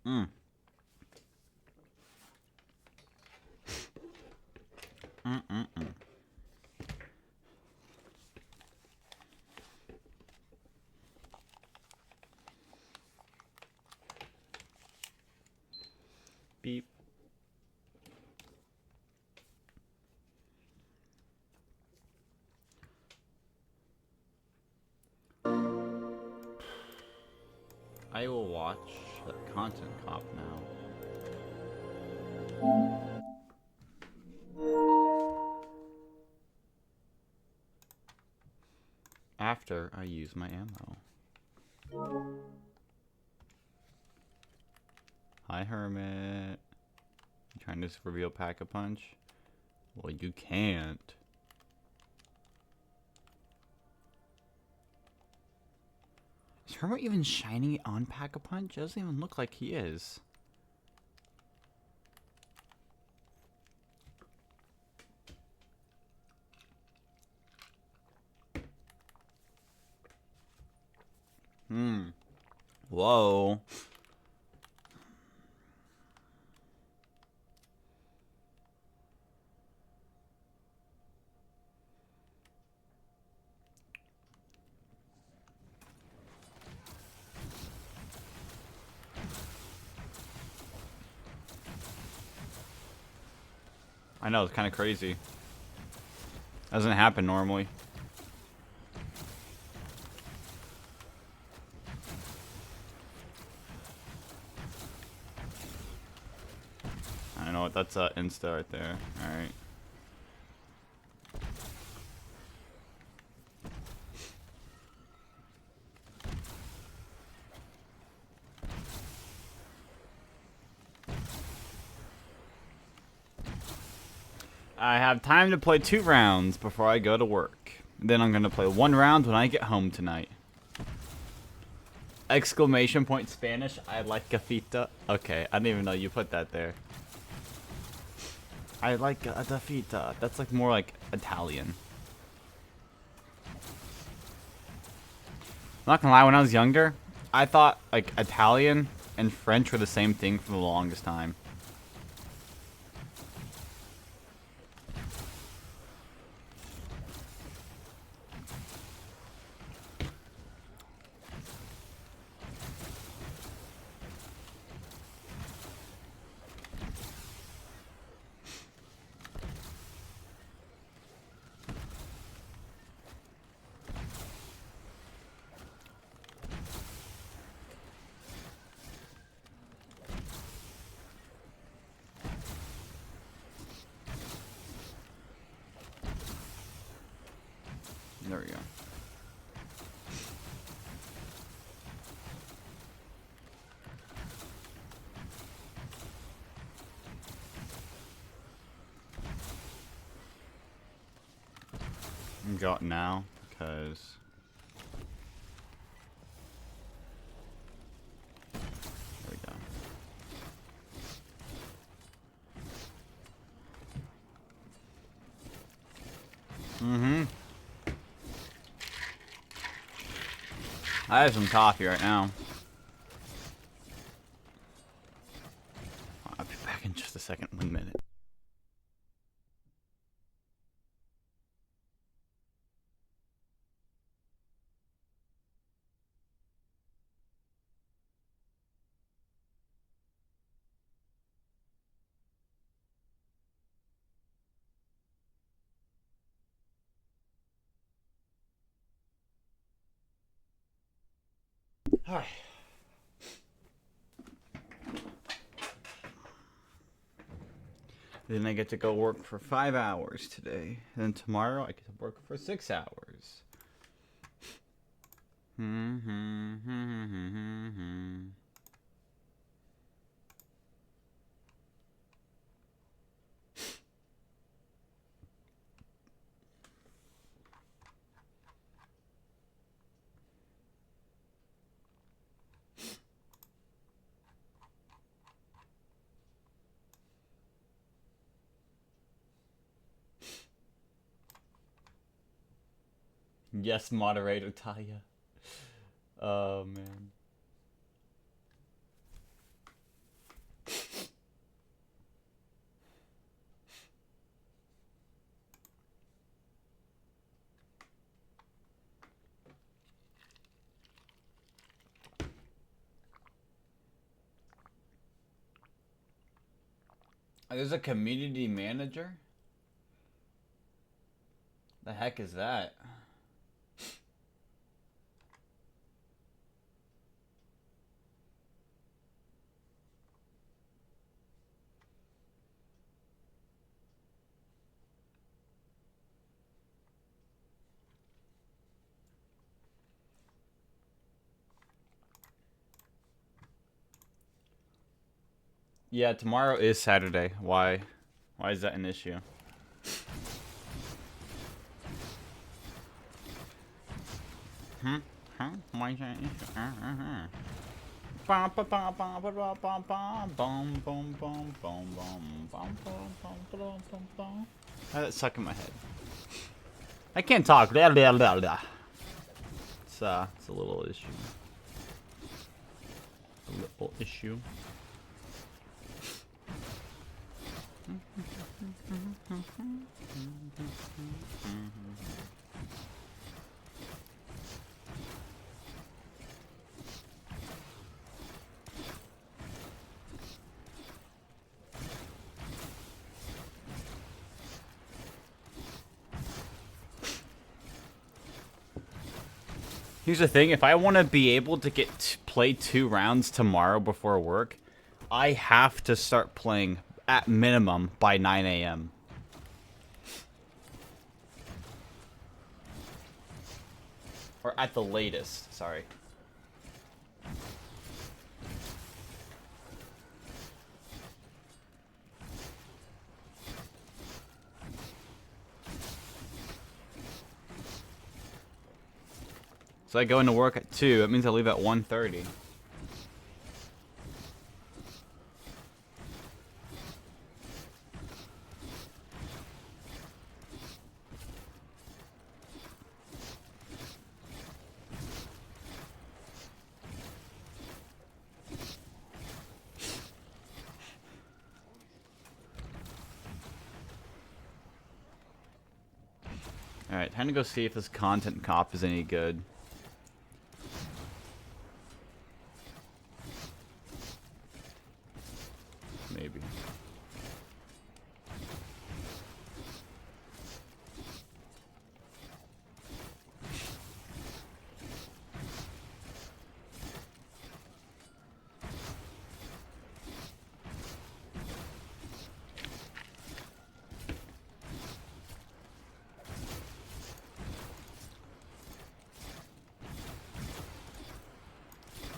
Mm. Mm-mm-mm. Beep. I will watch the content cop now. After I use my ammo. Hi, Hermit. You trying to reveal Pack-a-Punch? Well, you can't. Is Hermit even shining it on Pack-a-Punch? It doesn't even look like he is. Whoa. I know, it's kind of crazy. Doesn't happen normally. I know what that's Insta right there. Alright. I have time to play 2 rounds before I go to work. Then I'm gonna play 1 round when I get home tonight. Exclamation point Spanish. I like cafita. Okay, I didn't even know you put that there. I like a fita. That's like more like Italian. I'm not gonna lie, when I was younger, I thought like Italian and French were the same thing for the longest time. There we go. Got now because there we go. I have some coffee right now. I'll be back in just a second. 1 minute. Hi. Then I get to go work for 5 hours today. And then tomorrow I get to work for 6 hours. Yes, moderator Taya. Oh man. There's a community manager? The heck is that? Yeah, tomorrow is Saturday. Why? Why is that an issue? Why is that an issue? That's stuck in my head. I can't talk. It's a little issue. A little issue. Here's the thing, if I want to be able to play 2 rounds tomorrow before work, I have to start playing at minimum by 9 a.m. Or at the latest, sorry. So I go into work at 2. That means I leave at 1:30. Alright, time to go see if this content cop is any good. Maybe.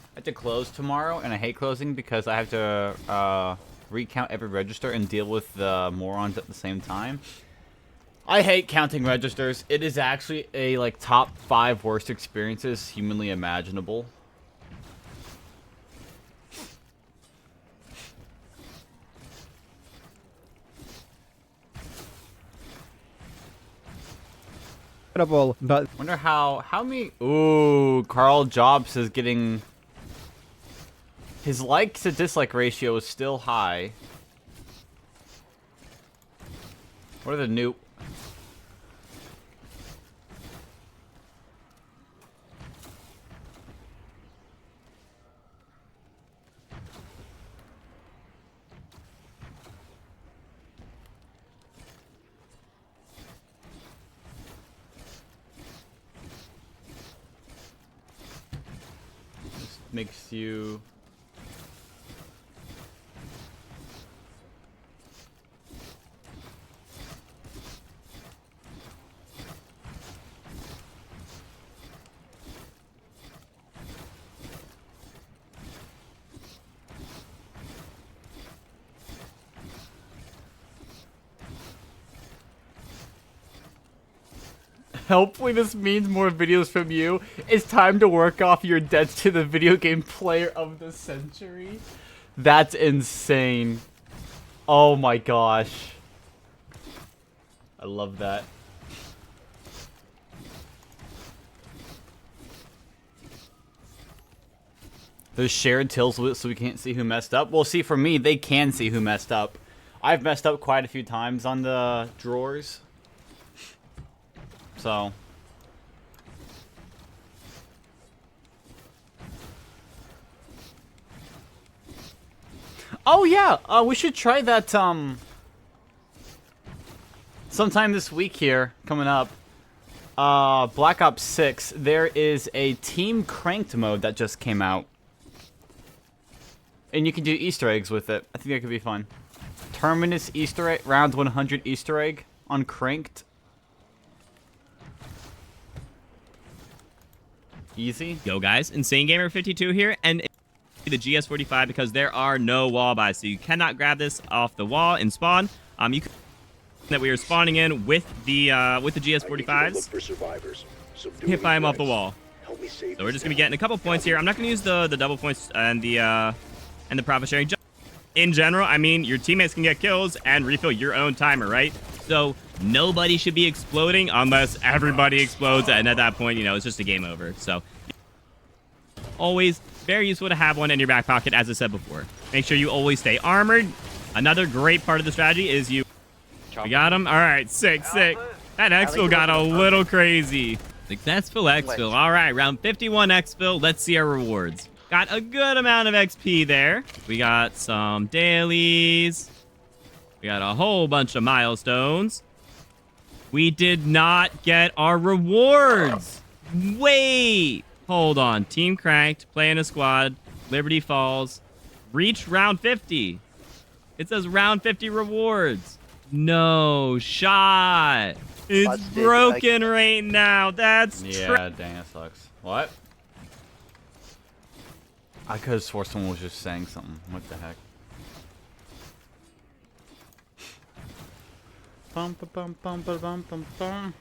I have to close tomorrow, and I hate closing because I have to recount every register and deal with the morons at the same time. I hate counting registers. It is actually a like top 5 worst experiences humanly imaginable. But Wonder how many. Ooh, Carl Jobs is getting. His like to dislike ratio is still high. What are the new? This makes you. Hopefully this means more videos from you. It's time to work off your debts to the video game player of the century. That's insane. Oh my gosh. I love that. There's shared tills so we can't see who messed up. Well, see, for me, they can see who messed up. I've messed up quite a few times on the drawers. So. Oh yeah, we should try that sometime this week here, coming up, Black Ops 6, there is a Team Cranked mode that just came out. And you can do Easter eggs with it. I think that could be fun. Terminus Easter egg, round 100 Easter egg on Cranked. Easy. Go, guys. Insane Gamer 52 here, and the GS45 because there are no wall buys, so you cannot grab this off the wall and spawn. You can that we are spawning in with the GS45s. Hit by him off the wall. So we're just gonna be getting a couple points here. I'm not gonna use the double points and the profit sharing. In general, I mean, your teammates can get kills and refill your own timer, right? So nobody should be exploding unless everybody explodes, and at that point, you know, it's just a game over. So always very useful to have one in your back pocket, as I said before. Make sure you always stay armored. Another great part of the strategy is we got him. All right, sick. That exfil got a little crazy. Successful exfil. All right, round 51 exfil. Let's see our rewards. Got a good amount of XP there. We got some dailies. We got a whole bunch of milestones. We did not get our rewards. Wait. Hold on. Team Cranked, play in a squad, Liberty Falls, reach round 50. It says round 50 rewards. No shot. It's broken right now. That's yeah, dang, that sucks. What? I could have swore someone was just saying something. What the heck? Bum ba bum bum ba bum bum bum.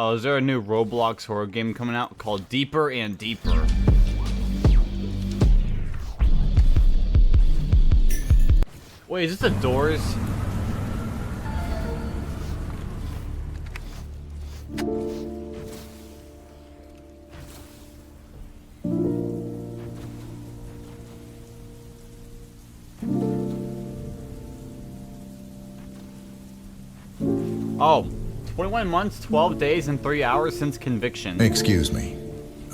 Oh, is there a new Roblox horror game coming out called Deeper and Deeper? Wait, is this the Doors? Oh, 21 months, 12 days, and 3 hours since conviction. Excuse me.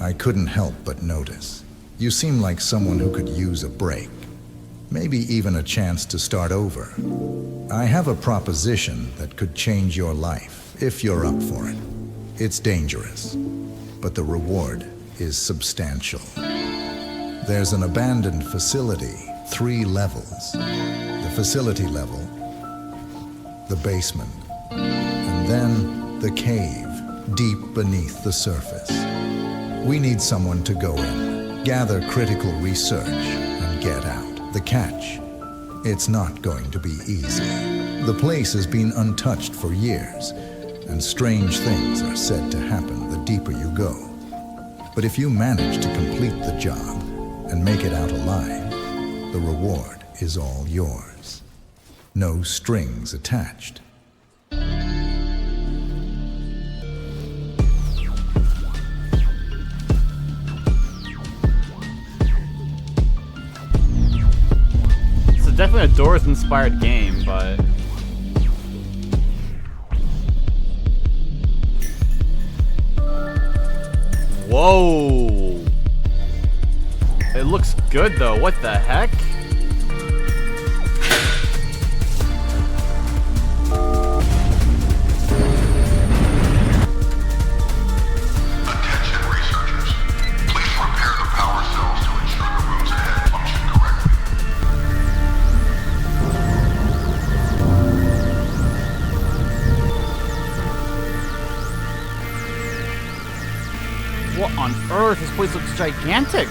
I couldn't help but notice. You seem like someone who could use a break. Maybe even a chance to start over. I have a proposition that could change your life, if you're up for it. It's dangerous, but the reward is substantial. There's an abandoned facility, 3 levels. The facility level, the basement, and then the cave, deep beneath the surface. We need someone to go in, gather critical research, and get out. The catch, it's not going to be easy. The place has been untouched for years, and strange things are said to happen the deeper you go. But if you manage to complete the job and make it out alive, the reward is all yours. No strings attached. Definitely a Doors-inspired game, but whoa! It looks good though. What the heck? Attention researchers. Please prepare the power cells to ensure the rooms ahead function correctly. What on earth? This place looks gigantic.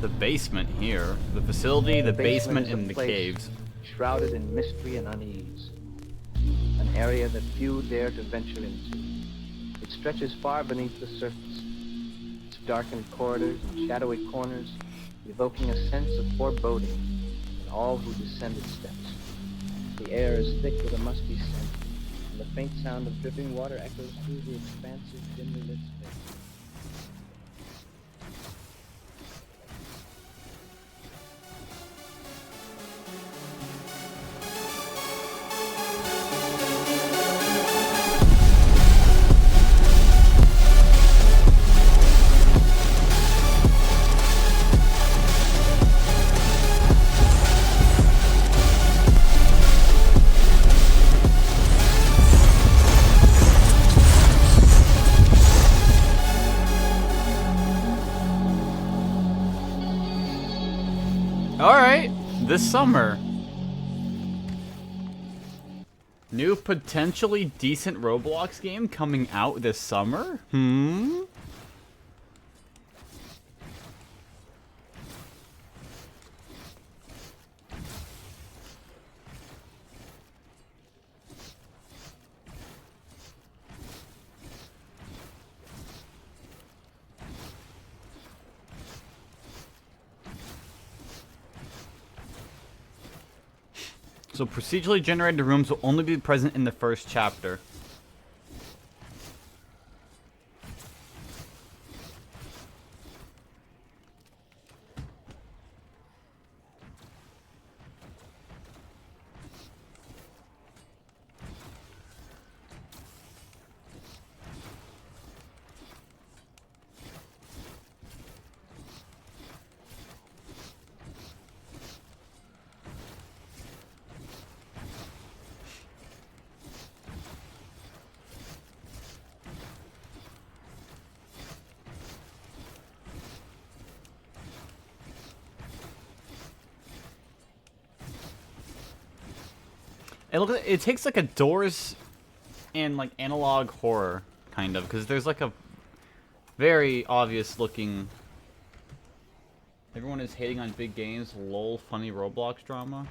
The basement here. The facility, the basement, is a and the place caves. shrouded in mystery and unease. An area that few dare to venture into. It stretches far beneath the surface. Its darkened corridors and shadowy corners, evoking a sense of foreboding in all who descend its steps. The air is thick with a musty scent, and the faint sound of dripping water echoes through the expansive, dimly lit space. this summer. New potentially decent Roblox game coming out this summer? So procedurally generated rooms will only be present in the first chapter. It takes like a Doors and like analog horror kind of, because there's like a very obvious looking. Everyone is hating on big games. Lol, funny Roblox drama.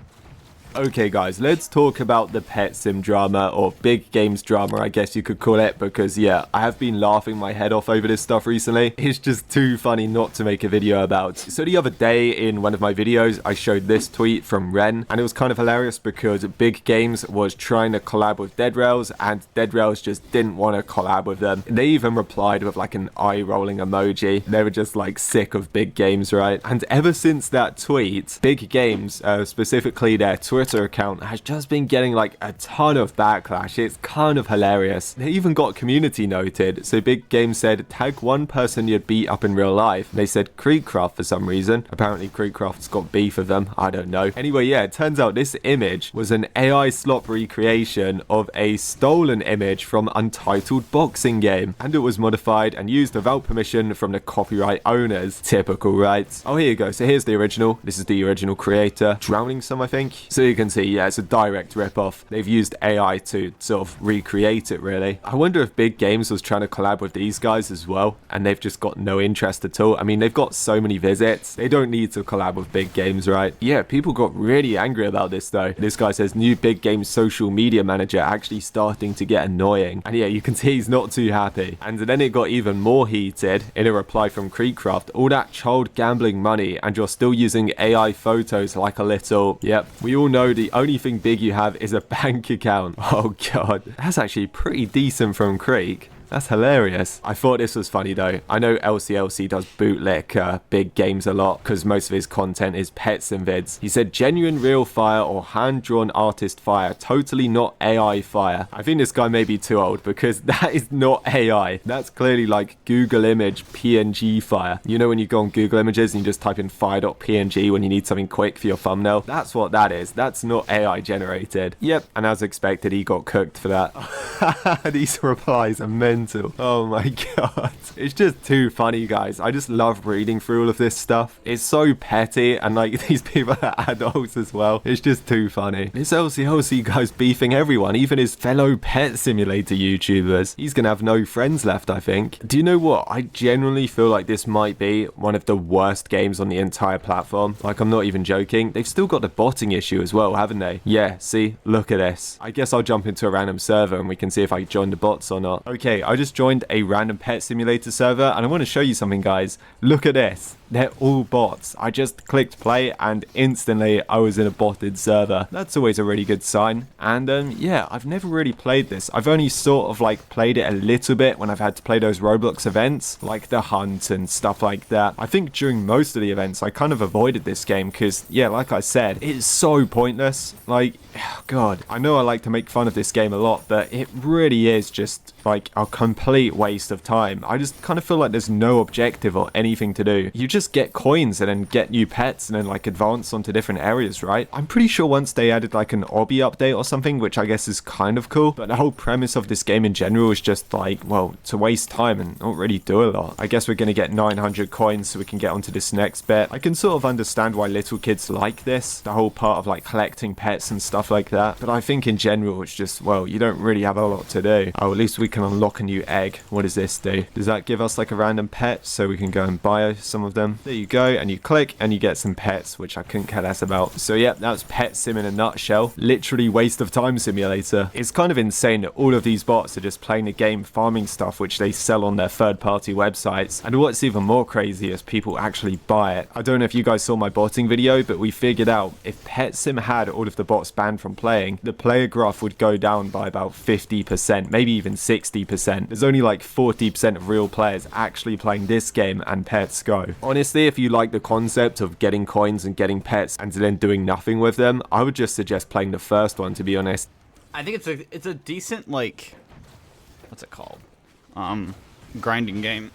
Okay guys, let's talk about the pet sim drama, or big games drama I guess you could call it, because yeah, I have been laughing my head off over this stuff recently. It's just too funny not to make a video about. So the other day in one of my videos, I showed this tweet from Ren, and it was kind of hilarious because Big Games was trying to collab with Dead Rails, and Dead Rails just didn't want to collab with them. They even replied with like an eye rolling emoji. They were just like sick of Big Games, right? And ever since that tweet, Big Games, specifically their Twitter account, has just been getting like a ton of backlash. It's kind of hilarious. They even got community noted. So Big Game said, tag one person you'd beat up in real life. They said Creekcraft for some reason. Apparently Creekcraft's got beef with them. I don't know. Anyway, yeah, it turns out this image was an AI slop recreation of a stolen image from Untitled boxing game, and it was modified and used without permission from the copyright owners. Typical, right? Oh, here you go. So here's the original. This is the original creator. Drowning Some, I think. So you can see, yeah, it's a direct rip-off. They've used AI to sort of recreate it, really. I wonder if Big Games was trying to collab with these guys as well, and they've just got no interest at all. I mean, they've got so many visits. They don't need to collab with Big Games, right? Yeah, people got really angry about this, though. This guy says, new Big Games social media manager actually starting to get annoying. And yeah, you can see he's not too happy. And then it got even more heated in a reply from Creekcraft. All that child gambling money, and you're still using AI photos like a little... Yep, we all know the only thing big you have is a bank account. Oh god, that's actually pretty decent from Creek. That's hilarious. I thought this was funny though. I know LCLC does bootleg Big Games a lot because most of his content is pets and vids. He said genuine real fire or hand-drawn artist fire, totally not AI fire. I think this guy may be too old because that is not AI. That's clearly like Google image PNG fire. You know when you go on Google Images and you just type in fire.png when you need something quick for your thumbnail? That's what that is. That's not AI generated. Yep, and as expected, he got cooked for that. These replies are mental. Oh my god. It's just too funny, guys. I just love reading through all of this stuff. It's so petty, and like these people are adults as well. It's just too funny. This LCLC guy's beefing everyone, even his fellow pet simulator YouTubers. He's gonna have no friends left, I think. Do you know what? I genuinely feel like this might be one of the worst games on the entire platform. Like, I'm not even joking. They've still got the botting issue as well, haven't they? Yeah, see? Look at this. I guess I'll jump into a random server and we can see if I join the bots or not. Okay, I just joined a random pet simulator server and I want to show you something, guys. Look at this. They're all bots. I just clicked play and instantly I was in a botted server. That's always a really good sign. And yeah, I've never really played this. I've only sort of like played it a little bit when I've had to play those Roblox events, like the hunt and stuff like that. I think during most of the events, I kind of avoided this game because, yeah, like I said, it's so pointless. Like, oh god, I know I like to make fun of this game a lot, but it really is just like a complete waste of time. I just kind of feel like there's no objective or anything to do. You just just get coins and then get new pets and then like advance onto different areas, right? I'm pretty sure once they added like an obby update or something, which I guess is kind of cool, but the whole premise of this game in general is just like, well, to waste time and not really do a lot. I guess we're going to get 900 coins so we can get onto this next bit. I can sort of understand why little kids like this, the whole part of like collecting pets and stuff like that, but I think in general it's just, well, you don't really have a lot to do. Oh, at least we can unlock a new egg. What does this do? Does that give us like a random pet so we can go and buy some of them? There you go, and you click and you get some pets, which I couldn't care less about. So yeah, that's Pet Sim in a nutshell. Literally waste of time simulator. It's kind of insane that all of these bots are just playing the game, farming stuff which they sell on their third-party websites, and what's even more crazy is people actually buy it. I don't know if you guys saw my botting video, but we figured out if Pet Sim had all of the bots banned from playing, the player graph would go down by about 50%, maybe even 60%. There's only like 40% of real players actually playing this game and Pets Go. Honestly, if you like the concept of getting coins and getting pets and then doing nothing with them, I would just suggest playing the first one, to be honest. I think it's a decent, like, what's it called? Grinding game.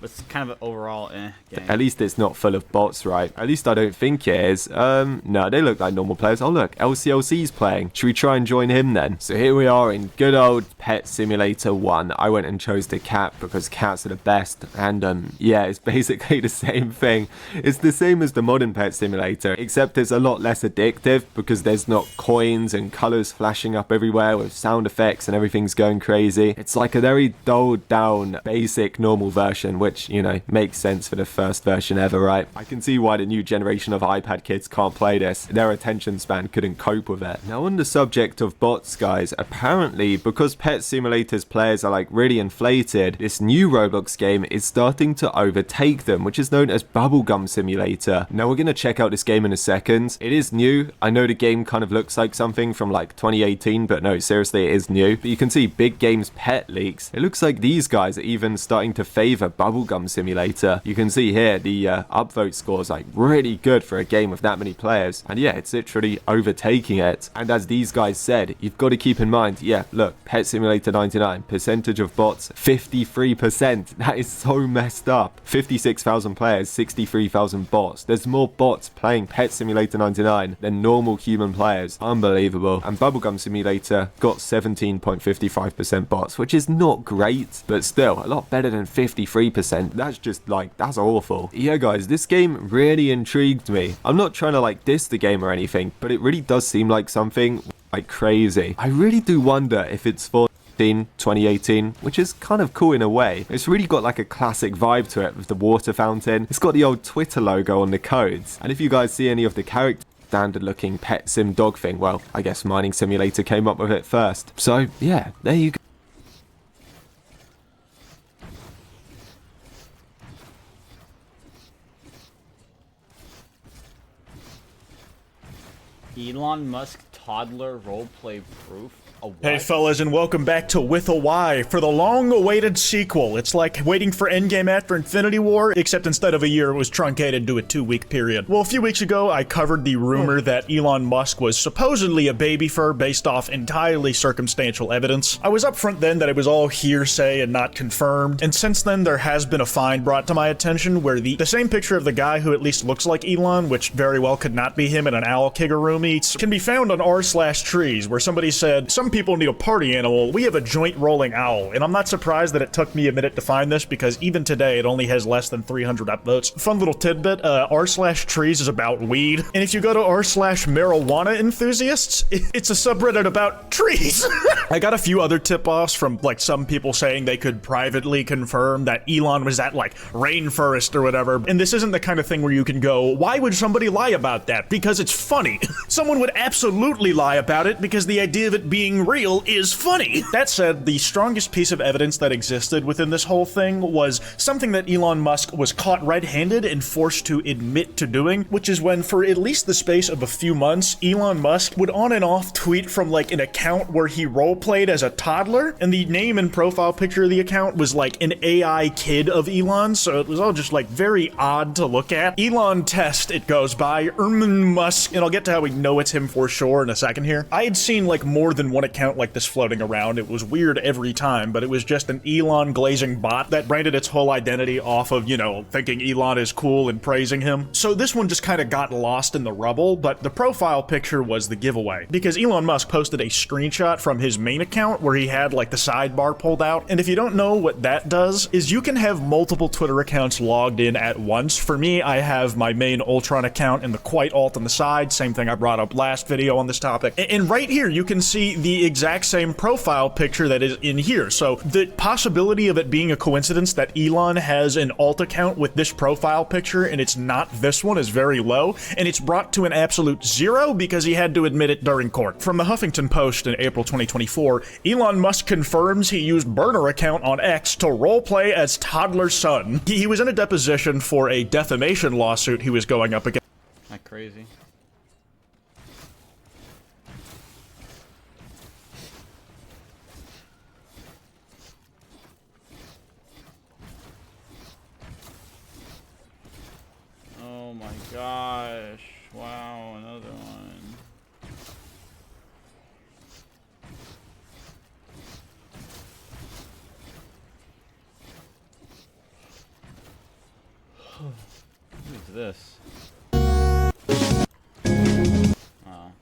It's kind of an overall game. At least it's not full of bots, right? At least I don't think it is. No, they look like normal players. Oh, look, LCLC's playing. Should we try and join him then? So here we are in good old Pet Simulator 1. I went and chose the cat because cats are the best. And, yeah, it's basically the same thing. It's the same as the modern Pet Simulator, except it's a lot less addictive because there's not coins and colors flashing up everywhere with sound effects and everything's going crazy. It's like a very dulled down, basic, normal version, which, you know, makes sense for the first version ever, right? I can see why the new generation of iPad kids can't play this. Their attention span couldn't cope with it. Now, on the subject of bots, guys, apparently, because Pet Simulator's players are, like, really inflated, this new Roblox game is starting to overtake them, which is known as Bubblegum Simulator. Now, we're gonna check out this game in a second. It is new. I know the game kind of looks like something from, like, 2018, but no, seriously, it is new. But you can see Big Game's pet leaks. It looks like these guys are even starting to favor Bubblegum Simulator. You can see here the upvote score is like really good for a game with that many players, and yeah, it's literally overtaking it. And as these guys said, you've got to keep in mind, yeah, look, Pet Simulator 99, percentage of bots 53%. That is so messed up. 56,000 players, 63,000 bots. There's more bots playing Pet Simulator 99 than normal human players. Unbelievable. And Bubblegum Simulator got 17.55% bots, which is not great, but still a lot better than 53%. That's just like, that's awful. Yeah, guys, this game really intrigued me. I'm not trying to like diss the game or anything, but it really does seem like something like crazy. I really do wonder if it's for 2018, which is kind of cool in a way. It's really got like a classic vibe to it with the water fountain. It's got the old Twitter logo on the codes. And if you guys see any of the characters, standard looking pet sim dog thing, well, I guess Mining Simulator came up with it first. So yeah, there you go. Elon Musk toddler roleplay proof? A what? Hey fellas, and welcome back to With a Y for the long-awaited sequel. It's like waiting for Endgame after Infinity War, except instead of a year, it was truncated to a 2-week period. Well, a few weeks ago, I covered the rumor that Elon Musk was supposedly a baby fur based off entirely circumstantial evidence. I was upfront then that it was all hearsay and not confirmed, and since then there has been a find brought to my attention where the same picture of the guy who at least looks like Elon, which very well could not be him in an owl kigurumi, can be found on r/trees, where somebody said, "Some people need a party animal, we have a joint rolling owl." And I'm not surprised that it took me a minute to find this, because even today it only has less than 300 upvotes. Fun little tidbit, r/trees is about weed, and if you go to r/marijuana enthusiasts, it's a subreddit about trees. I got a few other tip-offs from like some people saying they could privately confirm that Elon was at like rainforest or whatever, and this isn't the kind of thing where you can go, why would somebody lie about that? Because it's funny. Someone would absolutely lie about it because the idea of it being real is funny. That said, the strongest piece of evidence that existed within this whole thing was something that Elon Musk was caught red-handed and forced to admit to doing, which is when, for at least the space of a few months, Elon Musk would on and off tweet from like an account where he roleplayed as a toddler, and the name and profile picture of the account was like an AI kid of Elon, so it was all just like very odd to look at. Elon Test, it goes by, Musk, and I'll get to how we know it's him for sure in a second here. I had seen like more than one account like this floating around. It was weird every time, but it was just an Elon glazing bot that branded its whole identity off of, you know, thinking Elon is cool and praising him. So this one just kind of got lost in the rubble, but the profile picture was the giveaway. Because Elon Musk posted a screenshot from his main account where he had like the sidebar pulled out. And if you don't know what that does, is you can have multiple Twitter accounts logged in at once. For me, I have my main Ultron account and the Quite alt on the side, same thing I brought up last video on this topic. And right here, you can see the exact same profile picture that is in here. So the possibility of it being a coincidence that Elon has an alt account with this profile picture and it's not this one is very low, and it's brought to an absolute zero because he had to admit it during court. From the Huffington Post in April 2024, Elon Musk confirms he used burner account on X to roleplay as toddler son. He was in a deposition for a defamation lawsuit he was going up against. Not crazy. Oh my gosh. Wow, another one. What is this? Oh.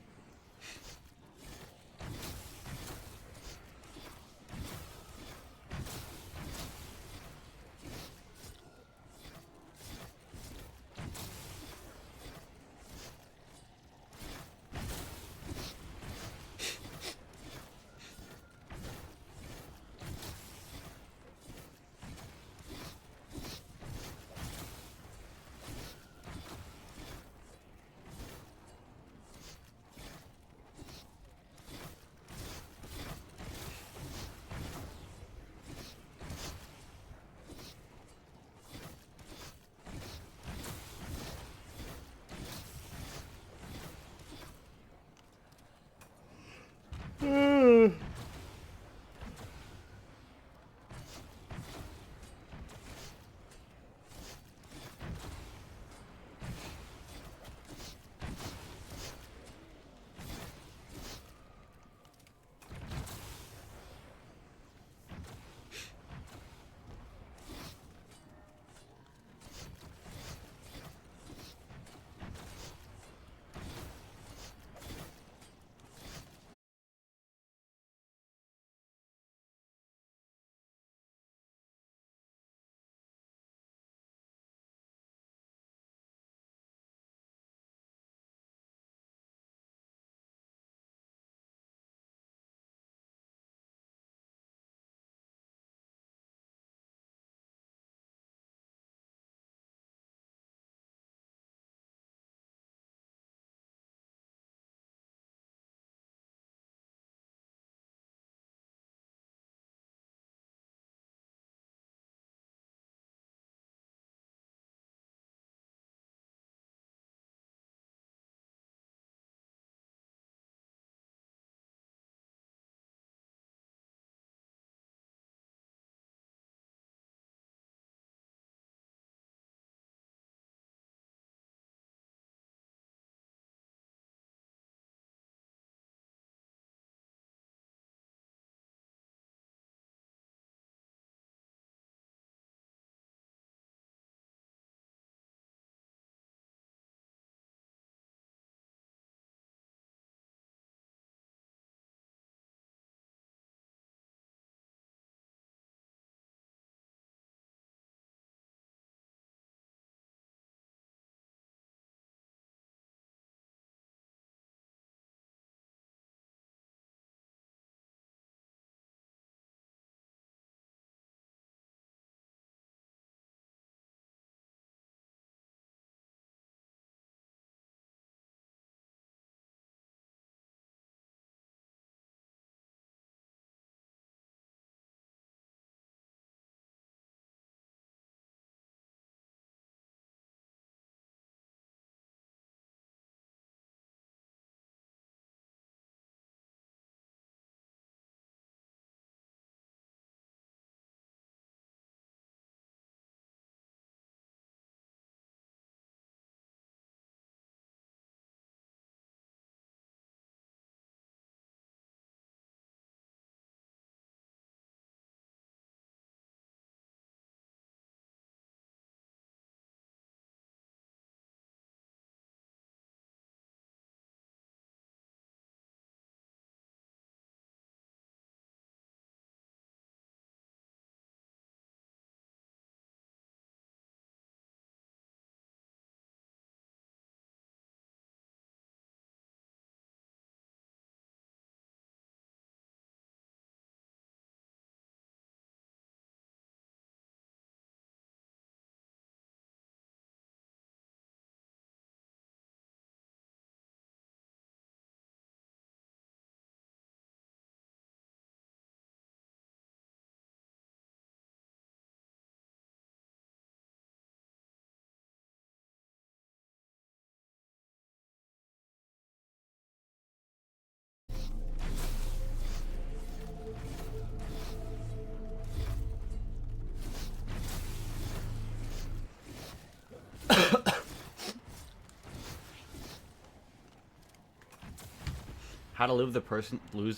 How to lose the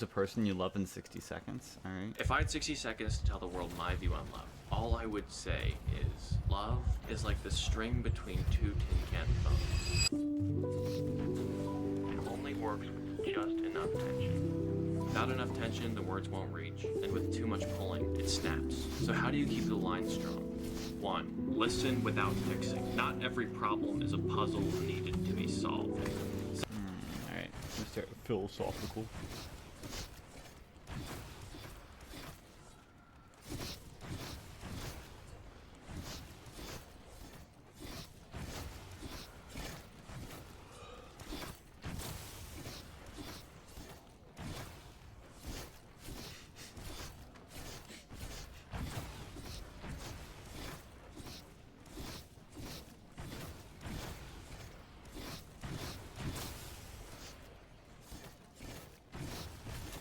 person you love in 60 seconds. All right. If I had 60 seconds to tell the world my view on love, all I would say is love is like the string between two tin can phones. It only works with just enough tension. Without enough tension, the words won't reach, and with too much pulling, it snaps. So how do you keep the line strong? 1. Listen without fixing. Not every problem is a puzzle needed to be solved. Alright, Mr. Philosophical.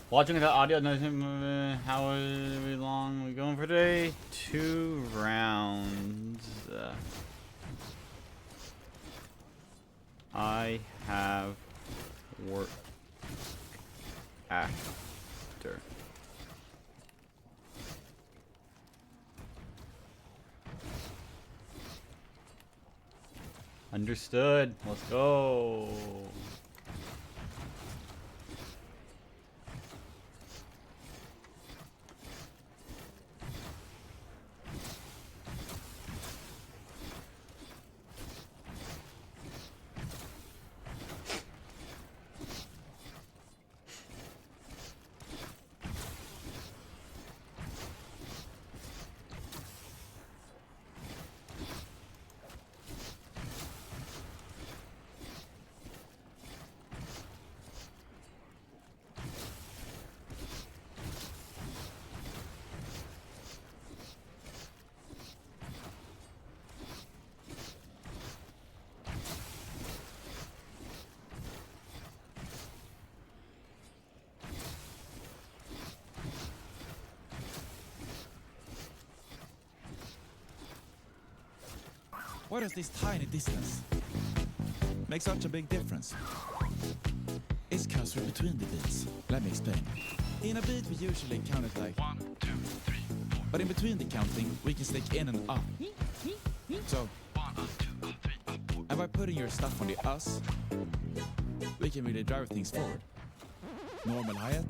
Watching without audio, how long are we going for today? 2 rounds. I have work after. Understood. Let's go. Why does this tiny distance make such a big difference? It's because we're between the beats. Let me explain. In a beat we usually count it like 1, 2, 3, 4. But in between the counting we can stick in and up. So 1, 2, 3, 4. And by putting your stuff on the us, we can really drive things forward. Normal hi-hat.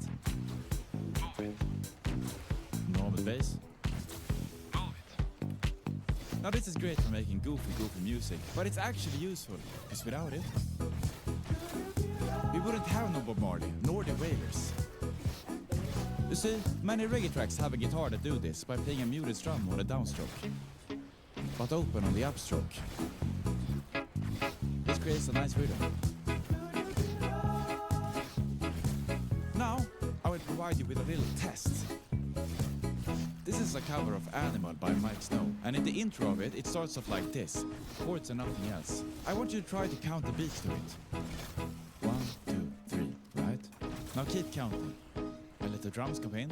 Move it. Normal bass. Now this is great for making goofy music, but it's actually useful, because without it, we wouldn't have no Bob Marley, nor the Wailers. You see, many reggae tracks have a guitar that do this by playing a muted strum on the downstroke, but open on the upstroke. This creates a nice rhythm. Now, I will provide you with a little test. This is a cover of Animal by Mike Snow, and in the intro of it, it starts off like this, chords and nothing else. I want you to try to count the beats to it. 1, 2, 3, right? Now keep counting, and let the drums come in.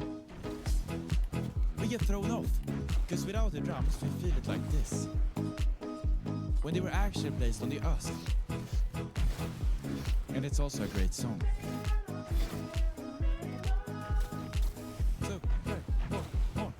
We get thrown off, because without the drums, we feel it like this. When they were actually placed on the us. And it's also a great song. So, right, more.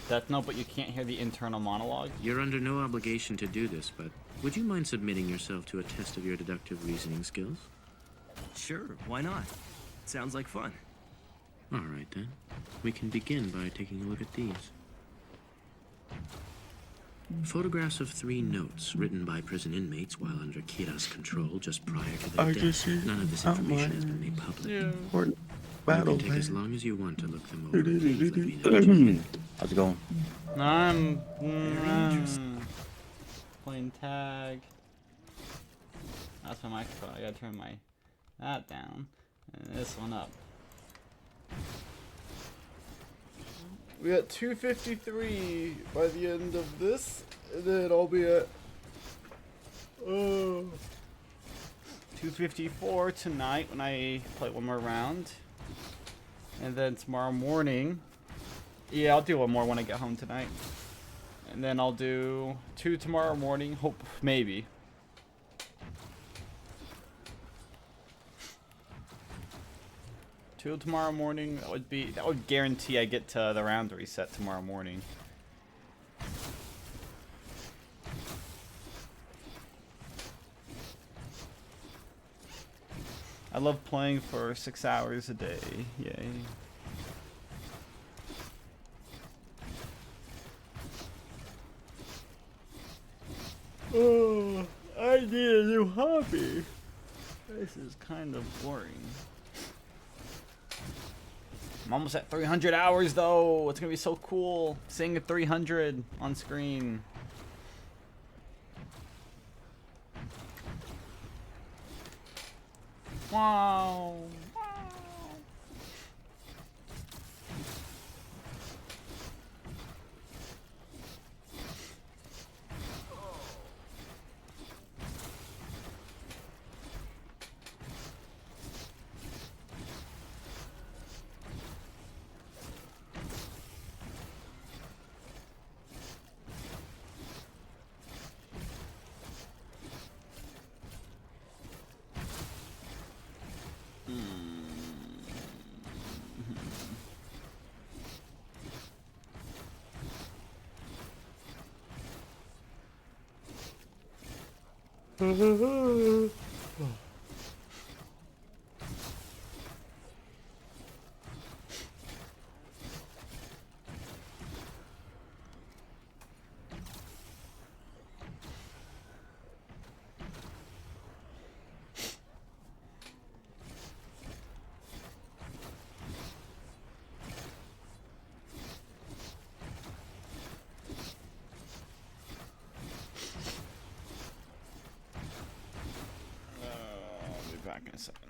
Death Note, but you can't hear the internal monologue. You're under no obligation to do this, but would you mind submitting yourself to a test of your deductive reasoning skills? Sure, why not? Sounds like fun. All right, then. We can begin by taking a look at these. Photographs of 3 notes written by prison inmates while under Kira's control just prior to their death. None of this information has been made public. You can take as long as you want to look them over. Please let me know what you think. How's it going? I'm playing tag. That's my microphone. I gotta turn that down and this one up. We got 253 by the end of this, and then I'll be at 254 tonight when I play one more round, and then tomorrow morning. Yeah, I'll do one more when I get home tonight, and then I'll do 2 tomorrow morning. Hope maybe. Tomorrow morning. That would guarantee I get to the round reset tomorrow morning. I love playing for 6 hours a day. Yay. Oh, I need a new hobby. This is kind of boring. I'm almost at 300 hours though. It's gonna be so cool seeing a 300 on screen. Wow. Back in a second.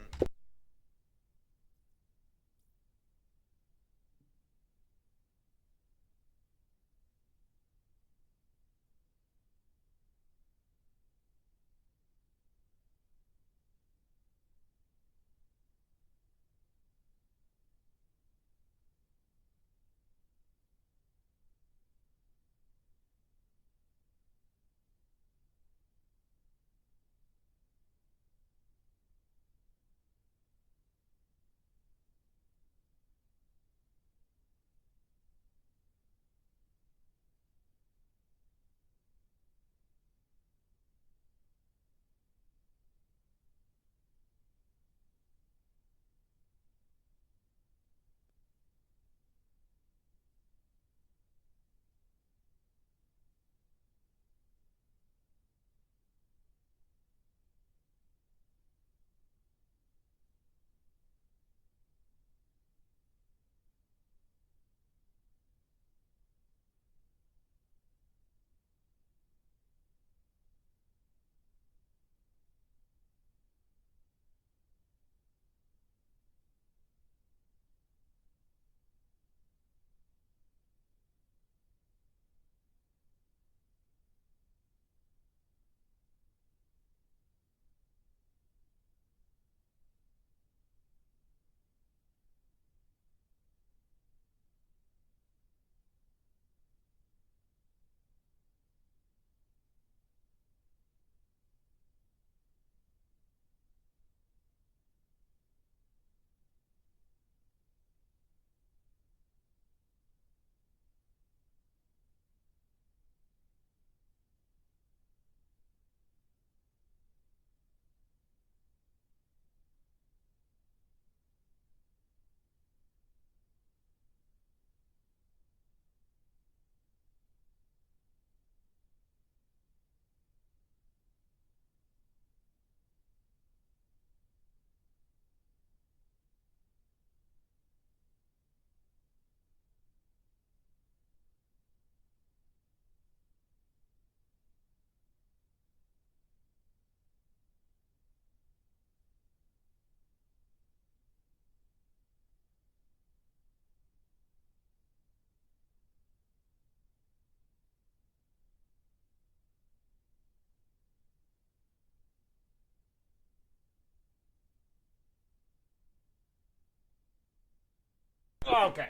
Okay.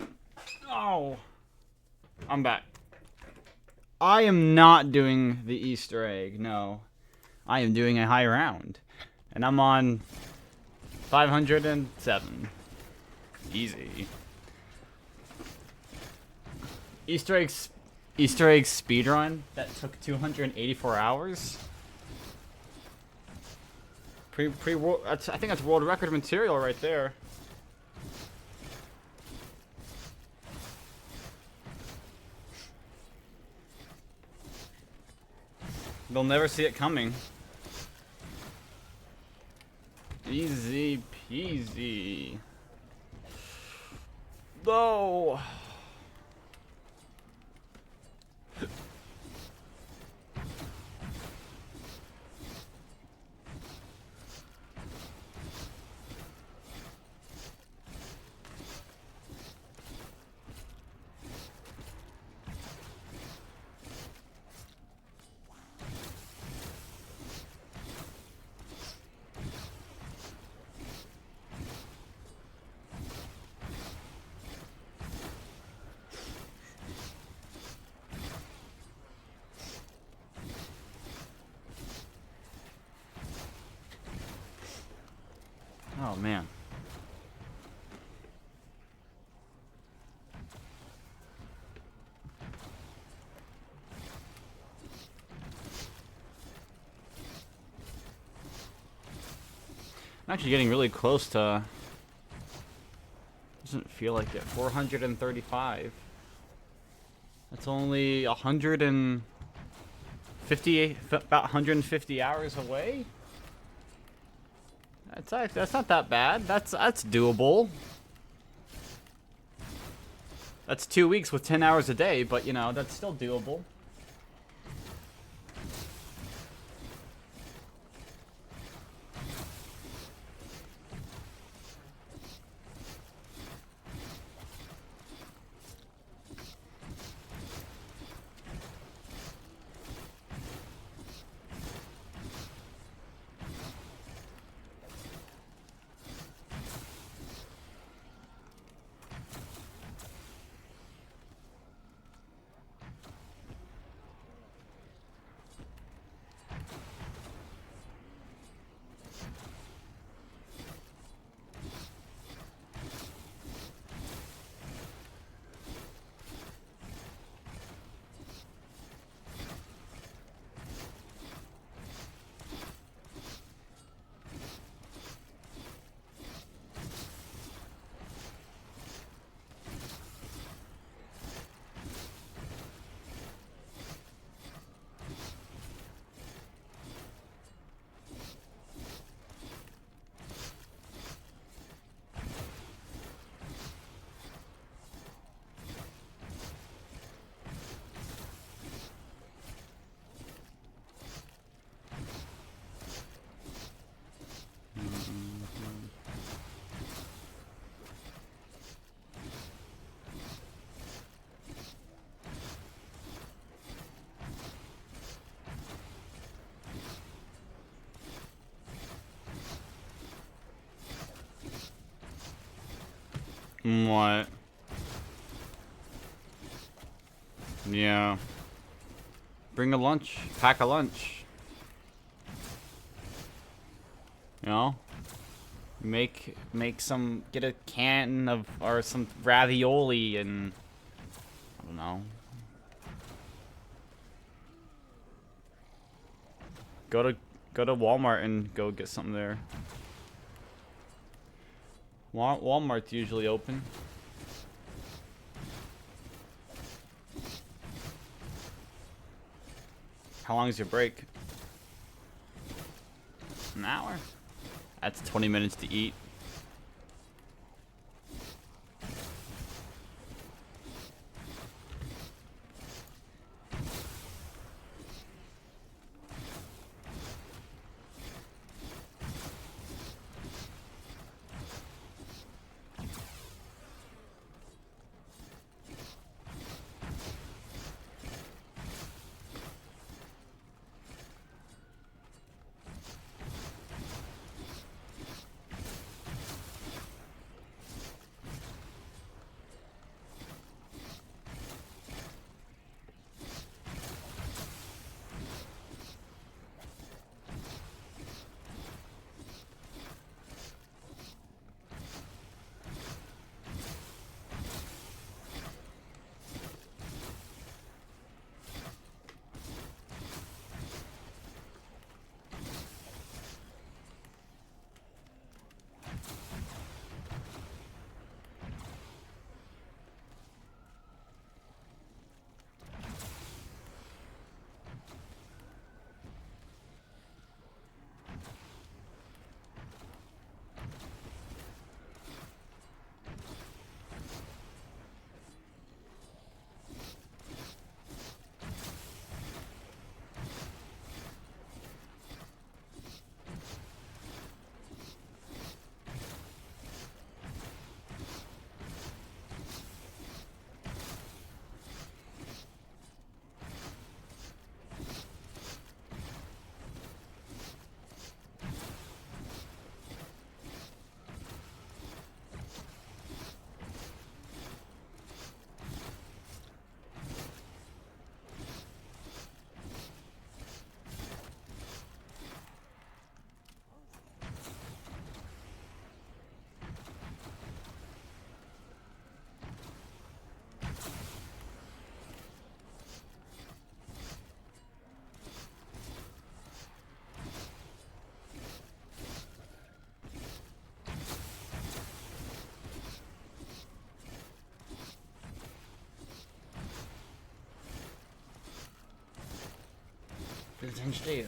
Oh. I'm back. I am not doing the Easter egg, no. I am doing a high round. And I'm on 507. Easy. Easter egg speedrun that took 284 hours. I think that's world record material right there. They'll never see it coming. Easy peasy. No. Oh man. I'm actually getting really close to... Doesn't feel like it. 435. That's only 150, about 150 hours away. That's not that bad. That's doable. That's 2 weeks with 10 hours a day, but you know, that's still doable. What? Yeah. Bring a lunch. Pack a lunch. You know? Make some, get a can of, or some ravioli and, I don't know. Go to Walmart and go get something there. Walmart's usually open. How long is your break? An hour? That's 20 minutes to eat. Potentially.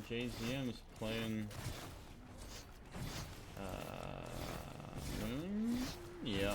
JZM is playing Moon? Yeah.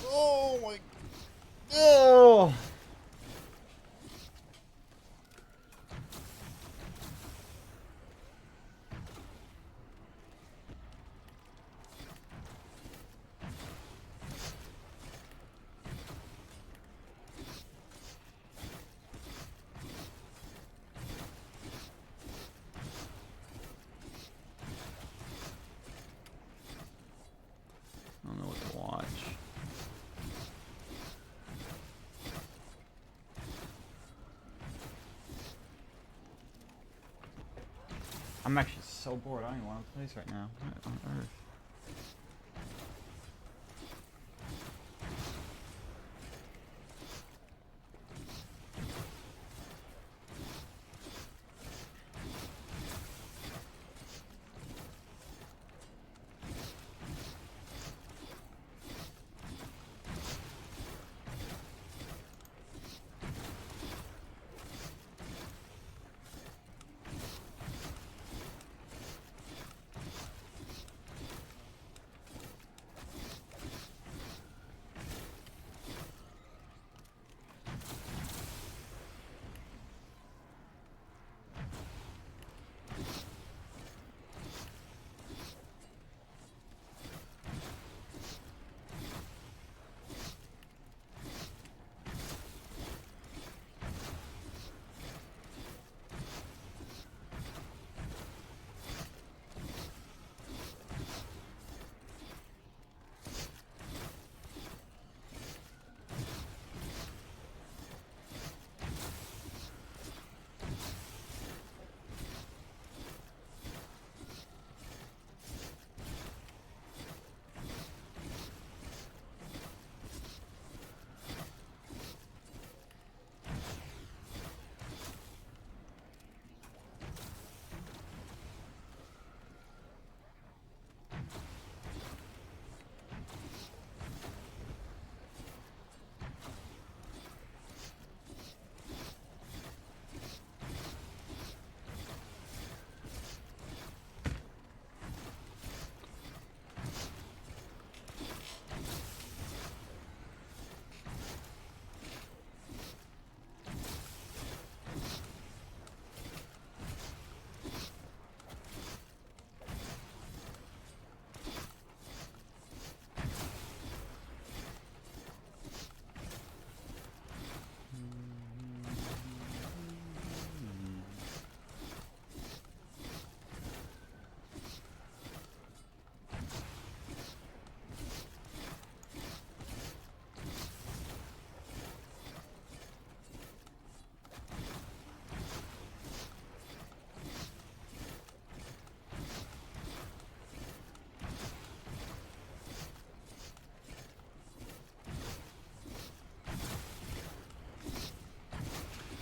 Oh my. Oh. I don't know what to watch. I'm actually so bored. I don't even want to play this right now. What on earth?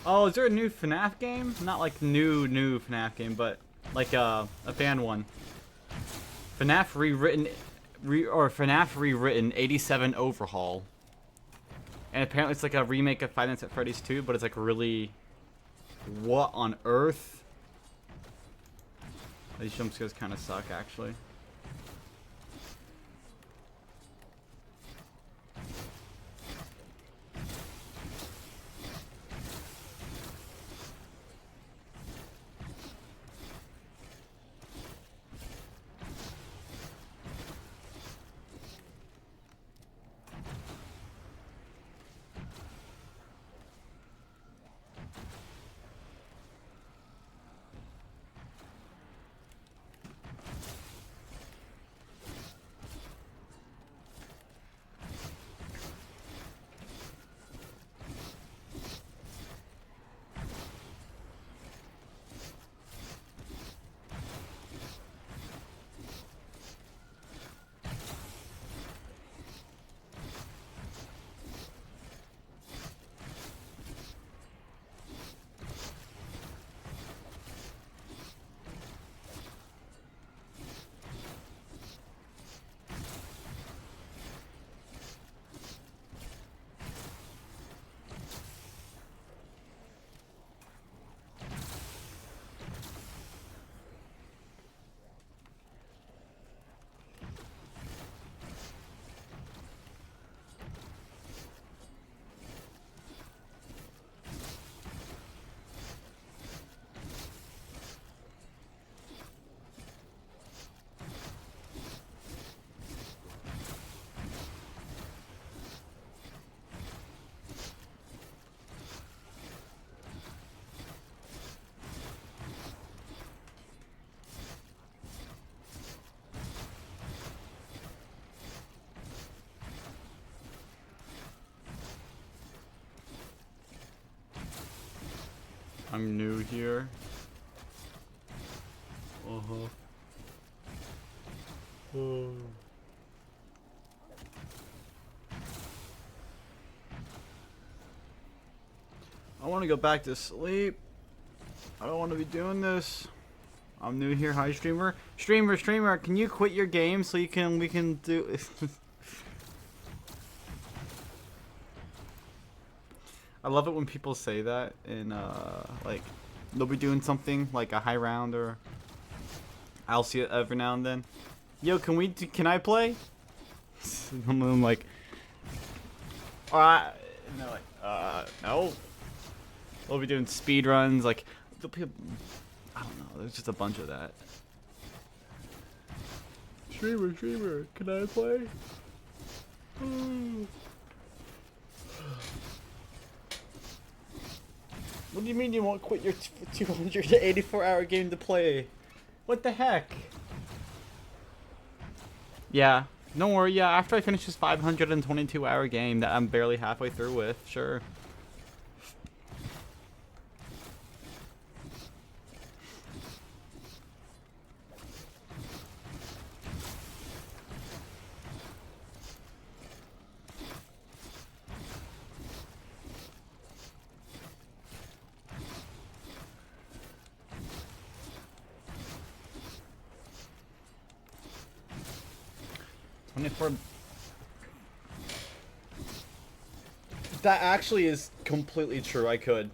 Oh, is there a new FNAF game? Not like new FNAF game, but like a fan one. FNAF rewritten, FNAF rewritten 87 overhaul. And apparently it's like a remake of Five Nights at Freddy's 2, but it's like really... What on earth? These jump scares kind of suck, actually. I'm new here. I want to go back to sleep. I don't want to be doing this. I'm new here. Hi, streamer. Streamer, can you quit your game so we can do... I love it when people say that and like they'll be doing something like a high round or I'll see it every now and then. Yo, can I play? I'm like, and they're like, no. We'll be doing speed runs, like I don't know. There's just a bunch of that. Streamer, can I play? What do you mean you won't quit your 284-hour game to play? What the heck? Yeah, don't worry. Yeah, after I finish this 522-hour game that I'm barely halfway through with, sure. That actually is completely true. I could.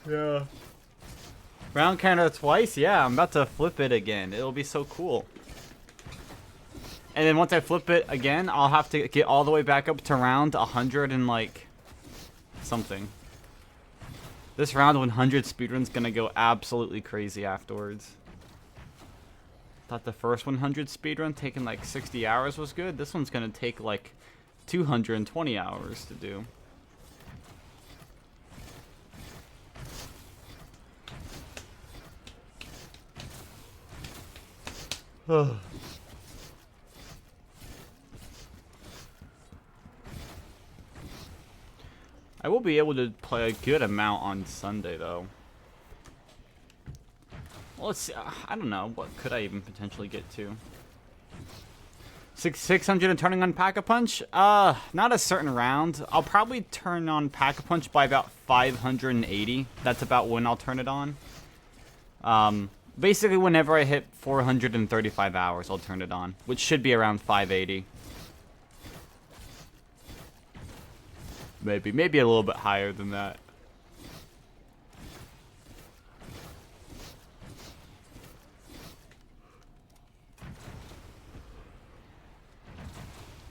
Yeah. Round counter twice? Yeah, I'm about to flip it again. It'll be so cool. And then once I flip it again, I'll have to get all the way back up to round 100 and like something. This round 100 speedrun's gonna go absolutely crazy afterwards. Thought the first 100 speedrun taking like 60 hours was good. This one's gonna take like 220 hours to do. I will be able to play a good amount on Sunday, though. Well, let's see. I don't know. What could I even potentially get to? 600 and turning on Pack-a-Punch? Not a certain round. I'll probably turn on Pack-a-Punch by about 580. That's about when I'll turn it on. Basically, whenever I hit 435 hours, I'll turn it on, which should be around 580. Maybe a little bit higher than that.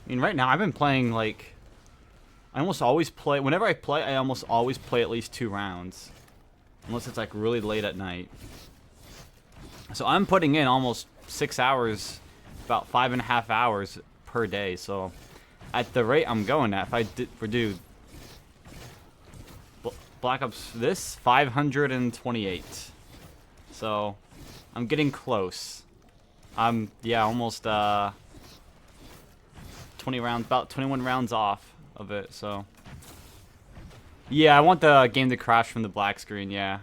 I mean, right now, I've been playing, like... I almost always play... Whenever I play, I almost always play at least 2 rounds. Unless it's, like, really late at night. So I'm putting in almost 6 hours, about 5.5 hours per day. So at the rate I'm going at, if I do Black Ops this, 528. So I'm getting close. Yeah, almost 20 rounds, about 21 rounds off of it. So yeah, I want the game to crash from the black screen. Yeah.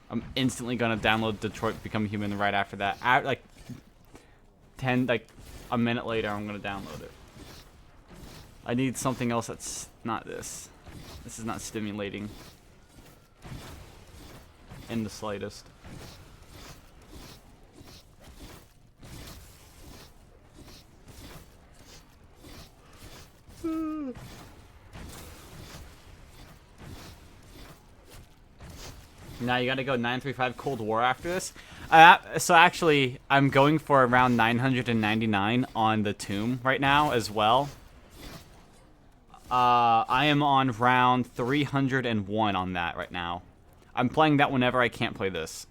I'm instantly gonna download Detroit Become Human right after that. Like a minute later, I'm gonna download it. I need something else that's not this. This is not stimulating in the slightest. Now you gotta go 935 Cold War after this. So actually, I'm going for around 999 on the Tomb right now as well. I am on round 301 on that right now. I'm playing that whenever I can't play this.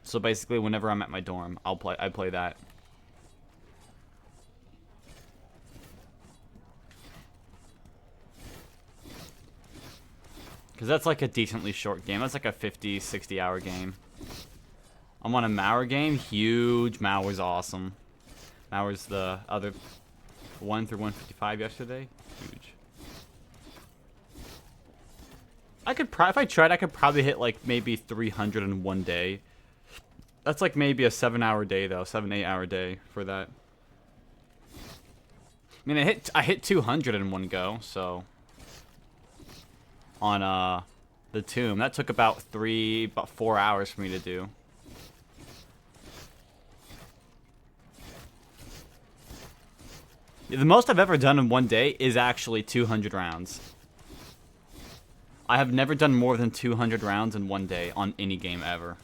So basically, whenever I'm at my dorm, I play that. Because that's like a decently short game. That's like a 50, 60 hour game. I'm on a Mauer game. Huge. Mauer's awesome. Mauer's the other 1 through 155 yesterday. Huge. If I tried, I could probably hit like maybe 300 in one day. That's like maybe a 7-hour day though. 7-8 hour day for that. I mean, I hit 200 in one go, so... on the Tomb. That took about 4 hours for me to do. The most I've ever done in one day is actually 200 rounds. I have never done more than 200 rounds in one day on any game ever.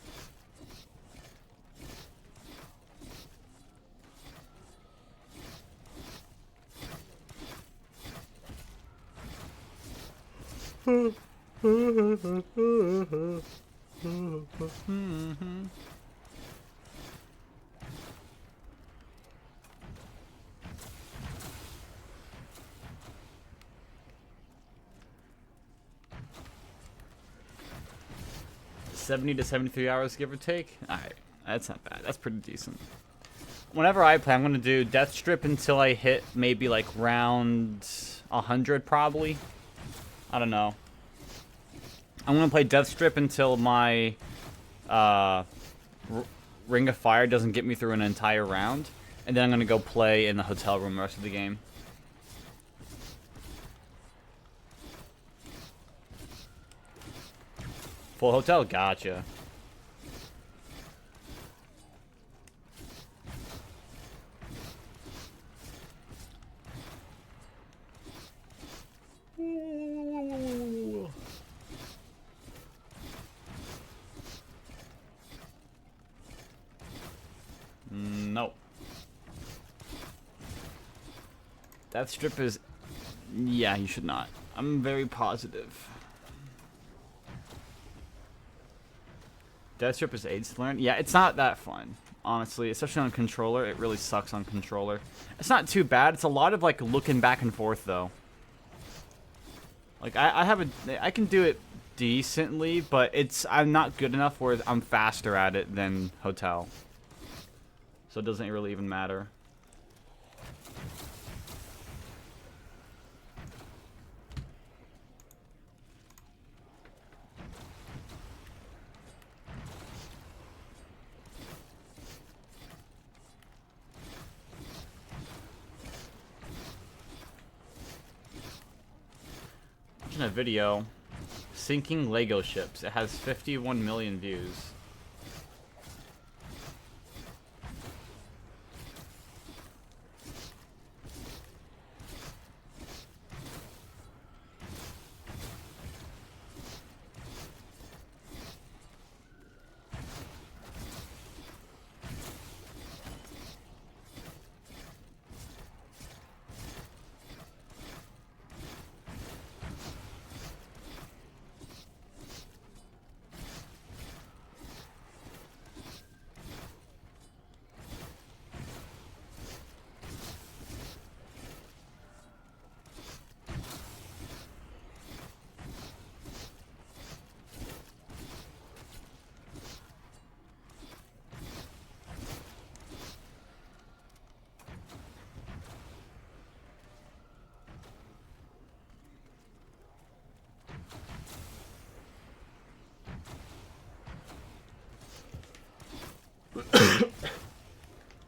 $70 to 73 hours, give or take. Alright, that's not bad. That's pretty decent. Whenever I play, I'm going to do Death Strip until I hit maybe like round 100 probably. I don't know. I'm going to play Death Strip until my Ring of Fire doesn't get me through an entire round. And then I'm going to go play in the hotel room the rest of the game. Full hotel? Gotcha. No. Death Strip is... Yeah, you should not. I'm very positive. Death Strip is AIDS to learn? Yeah, it's not that fun, honestly. Especially on controller. It really sucks on controller. It's not too bad. It's a lot of, like, looking back and forth, though. Like, I can do it decently, but I'm not good enough where I'm faster at it than Hotel. So it doesn't really even matter. watching a video, sinking Lego ships. It has 51 million views.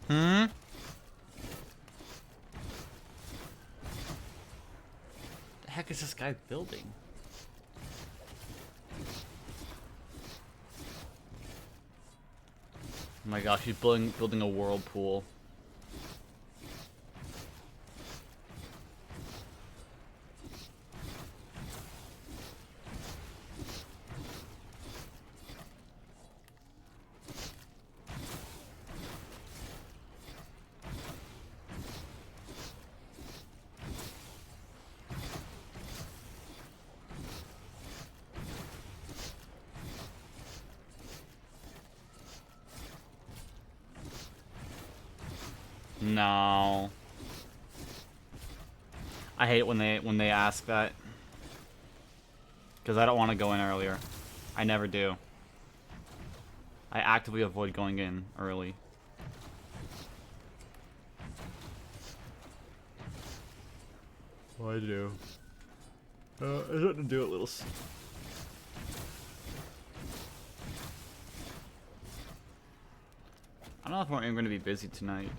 Hmm? The heck is this guy building? Oh my gosh, he's building a whirlpool. No. I hate it when they ask that. Because I don't want to go in earlier. I never do. I actively avoid going in early. Well, I do. I shouldn't do it, little. I don't know if I'm going to be busy tonight.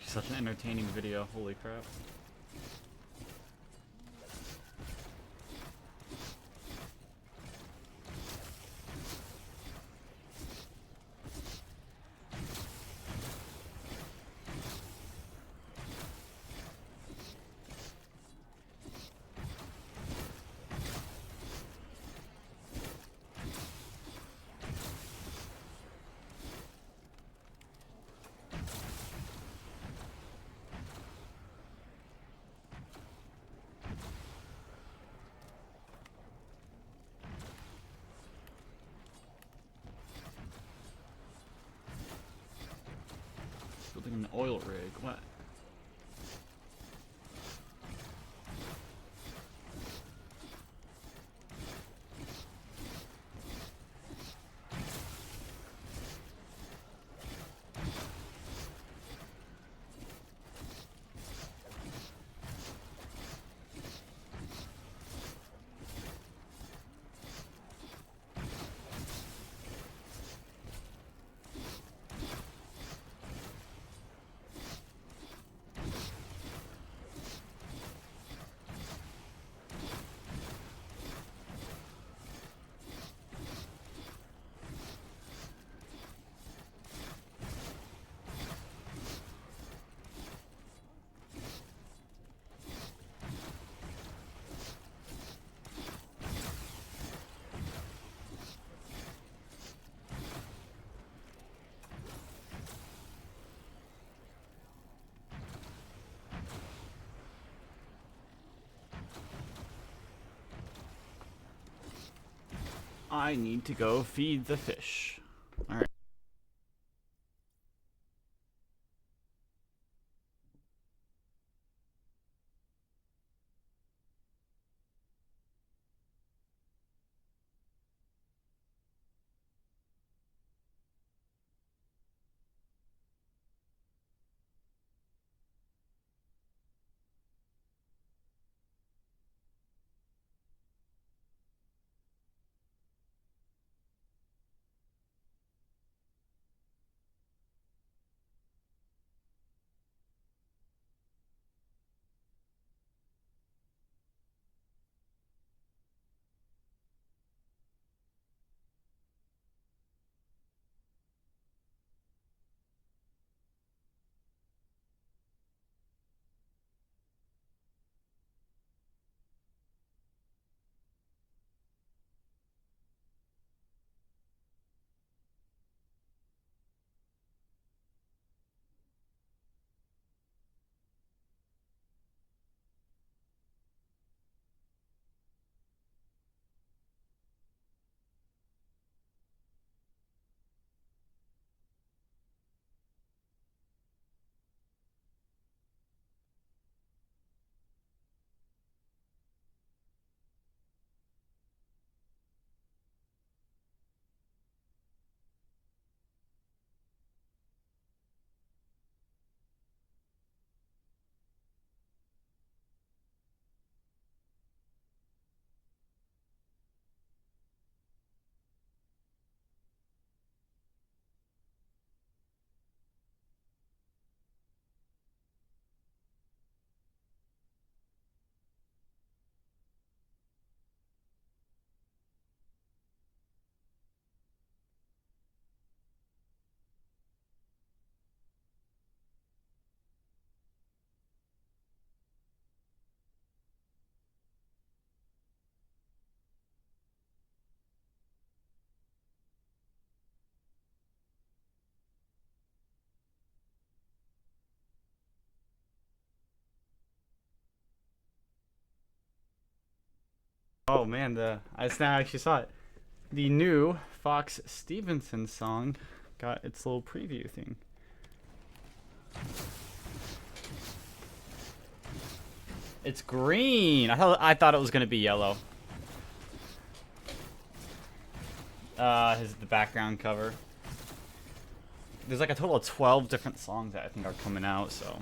Such an entertaining video, holy crap. Building an oil rig, what? I need to go feed the fish. Alright. Oh man, I just now actually saw it. The new Fox Stevenson song got its little preview thing. It's green. I thought it was gonna be yellow. The background cover. There's like a total of 12 different songs that I think are coming out, so.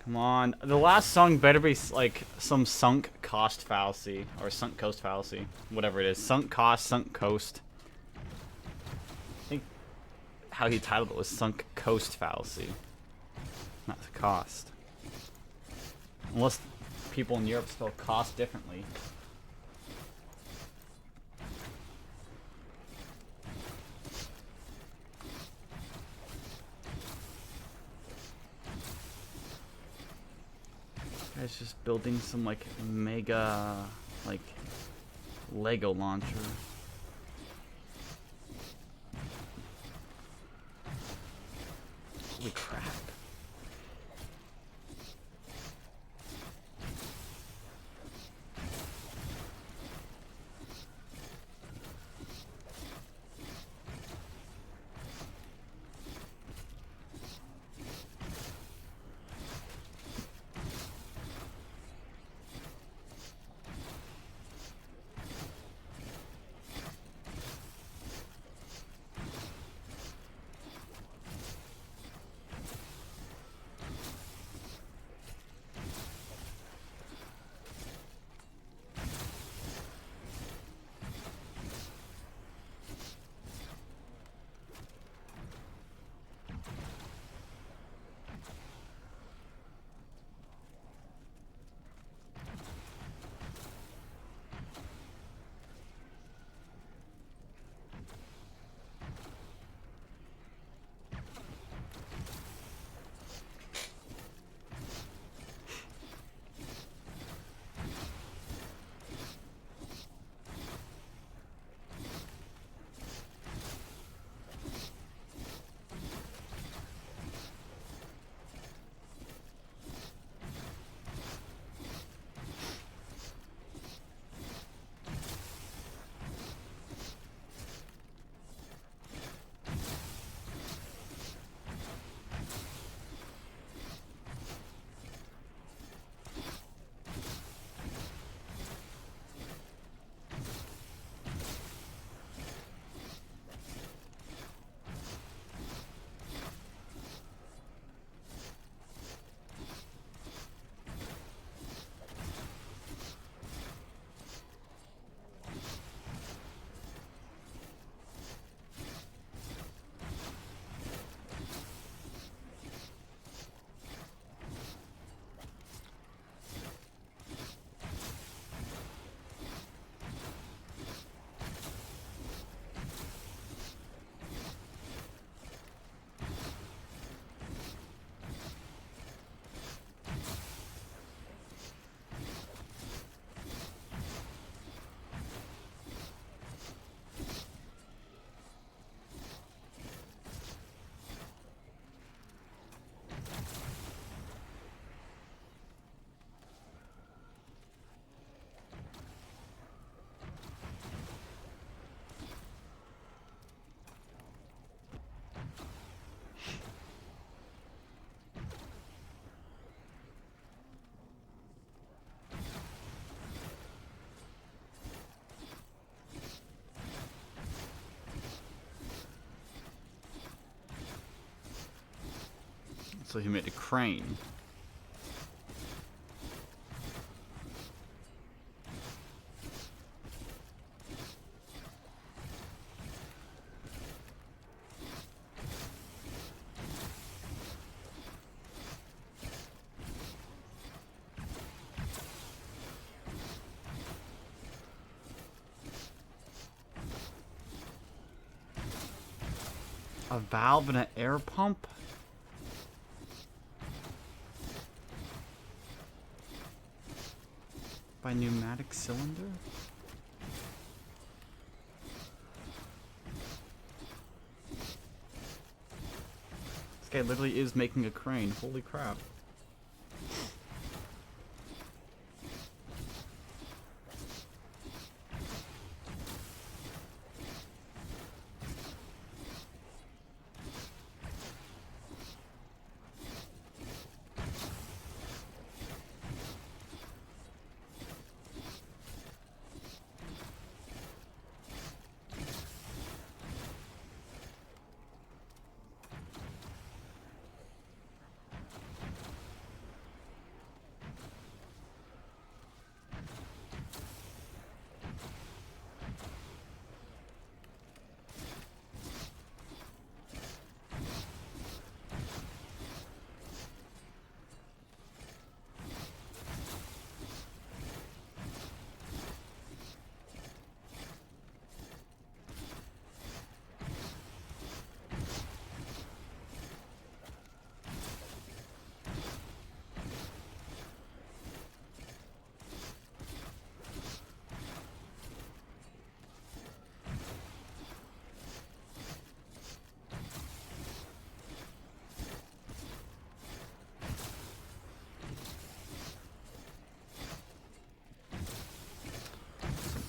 Come on. The last song better be like some sunk cost fallacy or sunk coast fallacy. Whatever it is. Sunk cost, sunk coast. I think how he titled it was sunk coast fallacy. Not the cost. Unless people in Europe spell cost differently. Guy's just building some like mega like Lego launcher. Holy crap. So he made a crane. A valve and an air pump? By pneumatic cylinder? This guy literally is making a crane. Holy crap.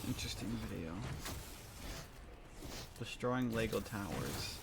Interesting video. Destroying Lego towers.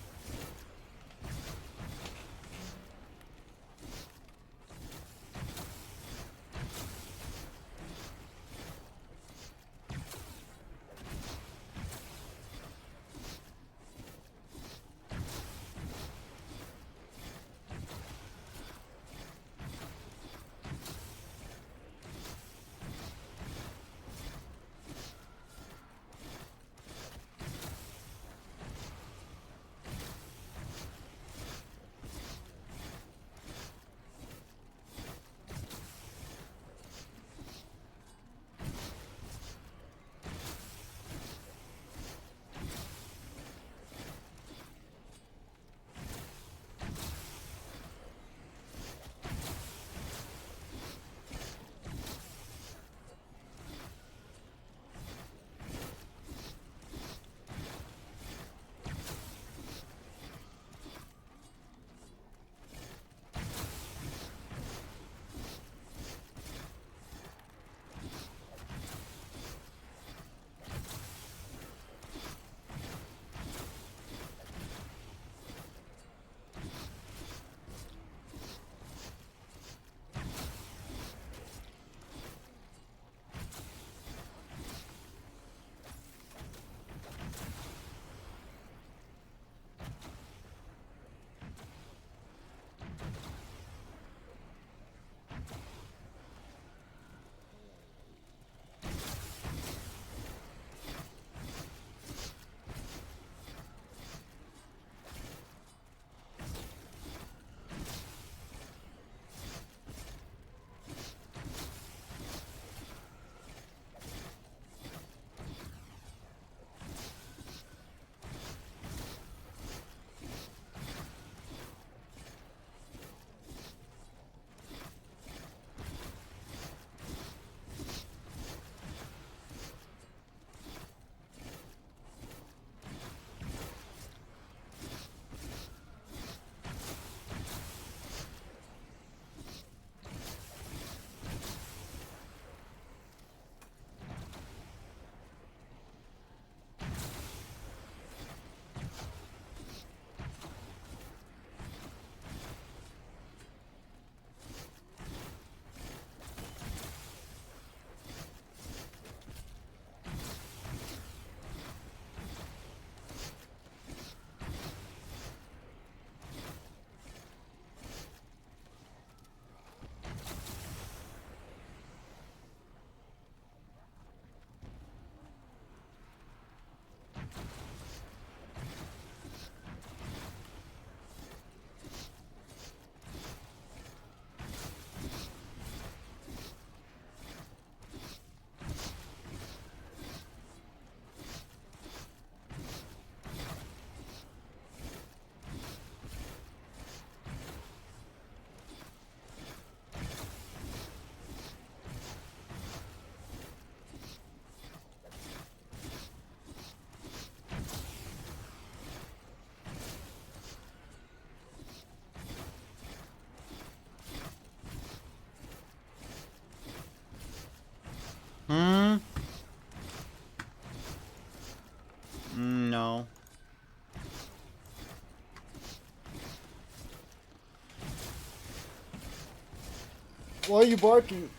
Why are you barking?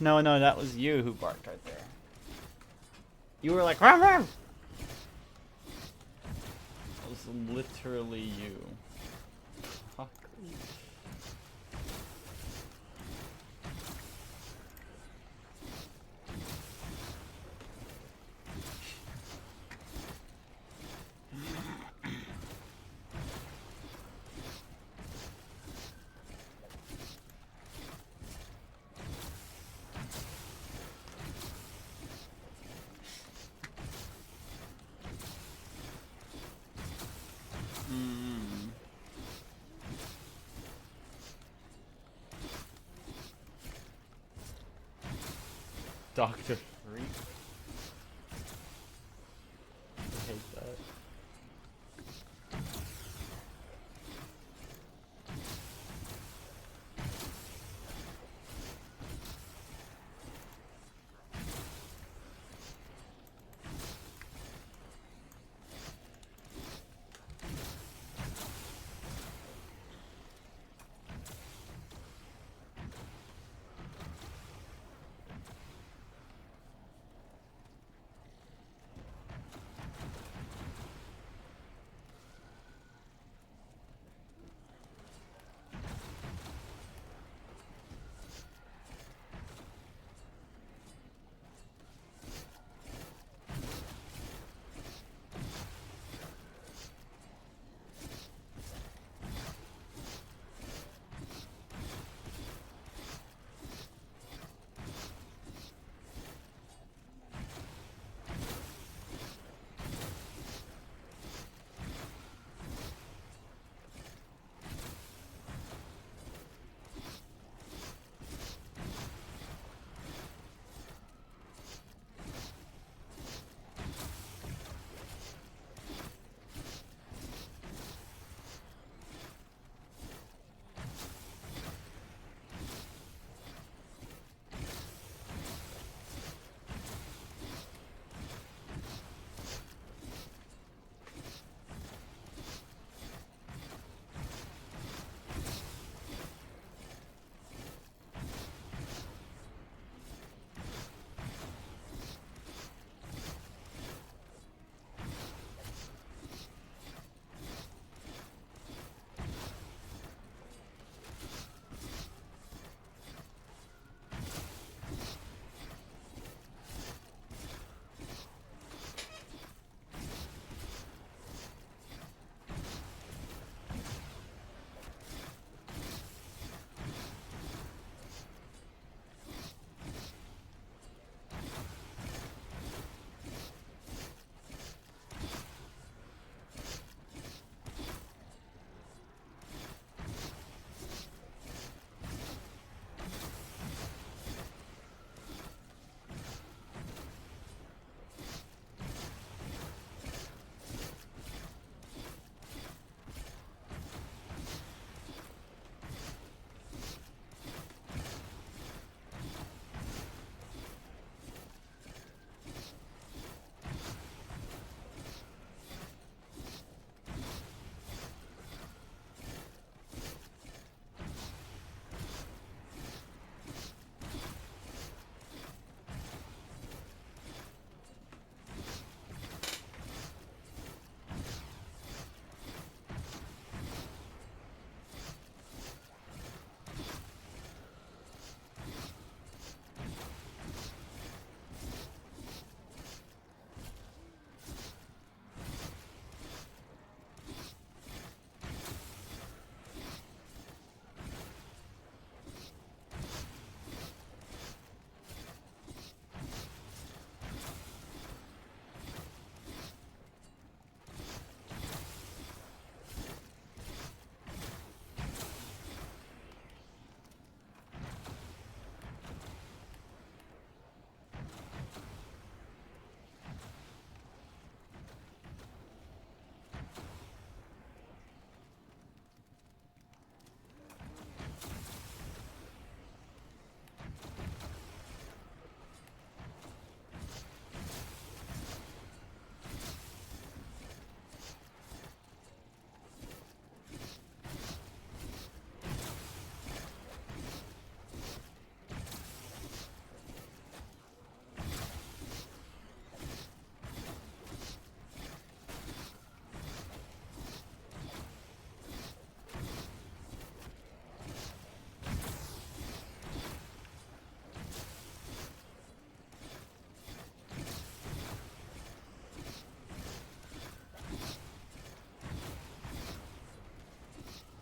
No, that was you who barked right there. You were like, ram ram! That was literally you. Fuck. Dr. Freak. I hate that.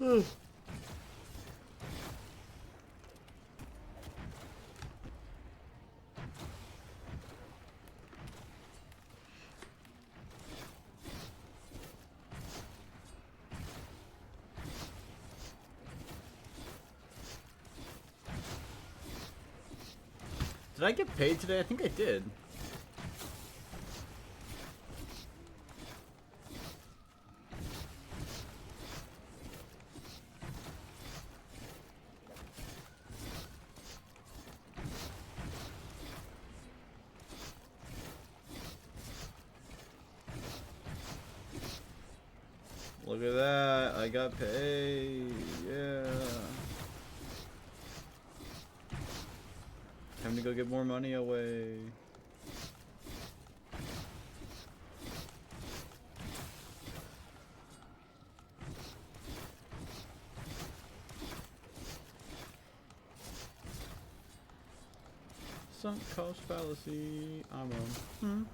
Did I get paid today? I think I did. Look at that, I got paid, yeah. Time to go get more money away. Sunk cost fallacy, I'm on.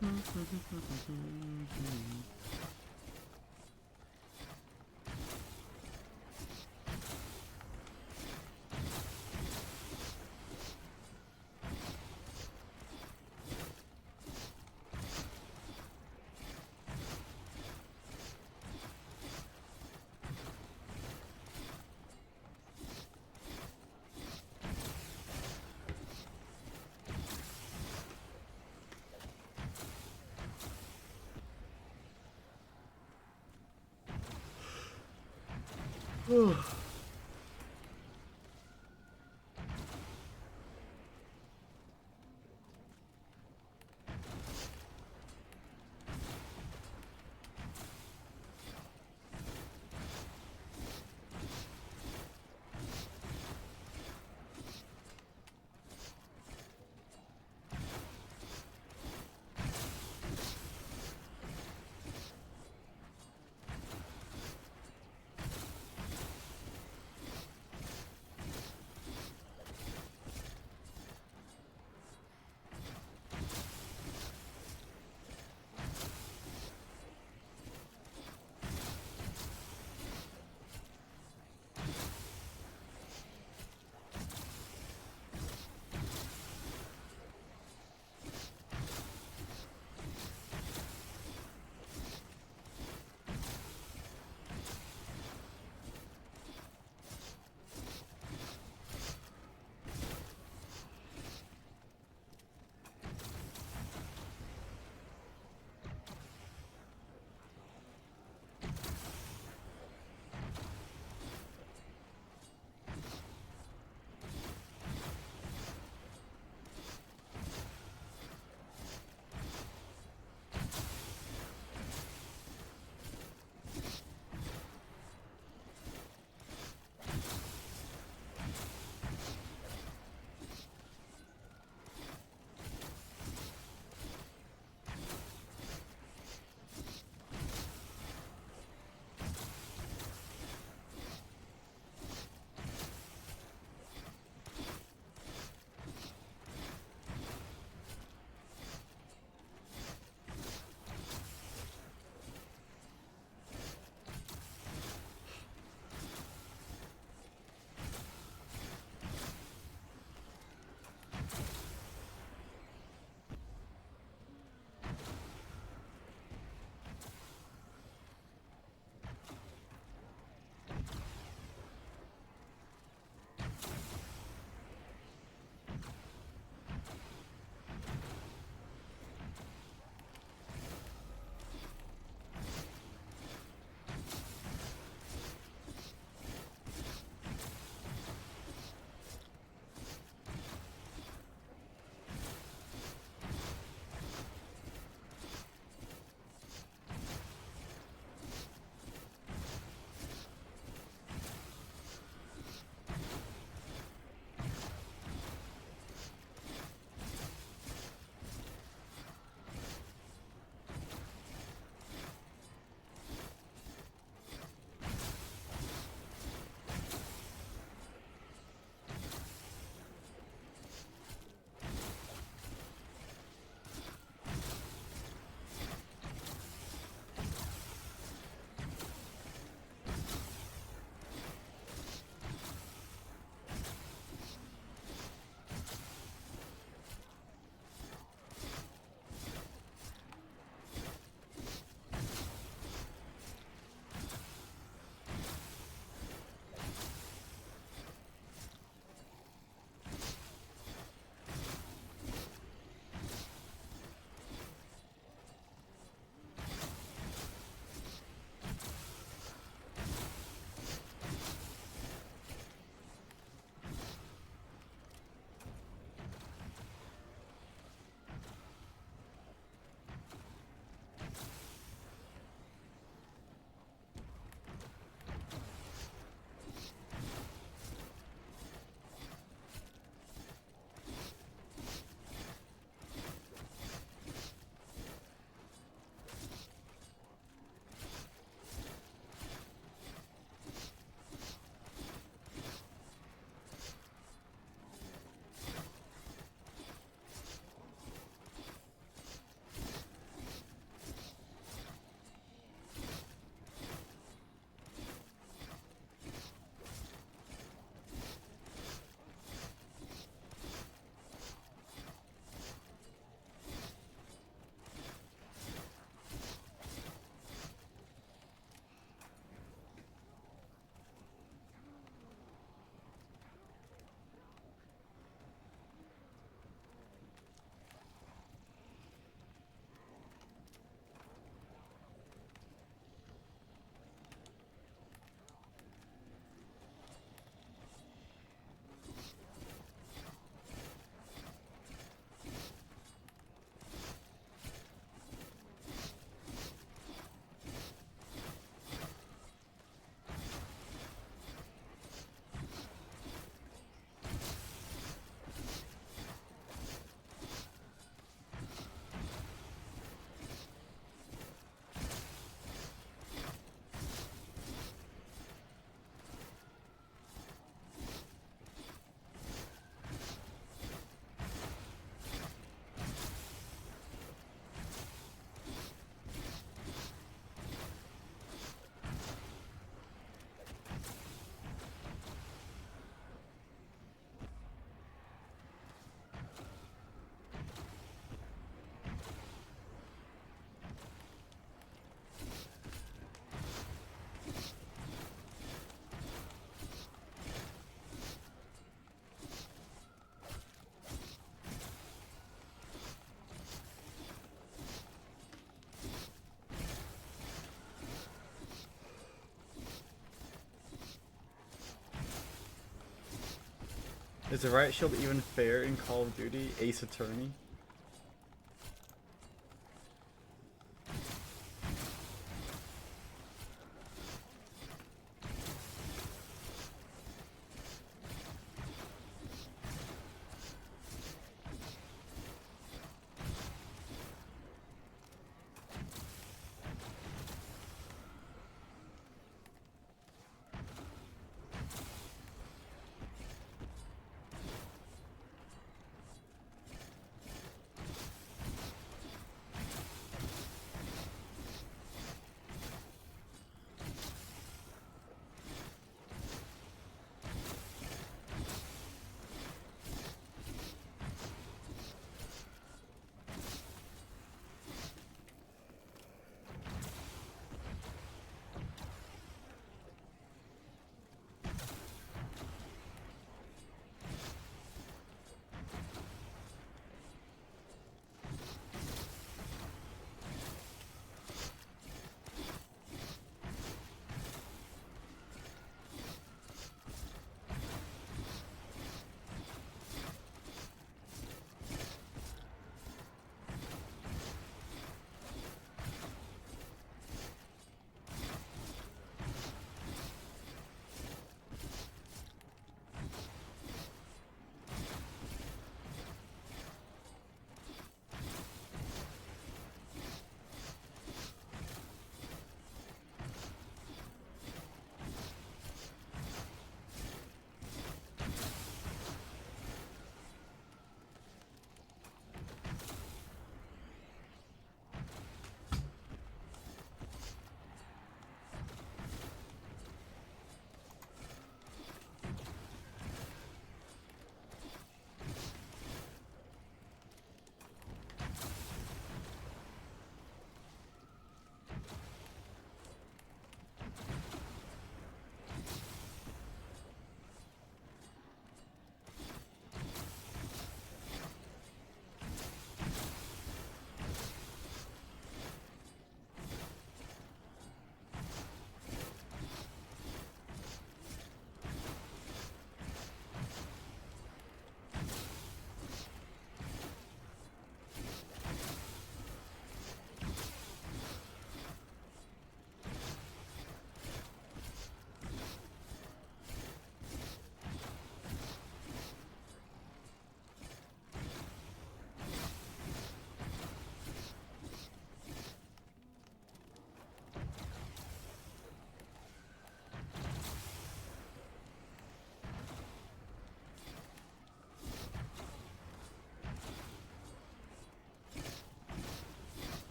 Is the riot shield even fair in Call of Duty Ace Attorney?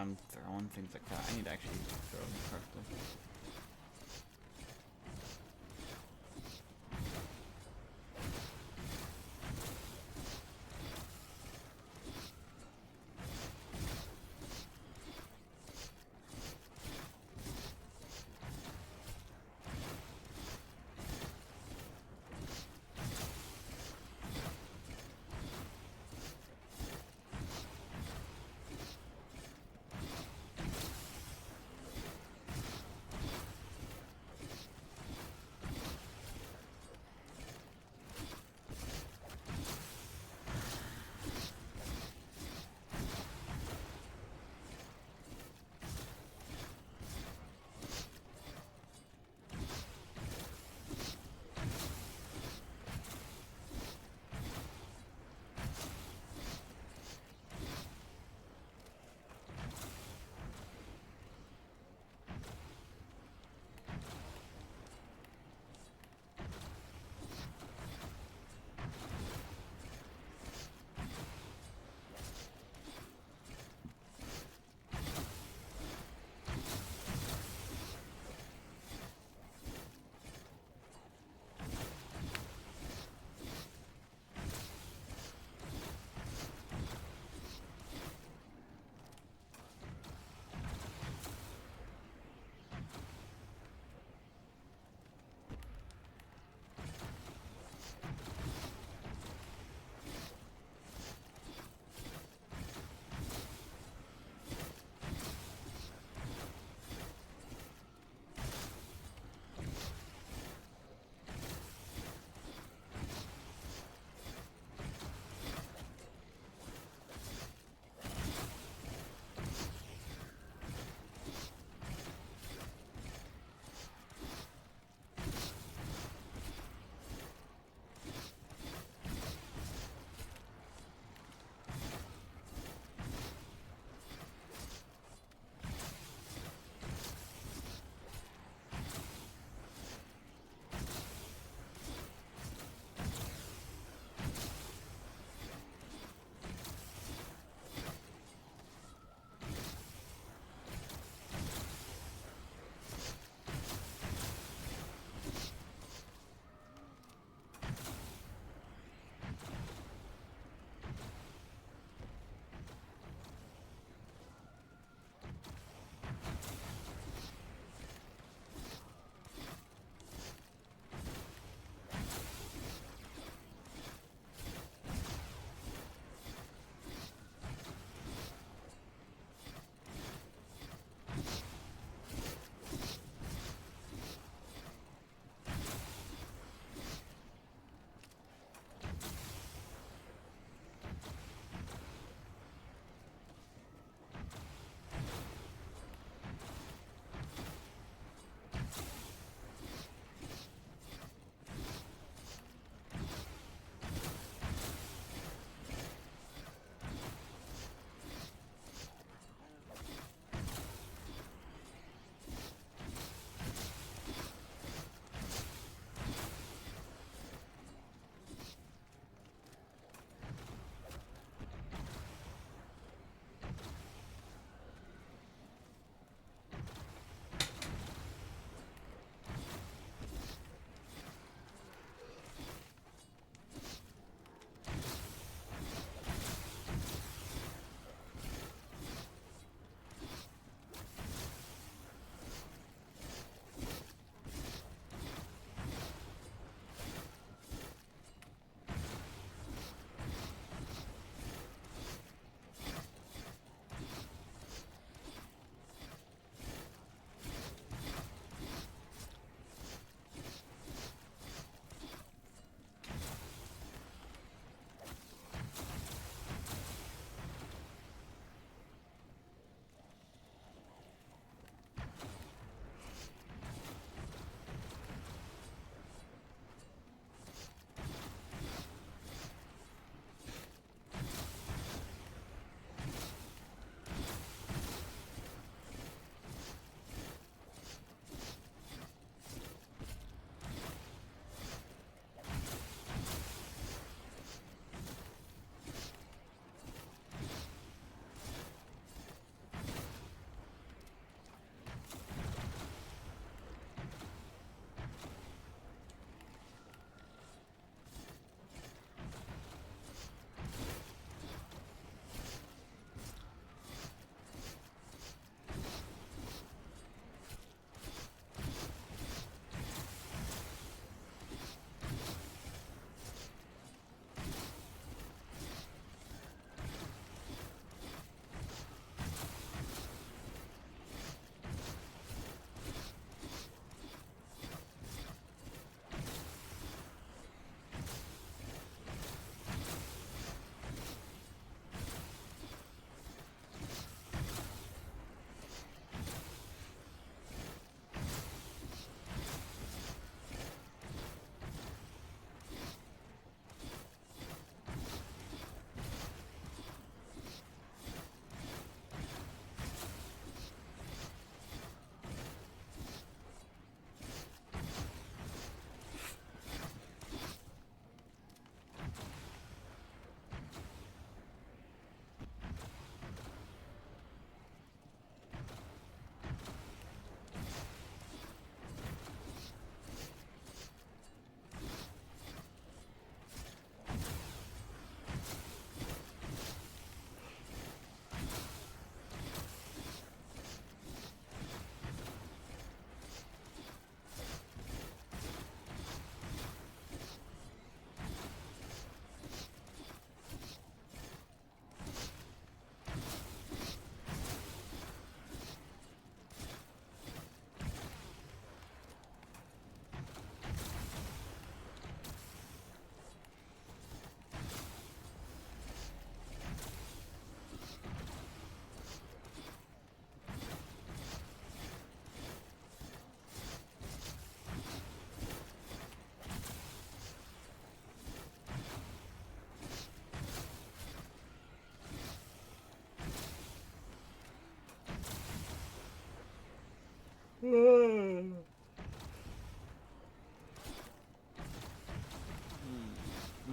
around throwing things like that. I need to actually throw them correctly.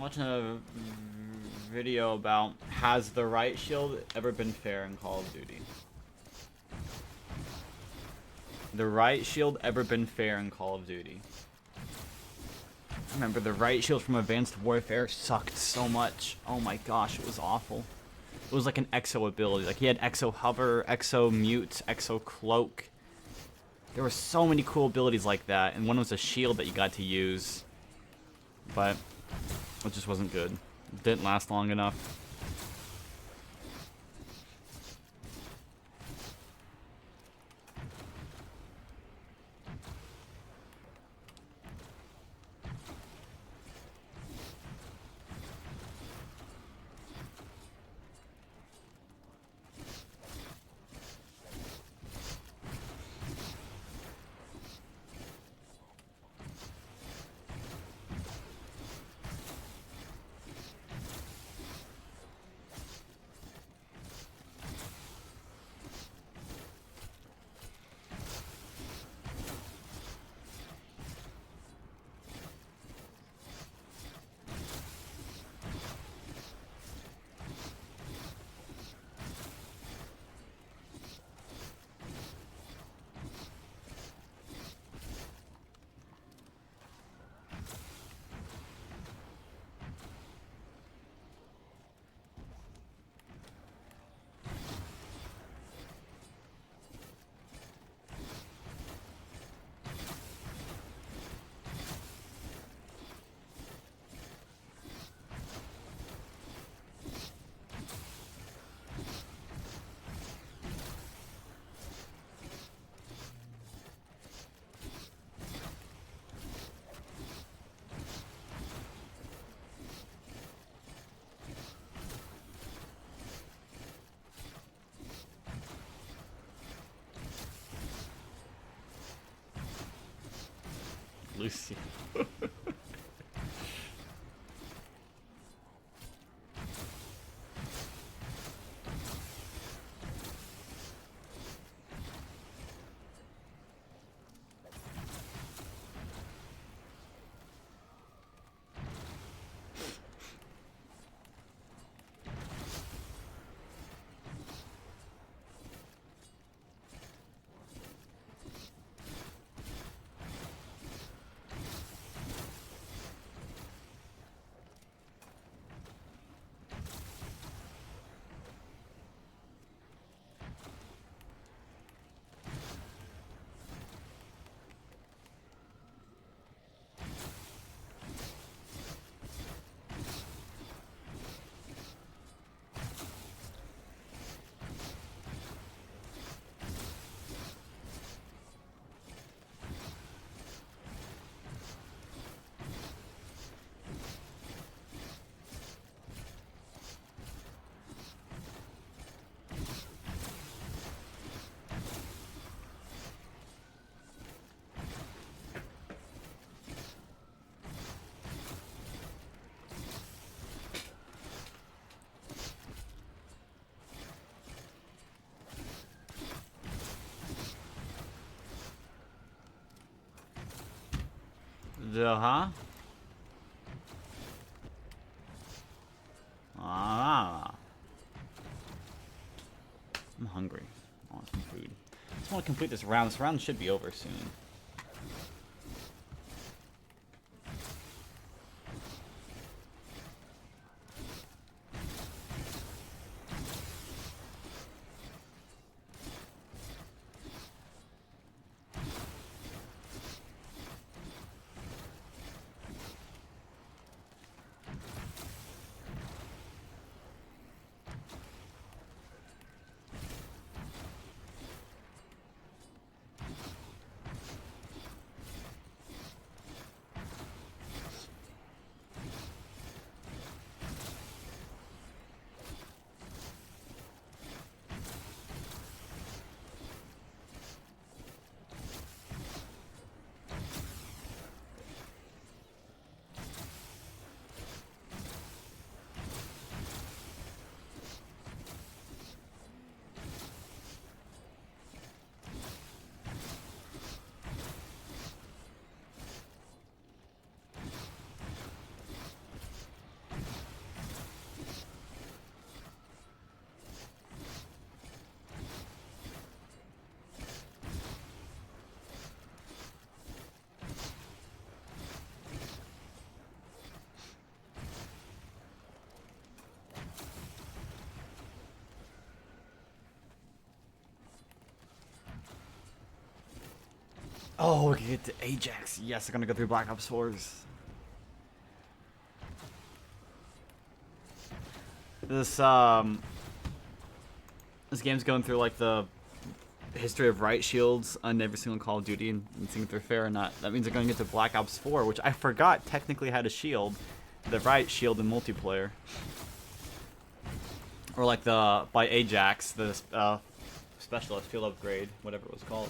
watching a video about has the right shield ever been fair in Call of Duty? The right shield ever been fair in Call of Duty? I remember the right shield from Advanced Warfare sucked so much. Oh my gosh, it was awful. It was like an exo ability. Like he had exo hover, exo mute, exo cloak. There were so many cool abilities like that, and one was a shield that you got to use. But it just wasn't good. It didn't last long enough. Lucy. Huh? Ah. I'm hungry. I want some food. I just want to complete this round. This round should be over soon. Oh, we can get to Ajax. Yes, I'm gonna go through Black Ops 4s. This game's going through like the history of right shields on every single Call of Duty and seeing if they're fair or not. That means they're going to get to Black Ops 4, which I forgot technically had a shield. The right shield in multiplayer. Or like the, by Ajax, the specialist field upgrade, whatever it was called.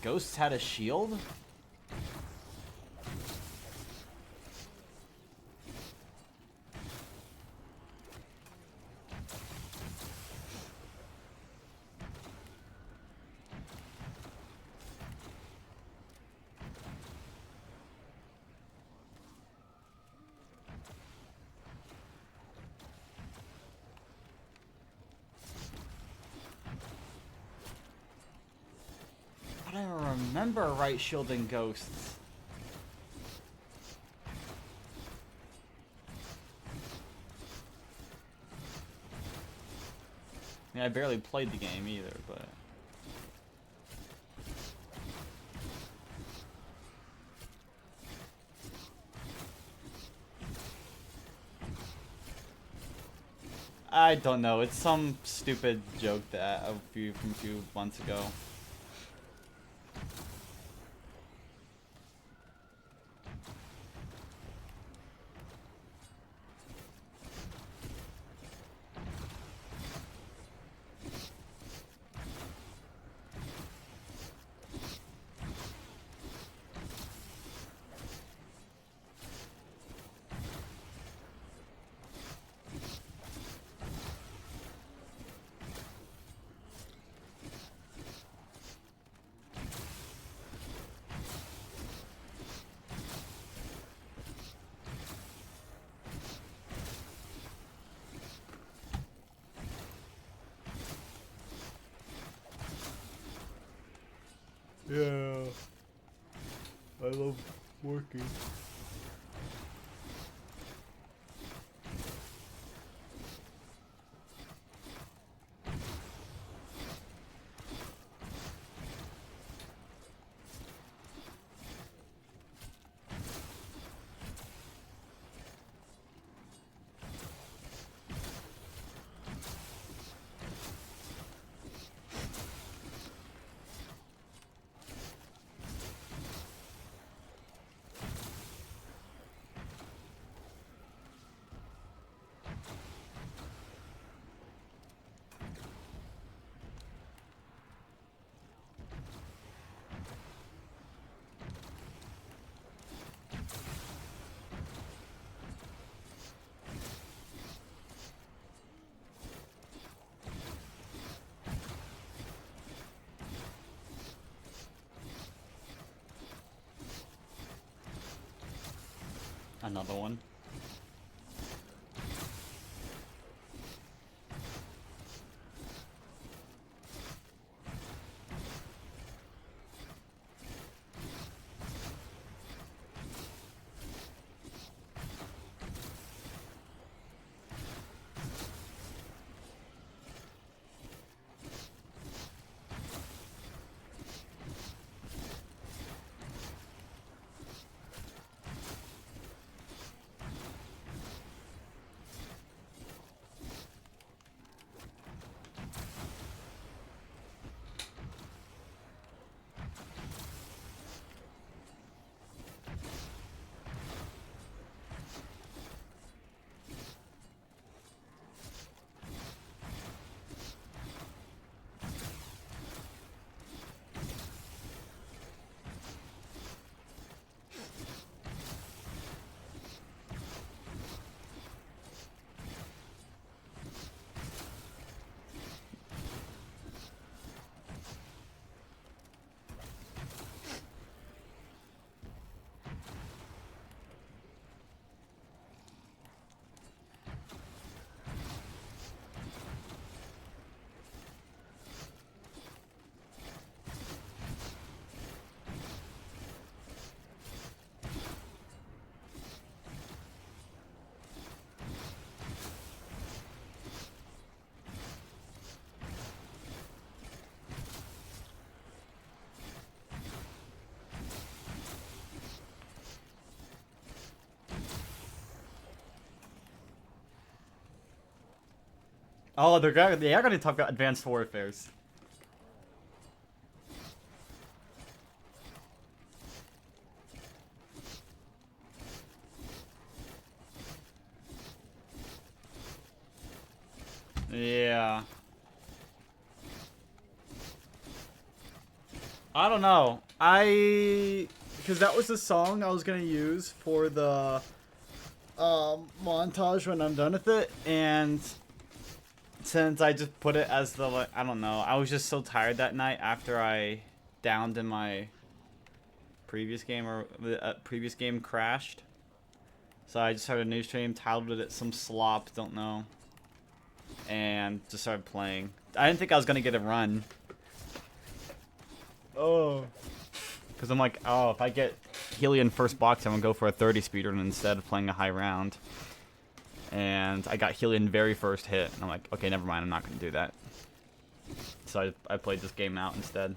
Ghosts had a shield? remember right shielding ghosts. I mean, I barely played the game either, but... I don't know. It's some stupid joke that from a few months ago. Yeah, I love working. Another one. Oh, they are gonna talk about advanced warfares. Yeah. I don't know. Because that was the song I was gonna use for the montage when I'm done with it, and since I just put it as the, like, I don't know, I was just so tired that night after I downed in my previous game, or the previous game crashed. So I just started a new stream, titled it some slop, don't know, and just started playing. I didn't think I was gonna get a run. Oh. Because I'm like, oh, if I get Helion first box, I'm going to go for a 30 speedrun instead of playing a high round. And I got Helion very first hit. And I'm like, okay, never mind. I'm not going to do that. So I played this game out instead.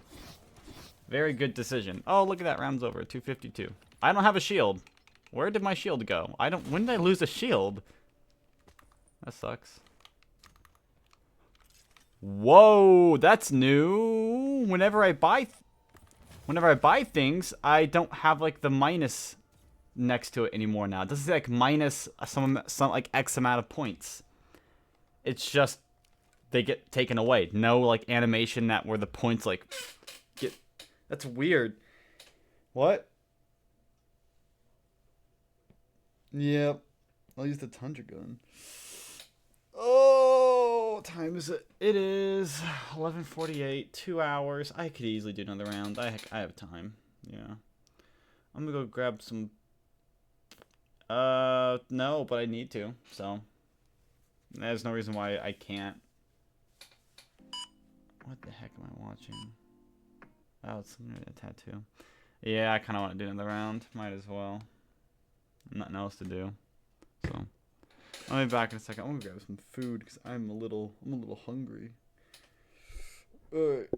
Very good decision. Oh, look at that. Round's over. 252. I don't have a shield. Where did my shield go? When did I lose a shield? That sucks. Whoa, that's new. Whenever I buy things, I don't have like the minus next to it anymore now. It doesn't say like minus some like X amount of points. It's just they get taken away. No like animation that where the points like get. That's weird. What? Yep. I'll use the Tundra gun. Oh, what time is it? It is 11:48. 2 hours. I could easily do another round. I have time. Yeah. I'm gonna go grab some. No, but I need to. So there's no reason why I can't. What the heck am I watching? Oh, it's a tattoo. Yeah, I kind of want to do another round. Might as well. Nothing else to do. So. I'll be back in a second. I'm gonna grab some food because I'm a little hungry. Alright.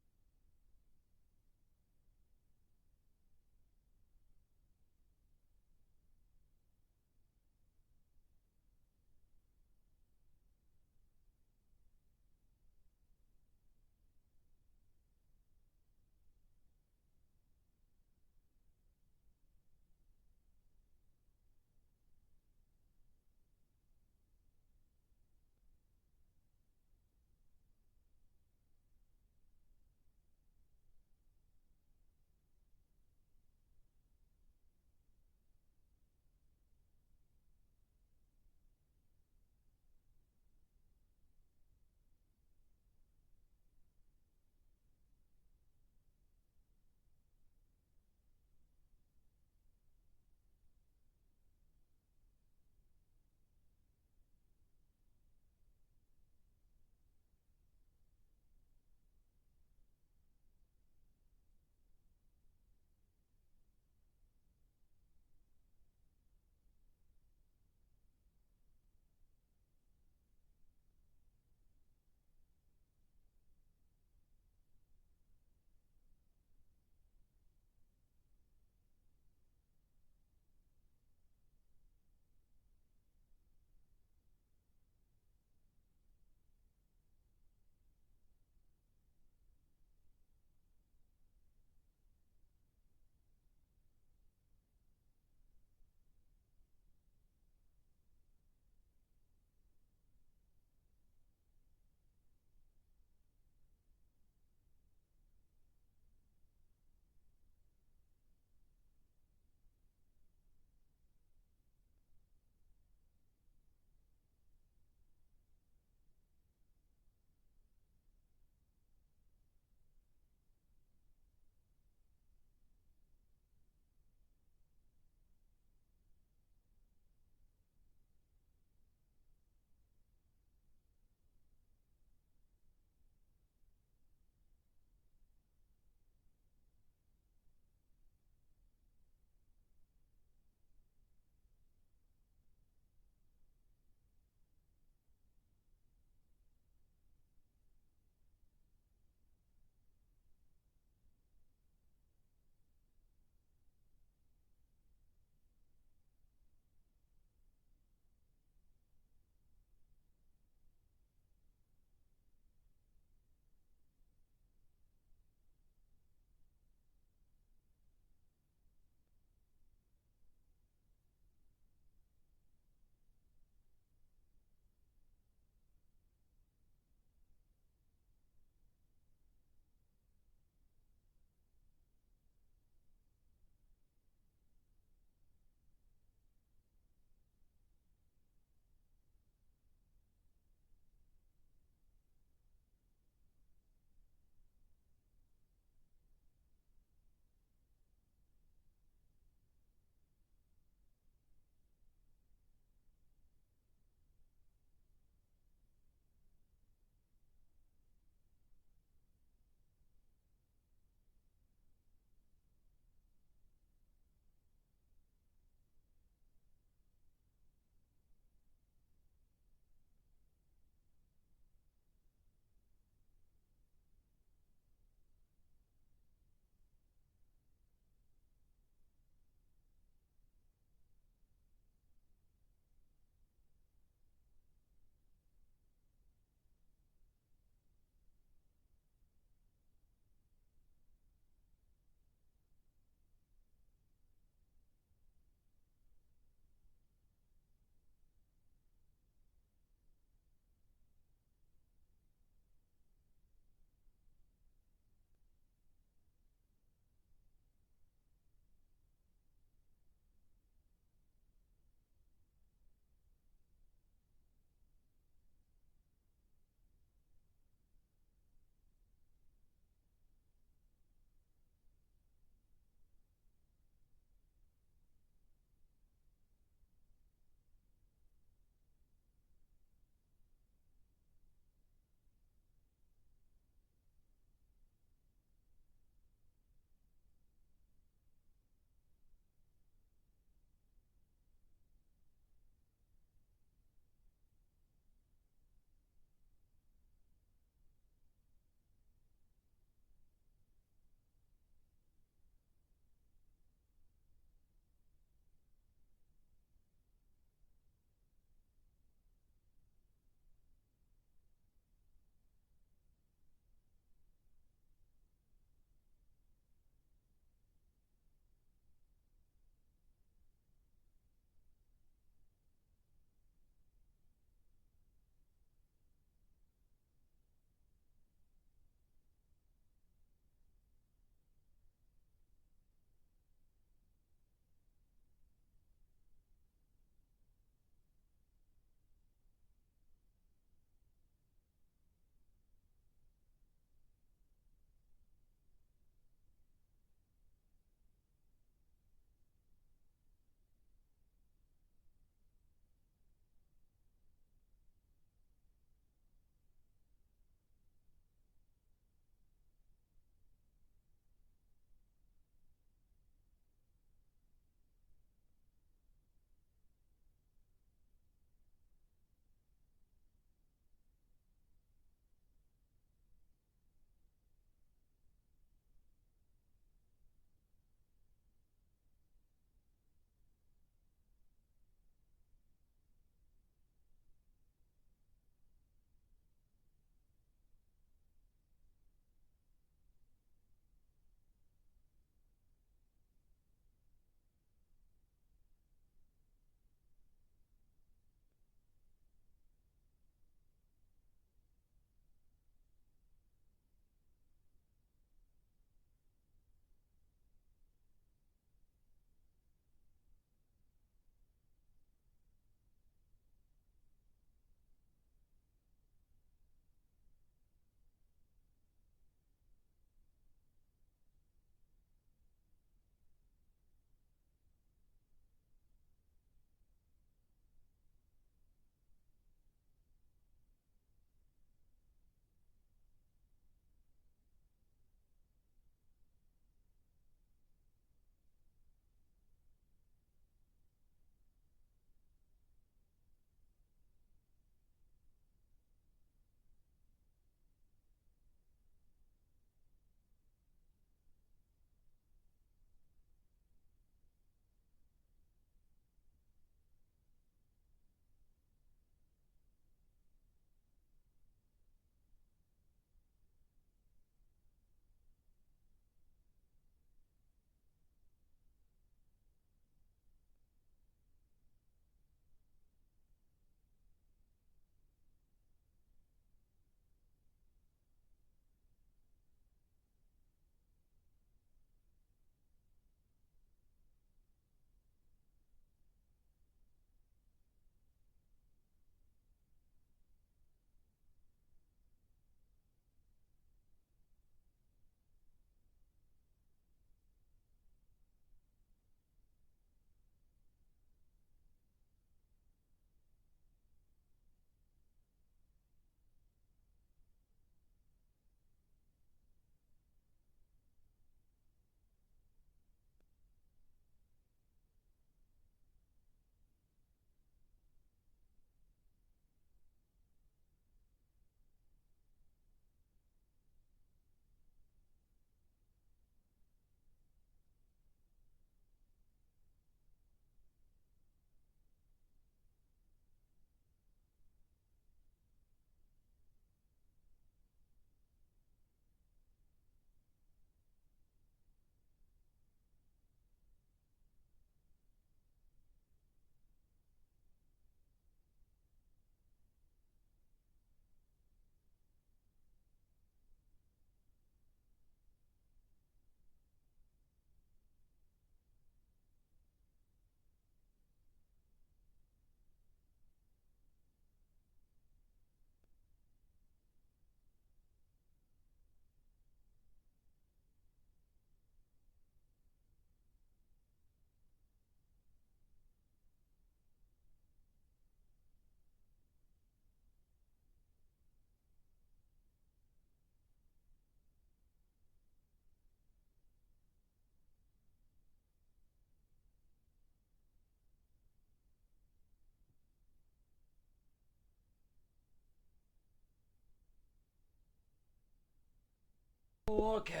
Okay.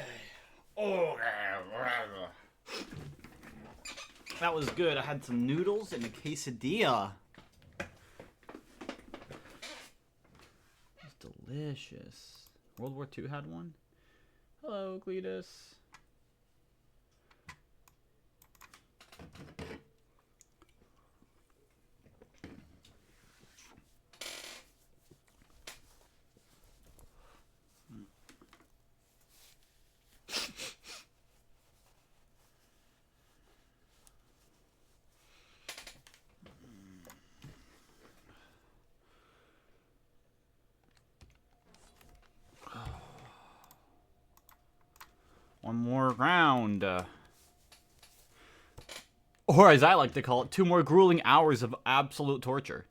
That was good. I had some noodles and a quesadilla. It's delicious. World War II had one. Hello, Cletus. One more round. Or as I like to call it, 2 more grueling hours of absolute torture.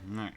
Alright.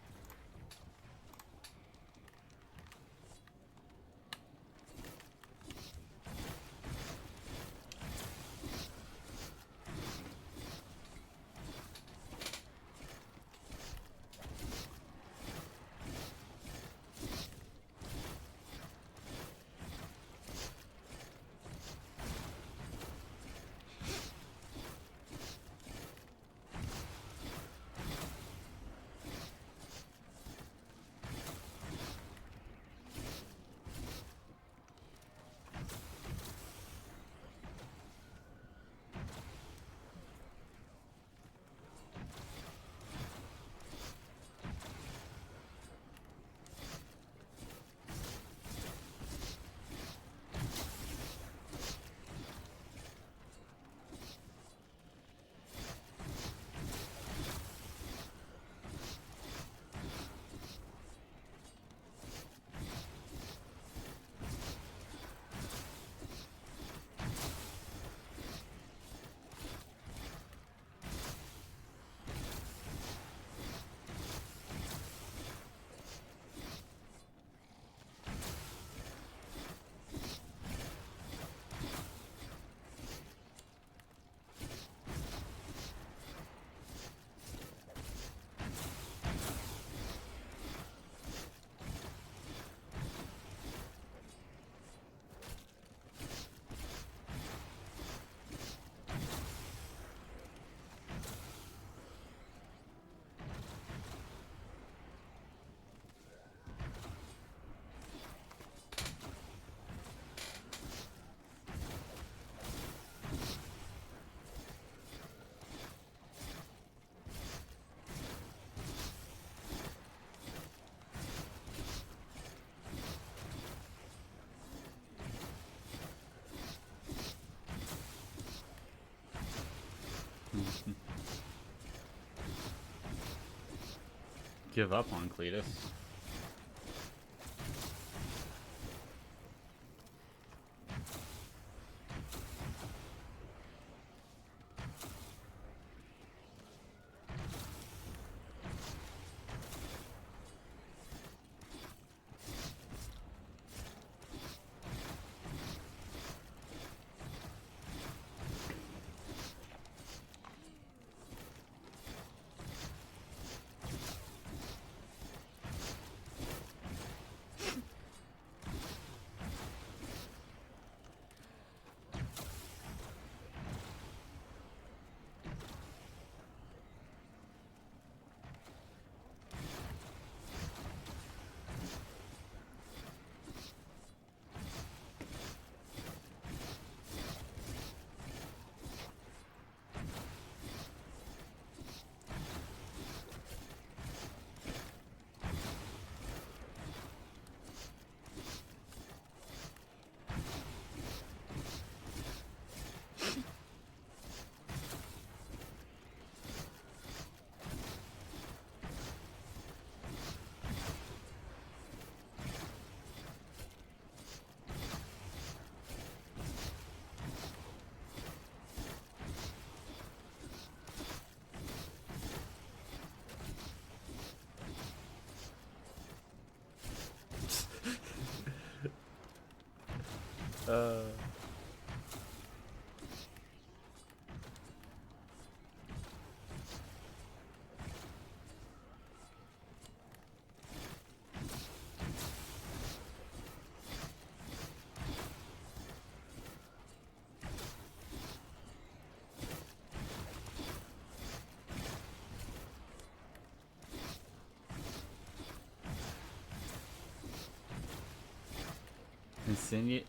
Give up on Cletus.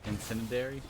Incendiary?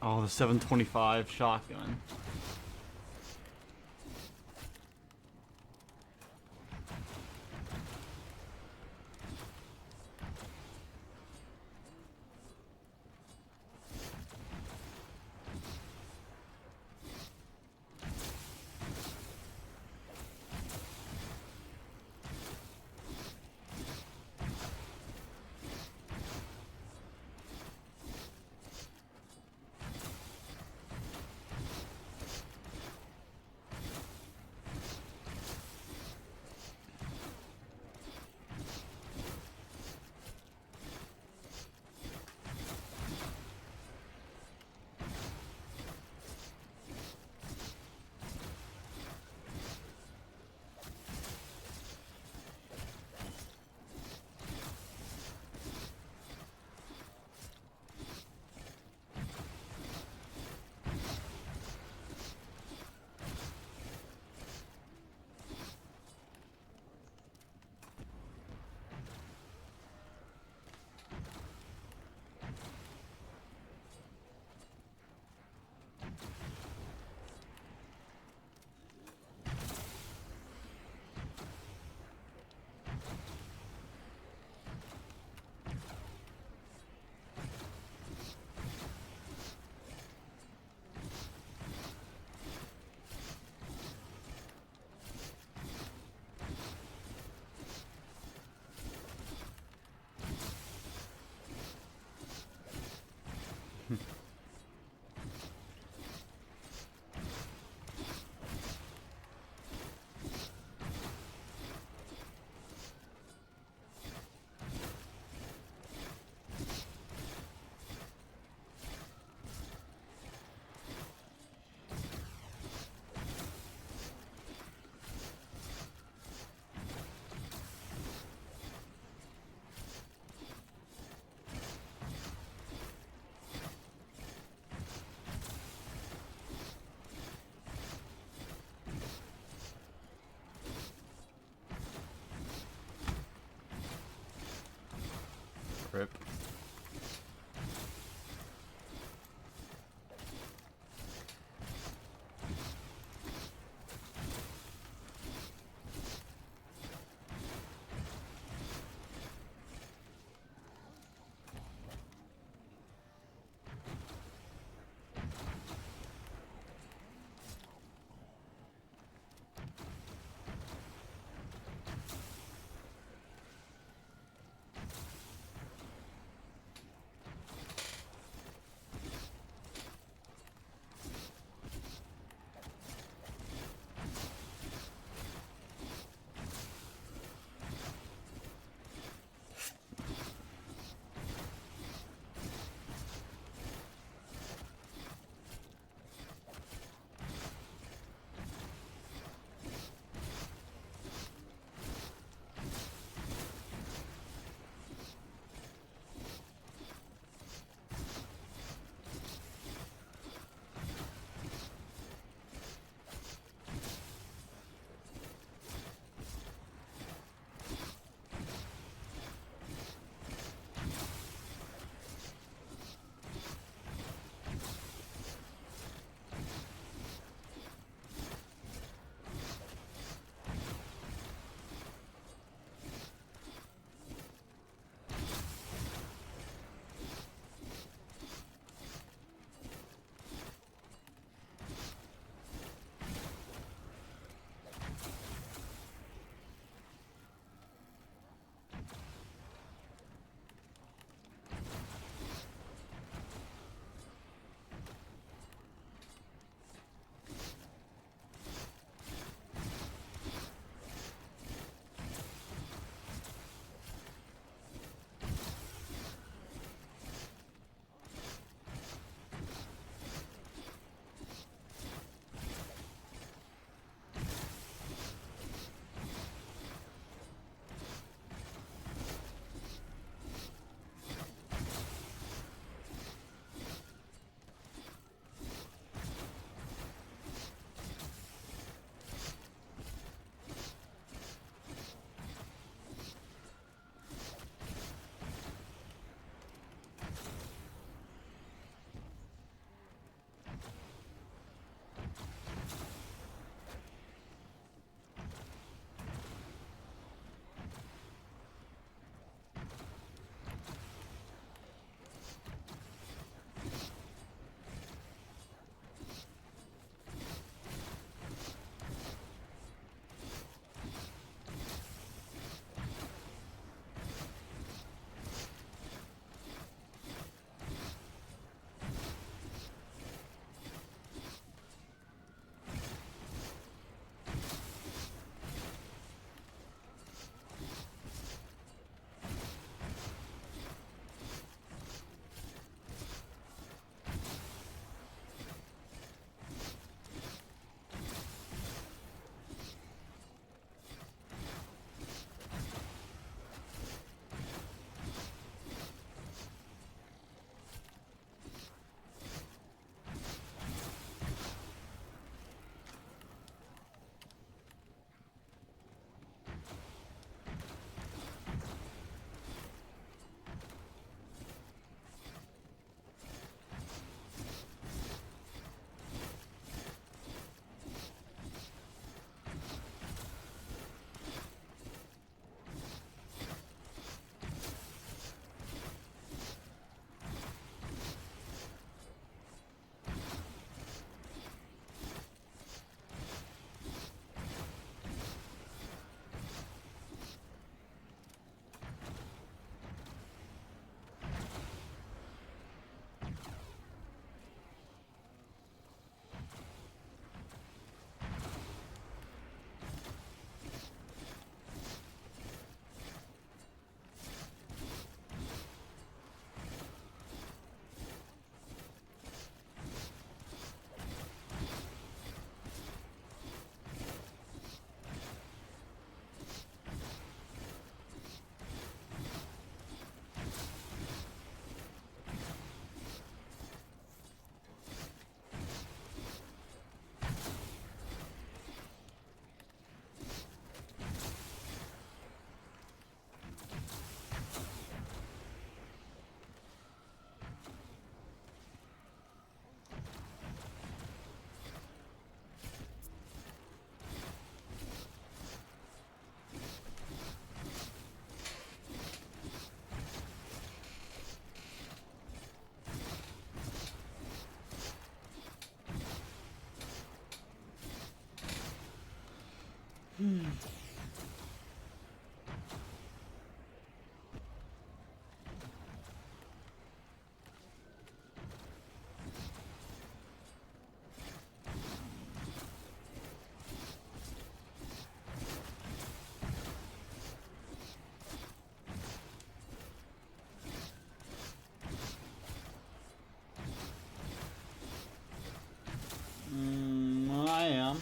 Oh, the 725 shotgun. Rip. I am.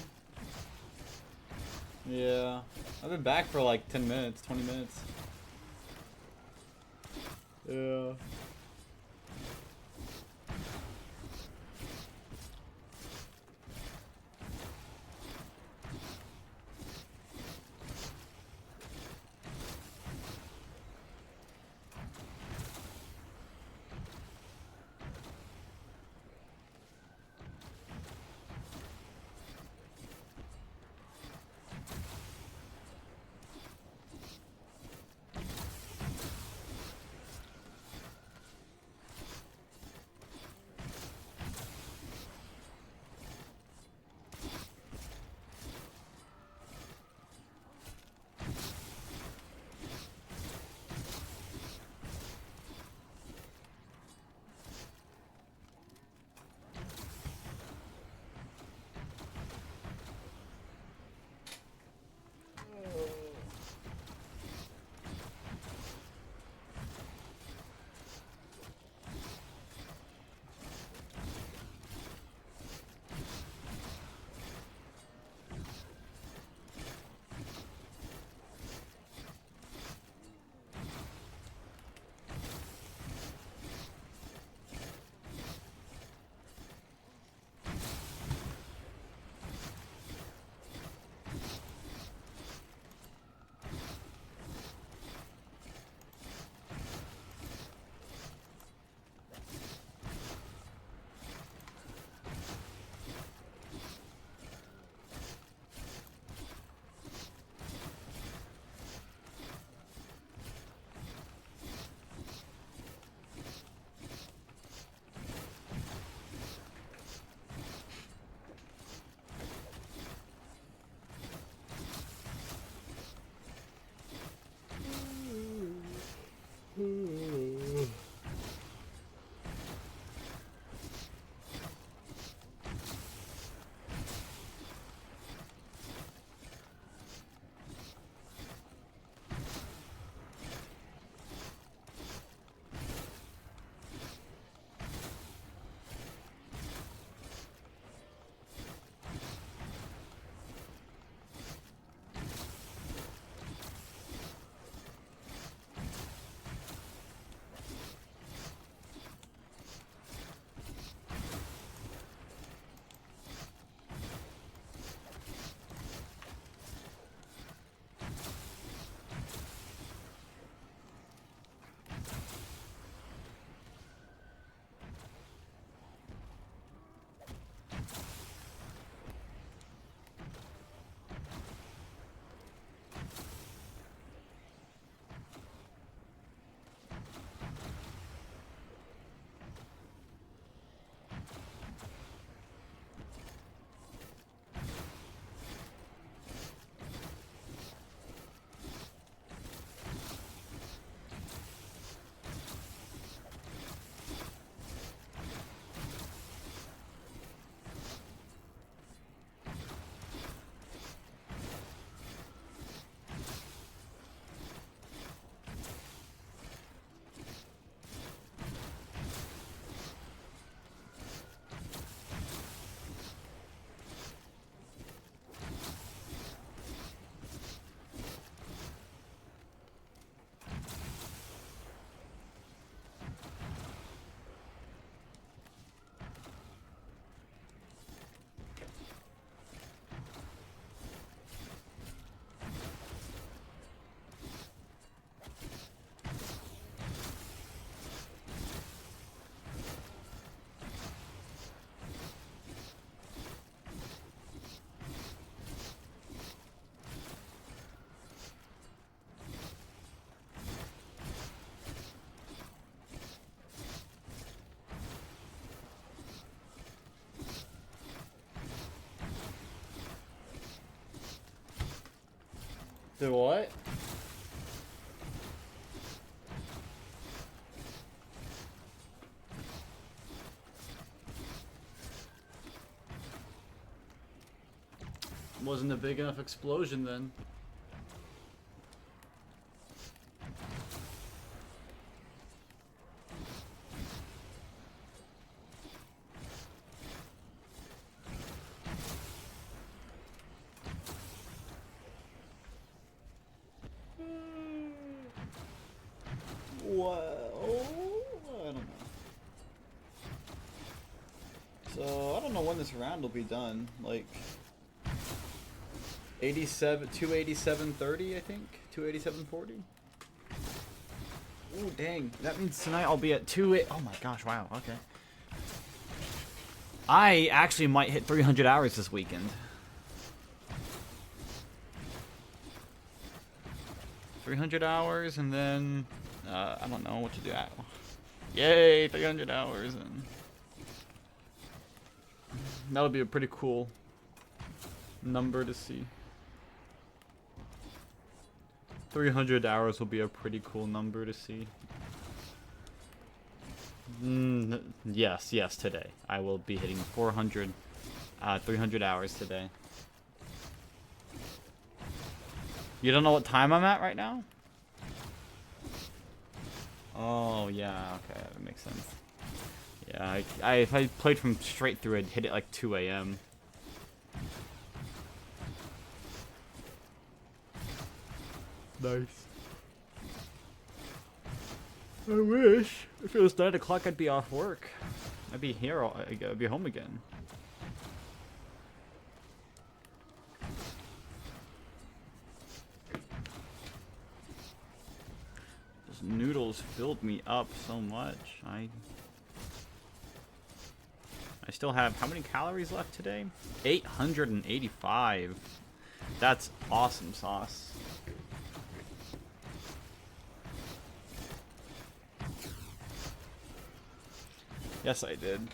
Yeah. I've been back for like 10 minutes, 20 minutes. Yeah. The what? Wasn't a big enough explosion then. Well, I don't know. So, I don't know when this round will be done. Like, 287.30, I think? 287.40? Ooh, dang. That means tonight I'll be at 2... Oh my gosh, wow, okay. I actually might hit 300 hours this weekend. 300 hours, and then... I don't know what to do. Yay, 300 hours, and... That'll be a pretty cool number to see. 300 hours will be a pretty cool number to see. Yes, today. I will be hitting 300 hours today. You don't know what time I'm at right now? Oh, yeah, okay, that makes sense. Yeah, if I played from straight through, I'd hit it like 2 a.m. Nice. I wish. If it was 9 o'clock, I'd be off work. I'd be here. I'd be home again. Those noodles filled me up so much. I still have how many calories left today? 885. That's awesome sauce. Yes, I did.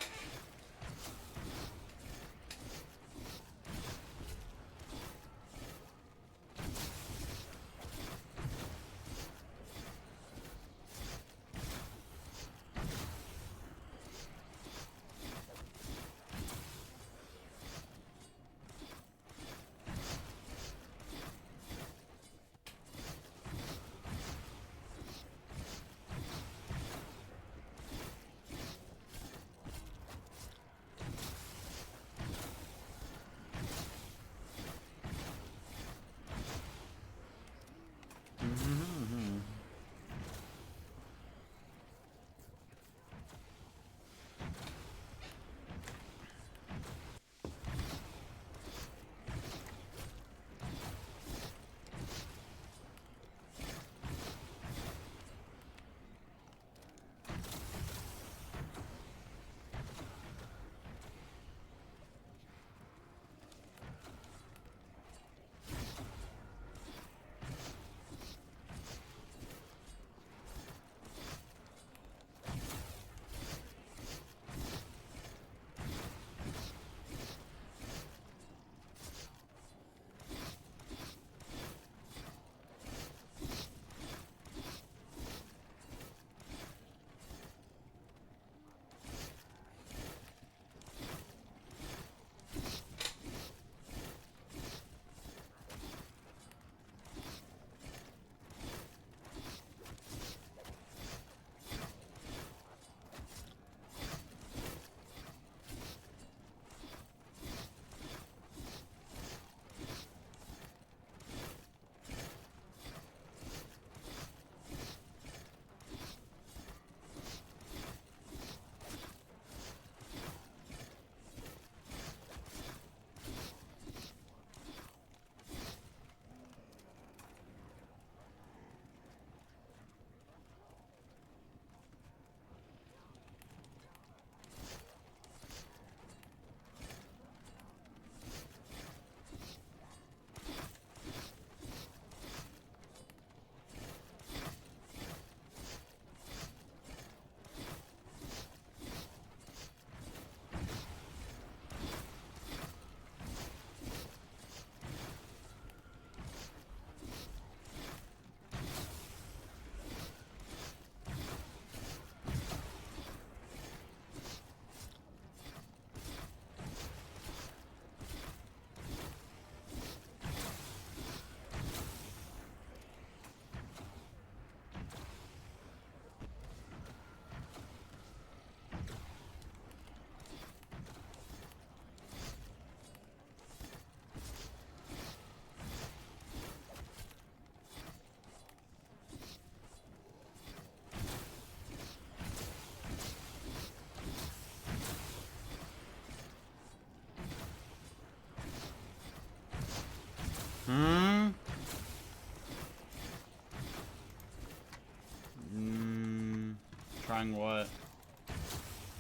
Trying what?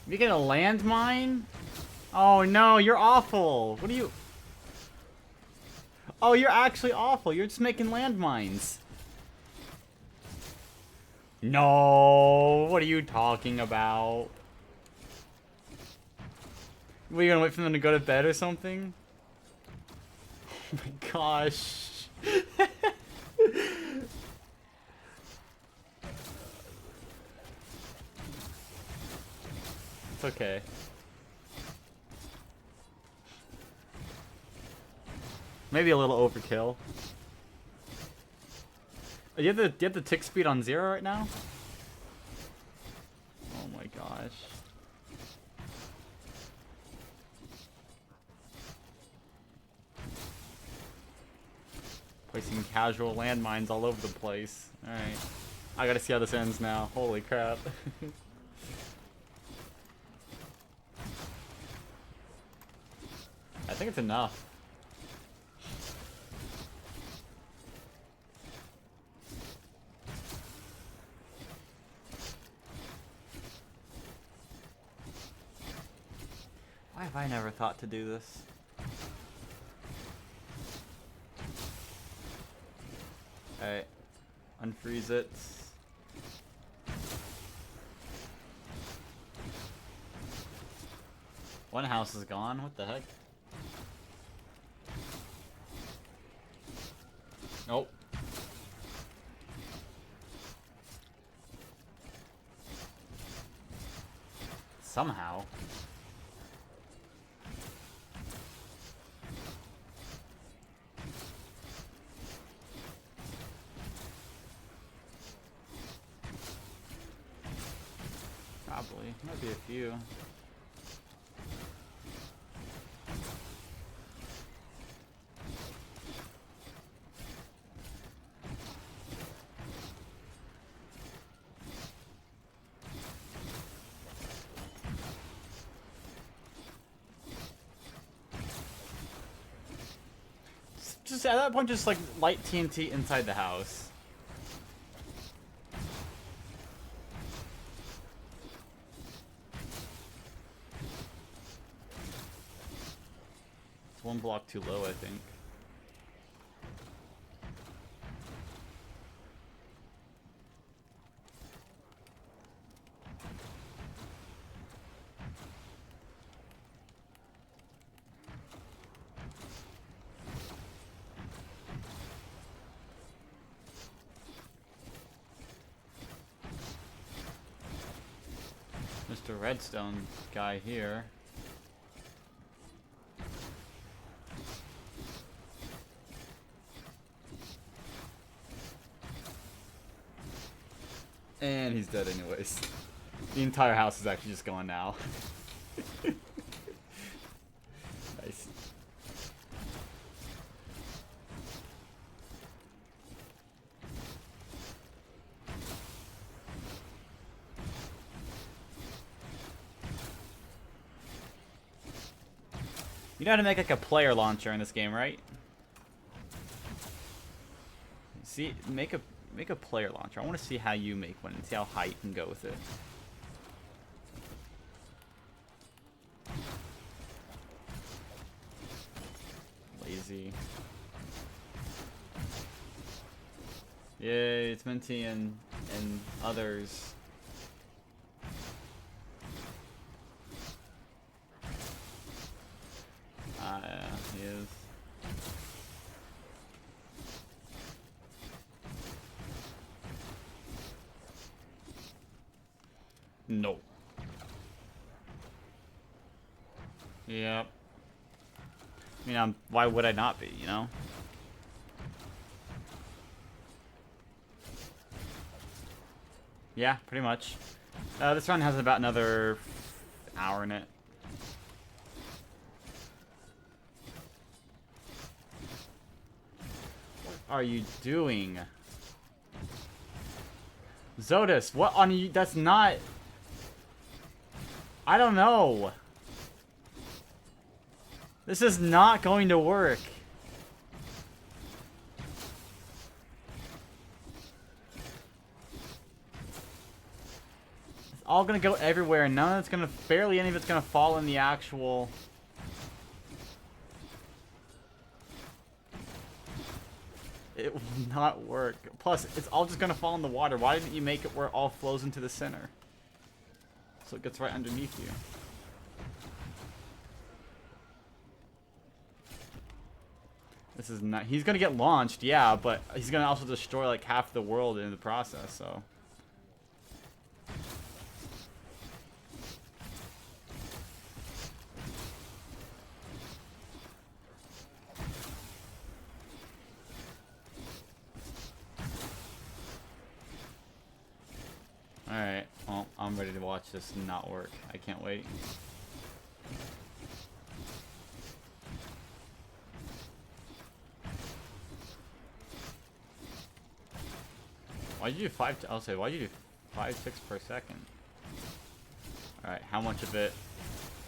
You get a landmine? Oh no, you're awful. What are you? Oh, you're actually awful. You're just making landmines. No, what are you talking about? Were you gonna wait for them to go to bed or something? Oh my gosh. It's okay. Maybe a little overkill. Do you have the tick speed on 0 right now? Oh my gosh. Placing casual landmines all over the place. Alright. I gotta see how this ends now. Holy crap. I think it's enough. Why have I never thought to do this? Alright. Unfreeze it. One house is gone. What the heck? Nope. Somehow. Probably. Might be a few. Just at that point, just like light TNT inside the house. It's one block too low, I think. Mr. Redstone guy here. And he's dead anyways. The entire house is actually just gone now. Nice. You know how to make like a player launcher in this game, right? See, make a player launcher. I want to see how you make one and see how high you can go with it. Lazy. Yay, it's Minty and others. Yeah, he is. No. Yep. I mean, why would I not be, you know? Yeah, pretty much. This run has about another hour in it. What are you doing? Zodus, what on you? That's not... I don't know. This is not going to work. It's all gonna go everywhere, and none of it's gonna, barely any of it's gonna fall in the actual. It will not work. Plus, it's all just gonna fall in the water. Why didn't you make it where it all flows into the center? So it gets right underneath you. This is not. He's gonna get launched, yeah, but he's gonna also destroy like half the world in the process. So. Alright, well, I'm ready to watch this not work. I can't wait. Why'd you do 5? I'll say, why'd you do 5, 6 per second? Alright, how much of it?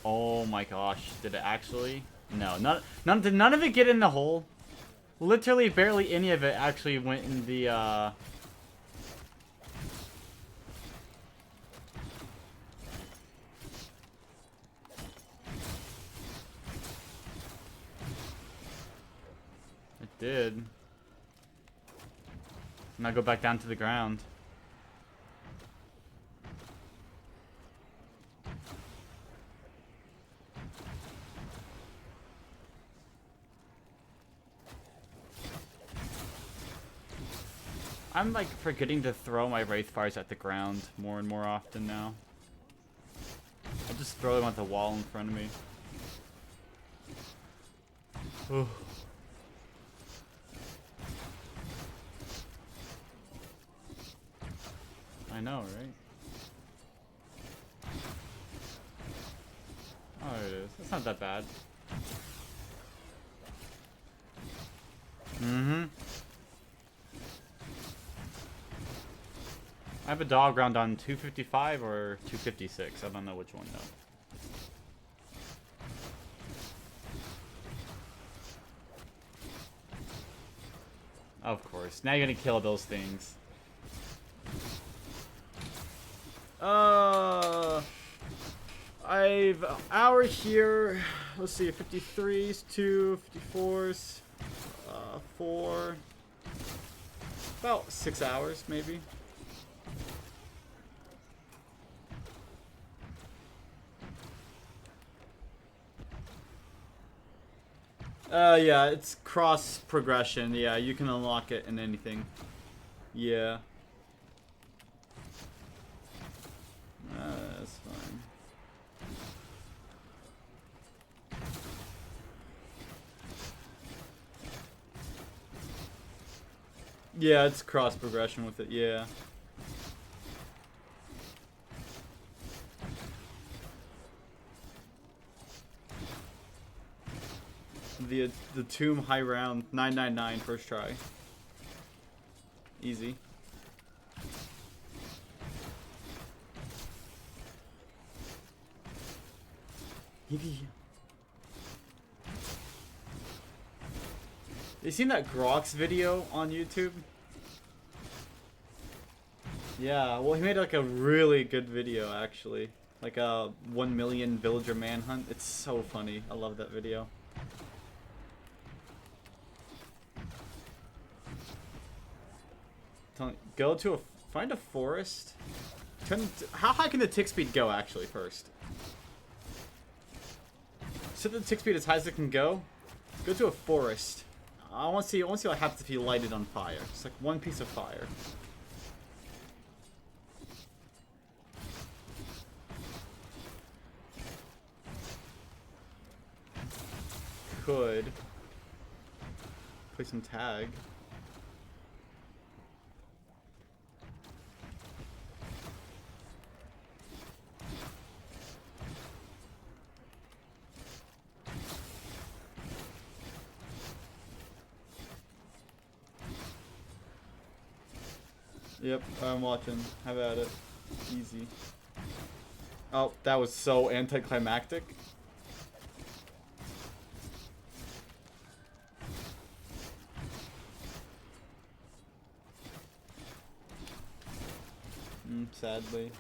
Oh my gosh, did it actually? No, did none of it get in the hole? Literally, barely any of it actually went in the, It did. Now go back down to the ground. I'm like forgetting to throw my Wraith Fires at the ground more and more often now. I just throw them at the wall in front of me. Ooh. I know, right? Oh, there it is. It's not that bad. Mm-hmm. I have a dog round on 255 or 256. I don't know which one though. Of course. Now you're gonna kill those things. I've an hour here. Let's see, 53s, 2, 54s, 4. About 6 hours, maybe. Yeah, it's cross progression. Yeah, you can unlock it in anything. Yeah. That's fine. Yeah, it's cross progression with it, yeah. The tomb high round 999 first try. Easy. You seen that Grox video on YouTube? Yeah, well he made like a really good video actually. Like a 1 million villager manhunt. It's so funny. I love that video. Go to find a forest. How high can the tick speed go actually first? Set the tick speed as high as it can go. Go to a forest. I want to see what happens if you light it on fire. It's like one piece of fire. Could play some tag. Yep, I'm watching. Have at it. Easy. Oh, that was so anticlimactic. Sadly.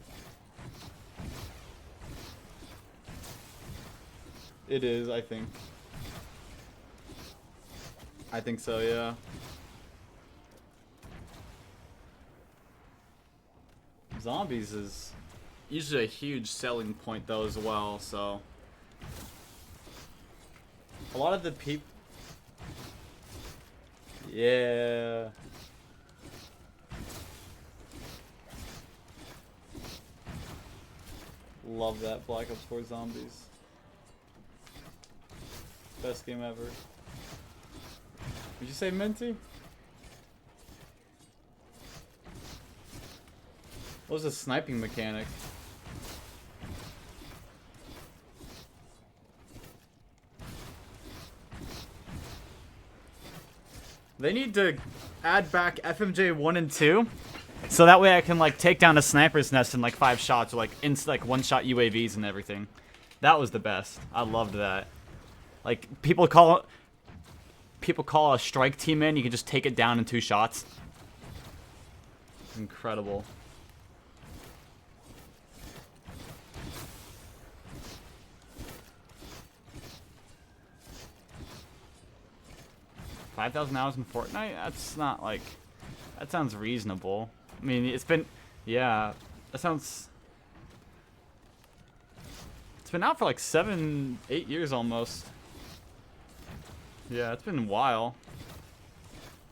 It is, I think. I think so, yeah. Zombies is usually a huge selling point though as well, so a lot of the people, yeah. Love that Black Ops 4 Zombies. Best game ever. Would you say Minty? What was the sniping mechanic? They need to add back FMJ 1 and 2, so that way I can like take down a sniper's nest in like 5 shots, or like like one-shot UAVs and everything. That was the best. I loved that. Like people call a strike team in, you can just take it down in 2 shots. Incredible. $5,000 hours in Fortnite? That's not like... That sounds reasonable. I mean, it's been... Yeah, that sounds... It's been out for like 7, 8 years almost. Yeah, it's been a while.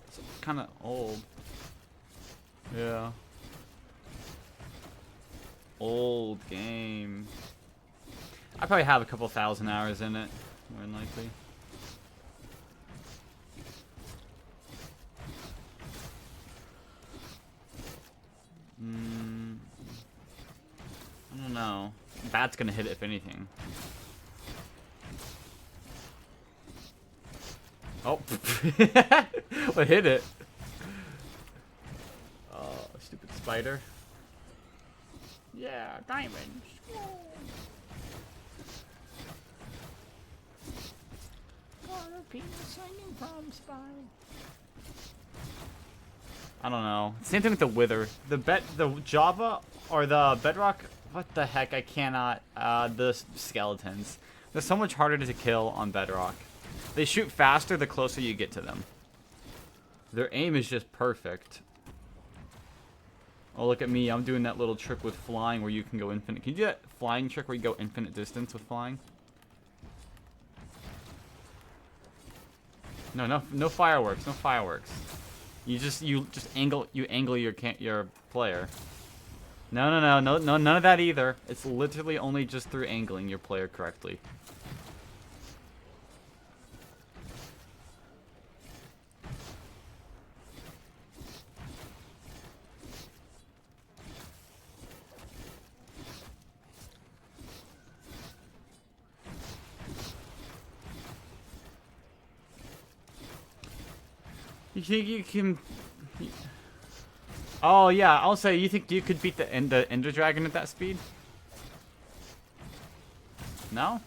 It's kind of old. Yeah. Old game. I probably have a couple thousand hours in it, more than likely. I don't know. Bat's gonna hit it if anything. Oh, what hit it? Oh, stupid spider. Yeah, diamonds. I don't know. Same thing with the Wither. The Java or the Bedrock. What the heck? I cannot. The skeletons. They're so much harder to kill on Bedrock. They shoot faster the closer you get to them. Their aim is just perfect. Oh, look at me. I'm doing that little trick with flying where you can go infinite. Can you do that flying trick where you go infinite distance with flying? No fireworks. No fireworks. You just angle your player. No, none of that either. It's literally only just through angling your player correctly. You think you can... Oh, yeah, I'll say, you think you could beat the Ender Dragon at that speed? No?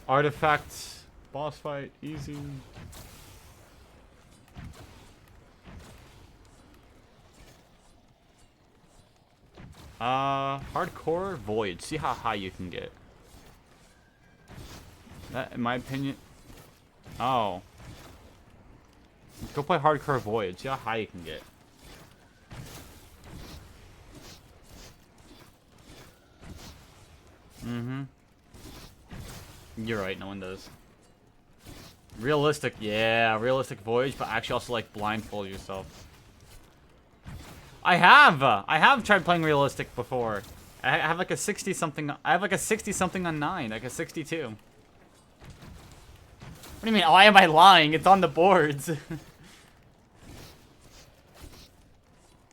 Artifacts. Boss fight. Easy. Hardcore Void. See how high you can get. That, in my opinion... Oh. Go play Hardcore Void. See how high you can get. Mm-hmm. You're right, no one does. Realistic, yeah, realistic Voyage, but actually also like blindfold yourself. I have tried playing realistic before. I have like a 60 something. I have like a 60 something on 9, like a 62. What do you mean? Why am I lying? It's on the boards.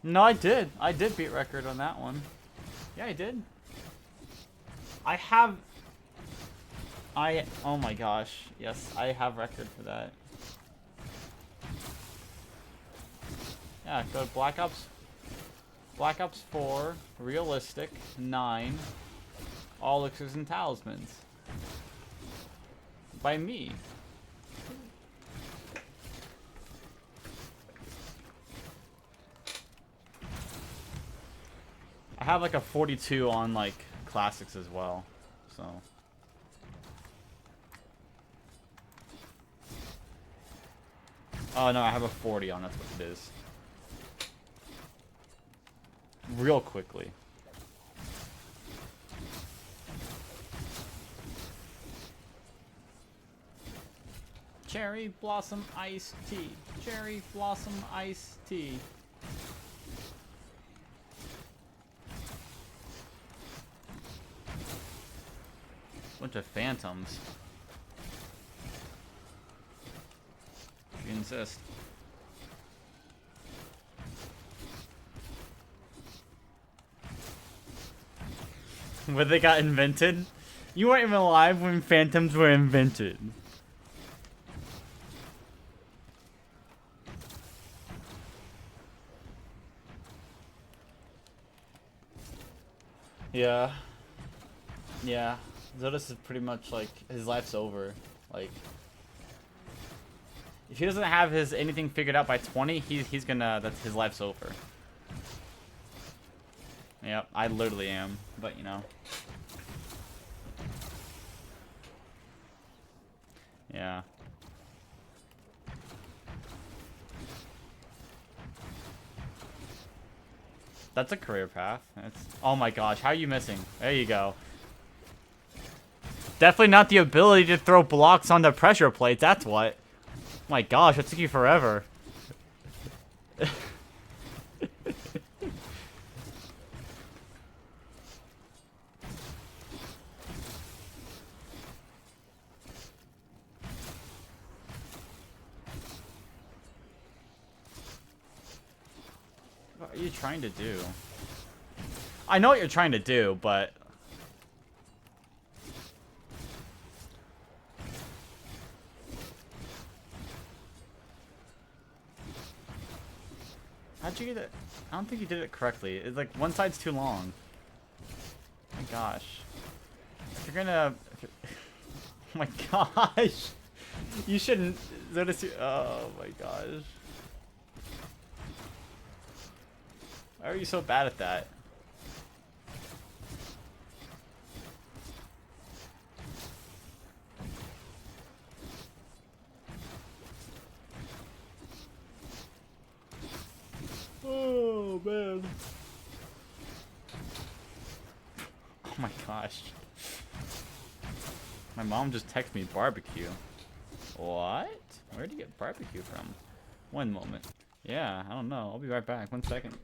No, I did. I did beat record on that one. Yeah, I did. I have... Oh my gosh. Yes, I have record for that. Yeah, go to Black Ops 4, Realistic, 9, All Elixirs and Talismans. By me. I have like a 42 on like classics as well, so. Oh no, I have a 40 on. That's what it is. Real quickly. Cherry blossom iced tea. Cherry blossom iced tea. Bunch of phantoms. If you insist. When they got invented? You weren't even alive when phantoms were invented. Yeah. Yeah. Zodus is pretty much like his life's over. Like if he doesn't have his anything figured out by 20, he's gonna his life's over. Yep, I literally am, but you know. Yeah. That's a career path. Oh my gosh, how are you missing? There you go. Definitely not the ability to throw blocks on the pressure plates, that's what. Oh my gosh, it took you forever. What are you trying to do? I know what you're trying to do, but... How'd you get it? I don't think you did it correctly. It's like one side's too long. Oh my gosh. If you're gonna... Oh my gosh. You shouldn't... Oh my gosh. Why are you so bad at that? Oh man. Oh my gosh. My mom just texted me barbecue. What? Where'd you get barbecue from? One moment. Yeah, I don't know. I'll be right back. 1 second.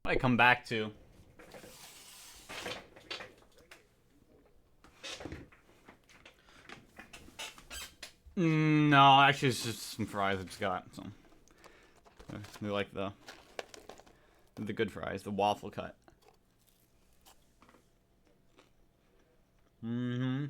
Might come back to. No, actually, it's just some fries I just got. So they like the good fries, the waffle cut. Mm-hmm.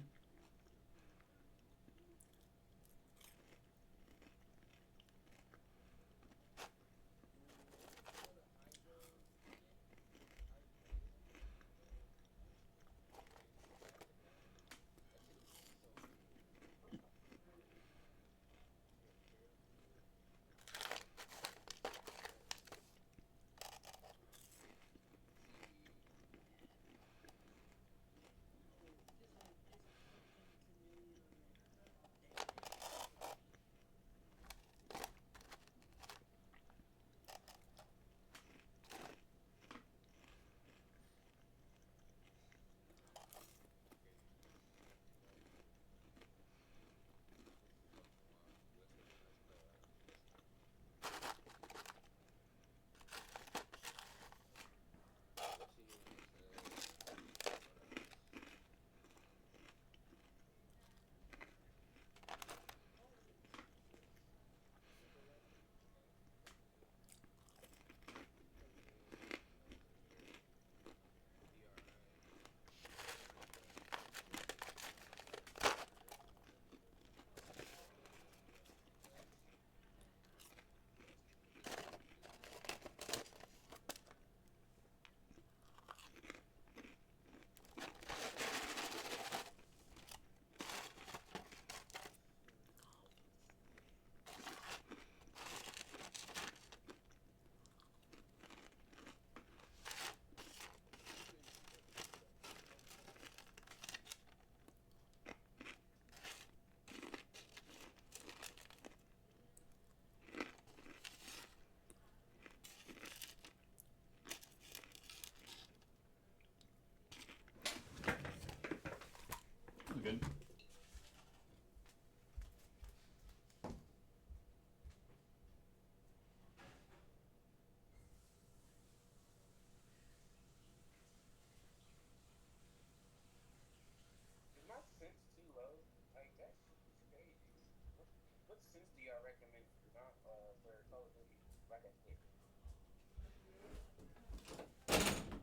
Good.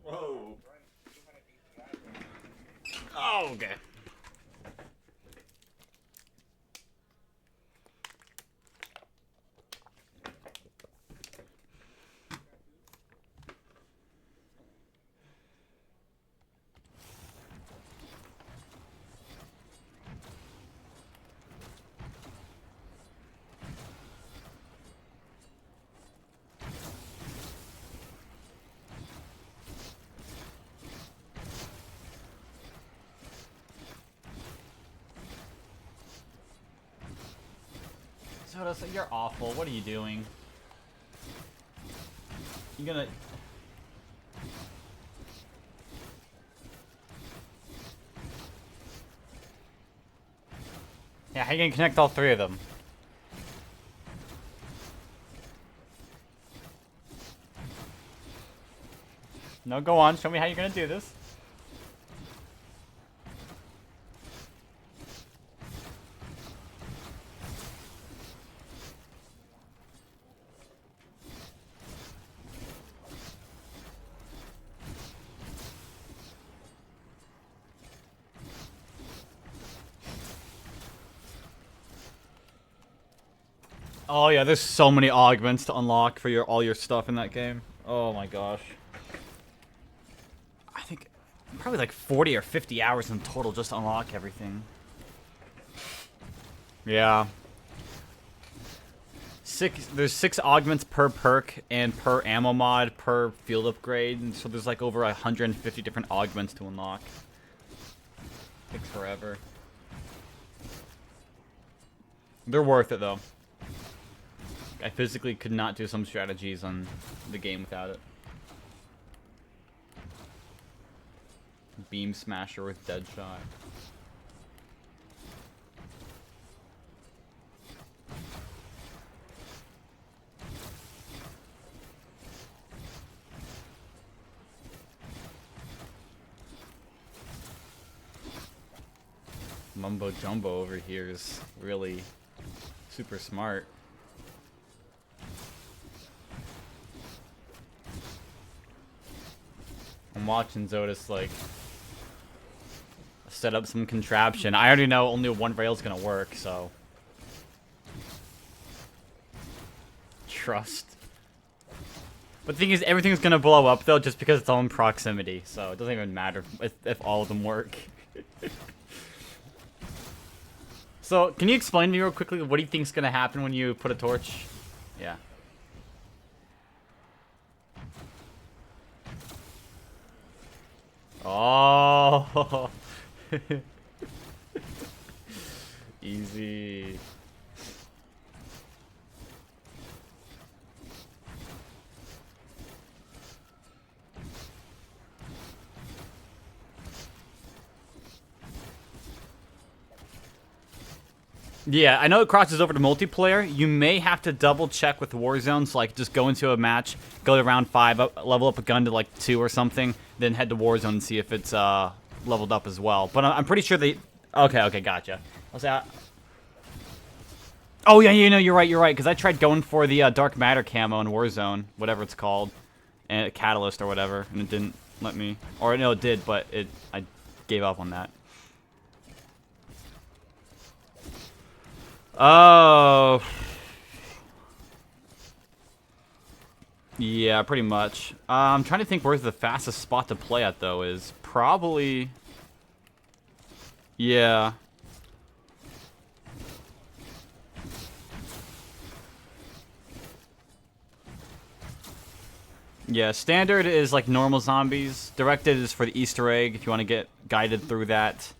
Whoa. Oh, okay. Soda, you're awful. What are you doing? You gonna... Yeah, how you gonna connect all three of them? No, go on. Show me how you're gonna do this. Oh yeah, there's so many augments to unlock for all your stuff in that game. Oh my gosh. I think probably like 40 or 50 hours in total just to unlock everything. Yeah. There's 6 augments per perk and per ammo mod per field upgrade, and so there's like over 150 different augments to unlock. Takes forever. They're worth it though. I physically could not do some strategies on the game without it. Beam Smasher with Deadshot. Mumbo Jumbo over here is really super smart. I'm watching Zodus like set up some contraption. I already know only one rail's gonna work, so trust. But the thing is, everything's gonna blow up though, just because it's all in proximity. So it doesn't even matter if all of them work. So can you explain to me real quickly what do you think's gonna happen when you put a torch? Yeah. Oh. Easy. Yeah, I know it crosses over to multiplayer. You may have to double check with Warzone, so like just go into a match, go to round 5, level up a gun to like 2 or something, then head to Warzone and see if it's leveled up as well. But I'm pretty sure they... Okay, gotcha. I'll say... Oh yeah, you know, you're right, because I tried going for the Dark Matter camo in Warzone, whatever it's called, and Catalyst or whatever, and it didn't let me... Or no, it did, but I gave up on that. Oh. Yeah, pretty much. I'm trying to think where's the fastest spot to play at, though, is probably... Yeah. Yeah, standard is like normal zombies. Directed is for the Easter egg, if you want to get guided through that.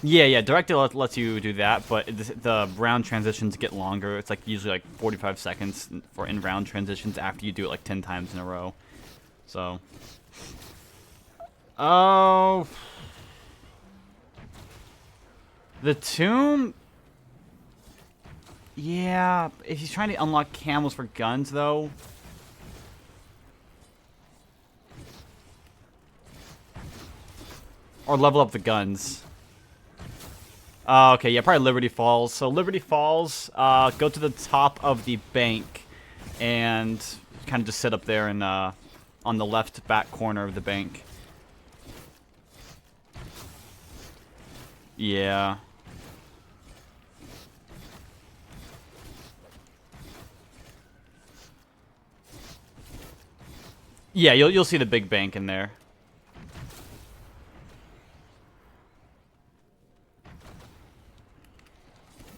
Yeah, directed lets you do that, but the round transitions get longer. It's like usually like 45 seconds for in-round transitions after you do it like 10 times in a row. So... Oh... The tomb... Yeah, if he's trying to unlock camels for guns, though... Or level up the guns. Okay, yeah, probably Liberty Falls. So Liberty Falls, go to the top of the bank and kind of just sit up there and on the left back corner of the bank. Yeah. Yeah, you'll see the big bank in there.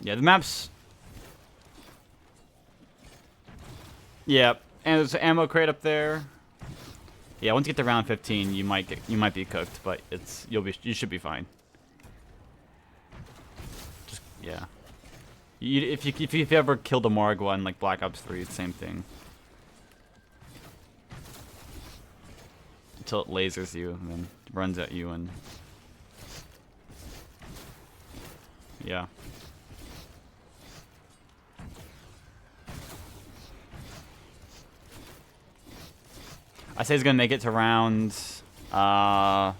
Yeah, the map's... Yeah, and there's an ammo crate up there. Yeah, once you get to round 15, you might be cooked, but you should be fine. Just yeah. If you ever killed a Margwa in like Black Ops 3, it's the same thing. Until it lasers you and then runs at you and... Yeah. I say he's gonna make it to round 12.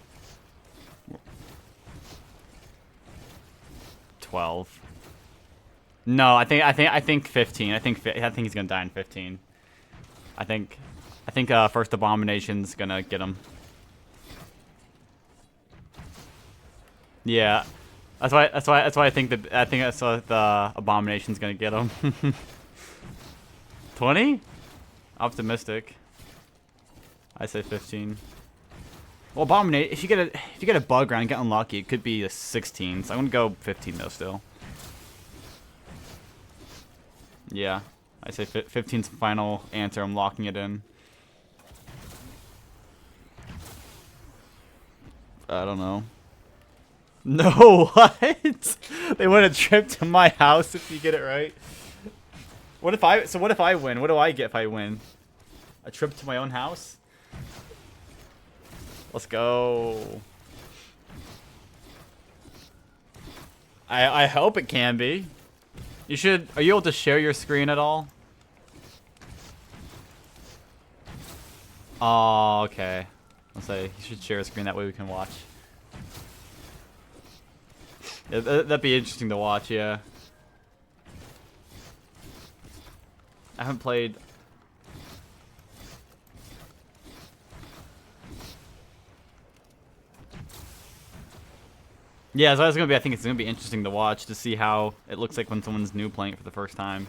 No, I think 15. I think he's gonna die in 15. I think first Abomination's gonna get him. Yeah, that's why I think that's what the Abomination's gonna get him. 20? Optimistic. I say 15. Well, Abominate. If you get a bug round and get unlucky, it could be a 16. So I'm gonna go 15 though still. Yeah, I say 15's final answer. I'm locking it in. I don't know. No, what? They want a trip to my house if you get it right. What if I win? What do I get if I win? A trip to my own house? Let's go. I hope it can be. You should... Are you able to share your screen at all? Oh, okay. I'll say you should share a screen, that way we can watch. Yeah, that'd be interesting to watch, yeah. I haven't played... Yeah, so it's gonna be. I think it's gonna be interesting to watch to see how it looks like when someone's new playing it for the first time.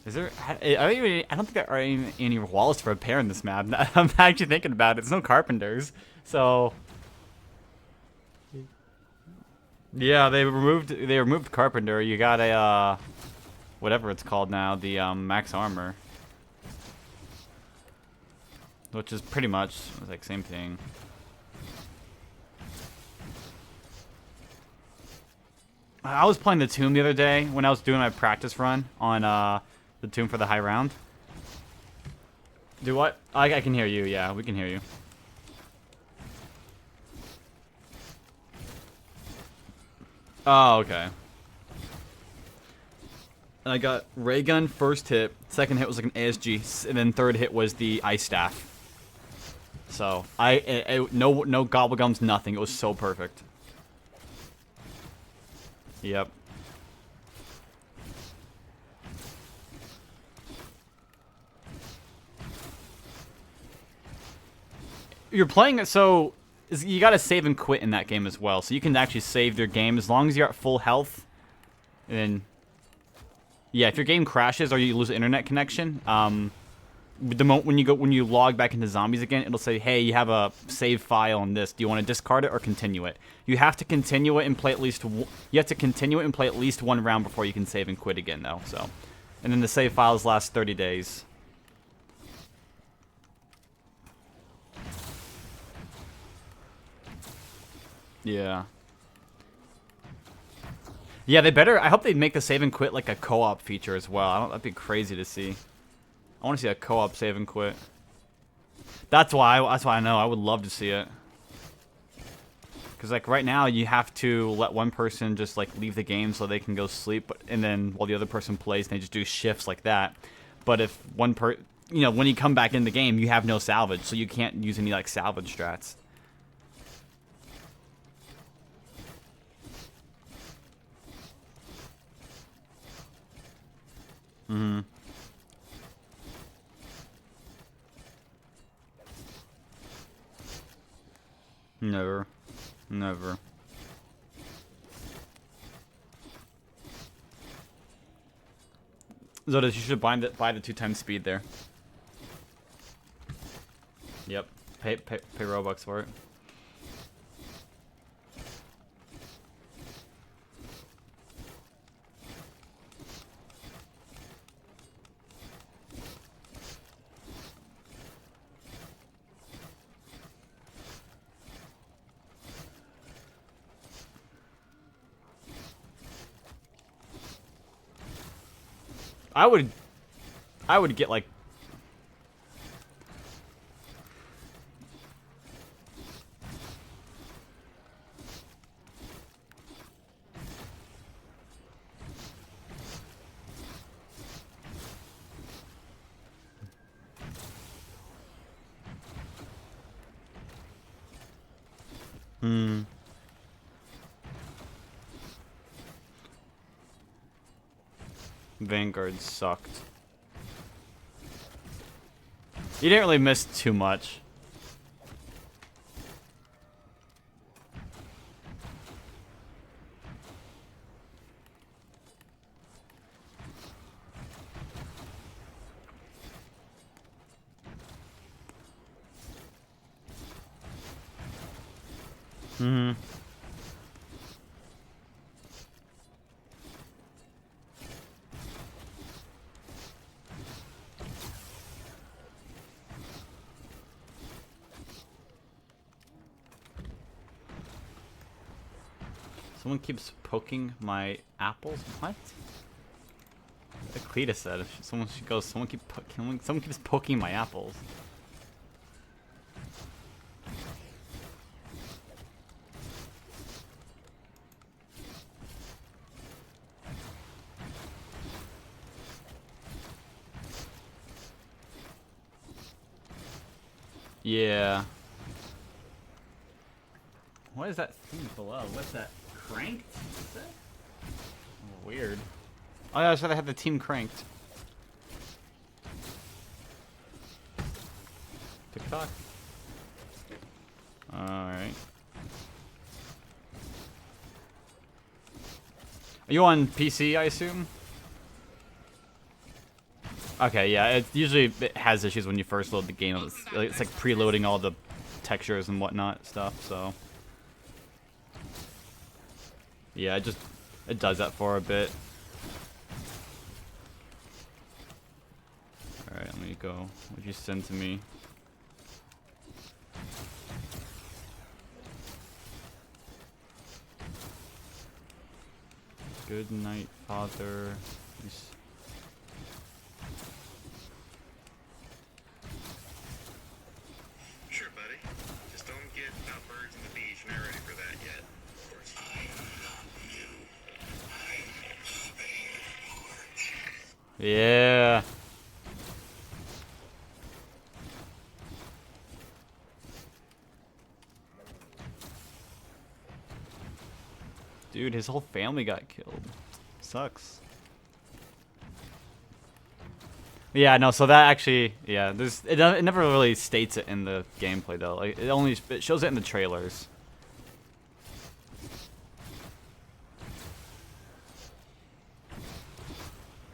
Is there? I don't think there are any walls to repair in this map. I'm actually thinking about it. There's no carpenters, so yeah, they removed carpenter. You got a whatever it's called now, the max armor, which is pretty much like same thing. I was playing the Tomb the other day when I was doing my practice run on the Tomb for the high round. Do what? I can hear you. Yeah, we can hear you. Oh, okay. And I got ray gun first hit. Second hit was like an ASG, and then third hit was the ice staff. So no gobblegums, nothing. It was so perfect. Yep. You're playing it, so you gotta save and quit in that game as well. So you can actually save your game as long as you're at full health. And then, yeah, if your game crashes or you lose an internet connection, the moment when you log back into zombies again, it'll say, "Hey, you have a save file on this. Do you want to discard it or continue it?" You have to continue it and play at least. You have to continue it and play at least one round before you can save and quit again, though. So, and then the save files last 30 days. Yeah. Yeah, they better. I hope they make the save and quit like a co-op feature as well. That'd be crazy to see. I want to see a co-op save and quit. That's why I know I would love to see it. Because like right now you have to let one person just like leave the game so they can go sleep, and then while the other person plays, they just do shifts like that. But if when you come back in the game, you have no salvage, so you can't use any like salvage strats. Mm-hmm. Never. Never. Zodas, you should buy the 2x speed there. Yep. Pay Robux for it. I would get like Vanguard sucked. You didn't really miss too much. Mm-hmm. Someone keeps poking my apples. What? Cleta said. Someone goes. Someone keeps poking my apples. Yeah. What is that thing below? What's that? Cranked? Is that? Oh, weird. Oh yeah, I should have had the team cranked. TikTok. Alright. Are you on PC, I assume? Okay, yeah, it usually has issues when you first load the game. It's like preloading all the textures and whatnot stuff, so. Yeah, it does that for a bit. Alright, let me go. What'd you send to me? Good night, Father. Sure, buddy. Just don't get about birds and the beach. You're not ready for that yet. Of course. Yeah. Dude, his whole family got killed. Sucks. Yeah, no, so that actually, yeah, it never really states it in the gameplay though. Like it shows it in the trailers.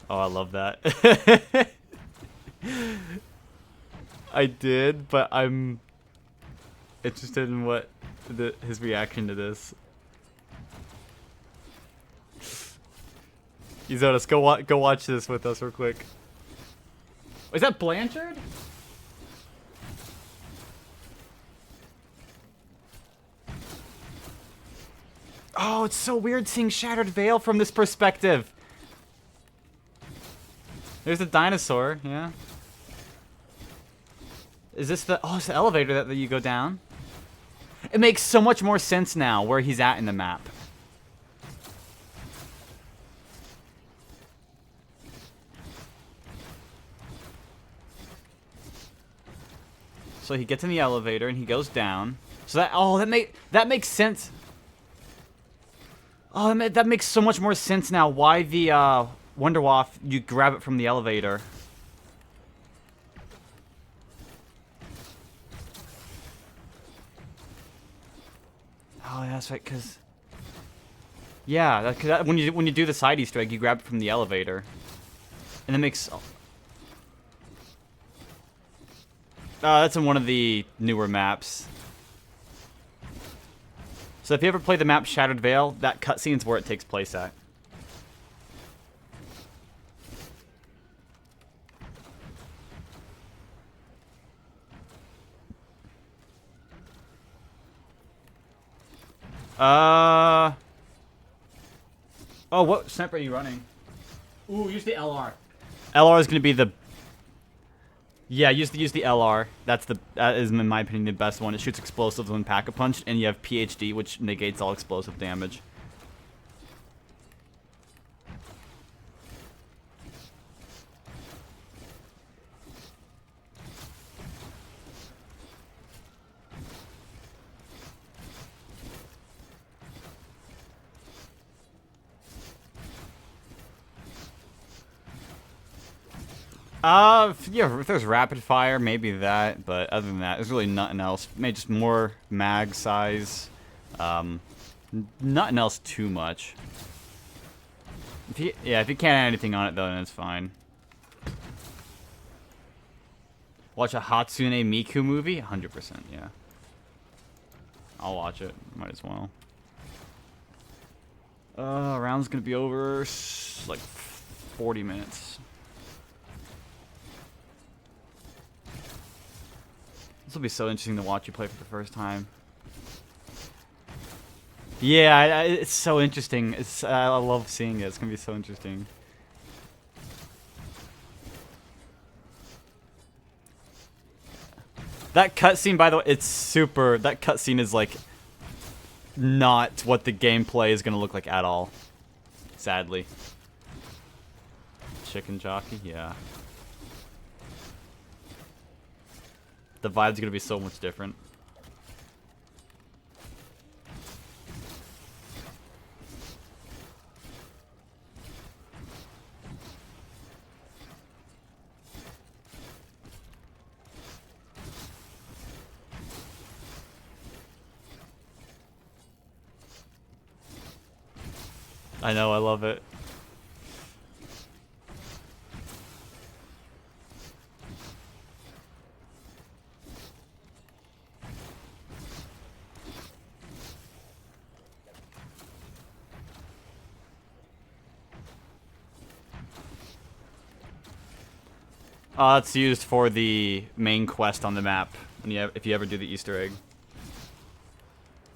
Oh, I love that. I did, but I'm interested in what his reaction to this. Izotis, go watch this with us real quick. Is that Blanchard? Oh, it's so weird seeing Shattered Veil from this perspective. There's a dinosaur, yeah. Is this the... Oh, it's the elevator that you go down? It makes so much more sense now where he's at in the map. So he gets in the elevator and he goes down. So that makes sense. Oh, that makes so much more sense now. Why the Wonderwaff, you grab it from the elevator. Oh, that's right, cause. Yeah, cause when you do the side Easter egg, you grab it from the elevator, and it makes. That's in one of the newer maps. So if you ever play the map Shattered Veil, that cutscene's where it takes place at. Oh, what sniper are you running? Ooh, use the LR. LR is gonna be the. Yeah, use the LR. That is, in my opinion, the best one. It shoots explosives when pack-a-punched, and you have PhD, which negates all explosive damage. Yeah, if there's rapid fire, maybe that, but other than that, there's really nothing else. Maybe just more mag size. Nothing else too much. If you can't add anything on it though, then it's fine. Watch a Hatsune Miku movie? 100%, yeah. I'll watch it. Might as well. Round's gonna be over like 40 minutes. This will be so interesting to watch you play for the first time. Yeah, it's so interesting. I love seeing it. It's gonna be so interesting. That cutscene, by the way, it's super. That cutscene is like not what the gameplay is gonna look like at all. Sadly. Chicken jockey, yeah. The vibe's gonna be so much different. I know, I love it. It's used for the main quest on the map. If you ever do the Easter egg,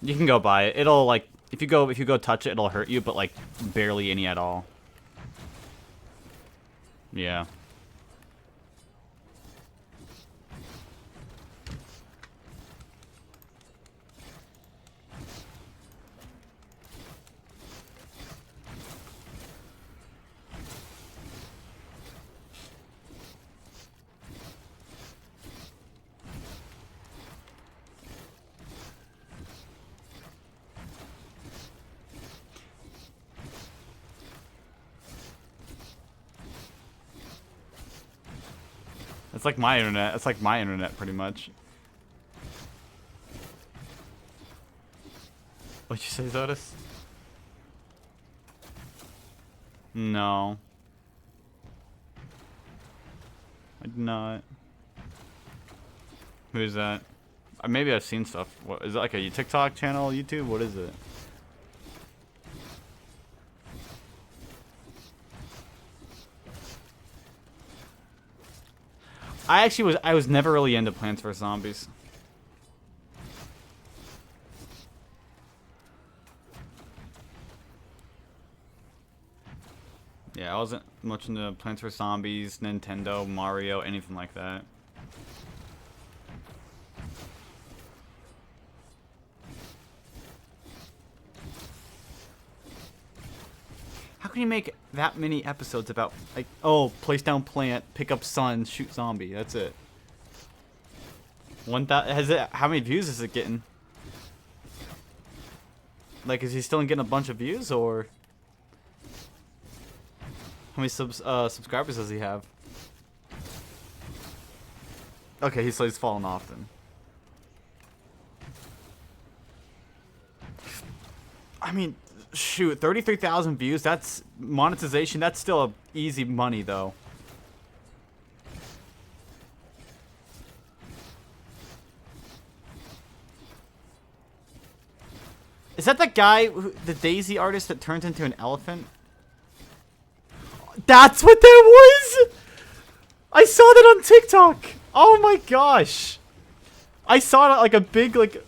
you can go buy it. It'll like if you go touch it, it'll hurt you, but like barely any at all. Yeah. It's like my internet. It's like my internet, pretty much. What'd you say, Zotis? No. I did not. Who's that? Maybe I've seen stuff. What is it, like a TikTok channel, YouTube? What is it? I was never really into Plants vs Zombies. Yeah, I wasn't much into Plants vs Zombies, Nintendo, Mario, anything like that. How can you make that many episodes about, like, oh, place down plant, pick up sun, shoot zombie? That's it. How many views is it getting? Like, is he still getting a bunch of views, or how many subscribers does he have? Okay, he's fallen off then. I mean, shoot, 33,000 views, that's monetization. That's still a easy money, though. Is that the guy, the Daisy artist that turns into an elephant? That's what that was! I saw that on TikTok! Oh my gosh! I saw it like a big, like...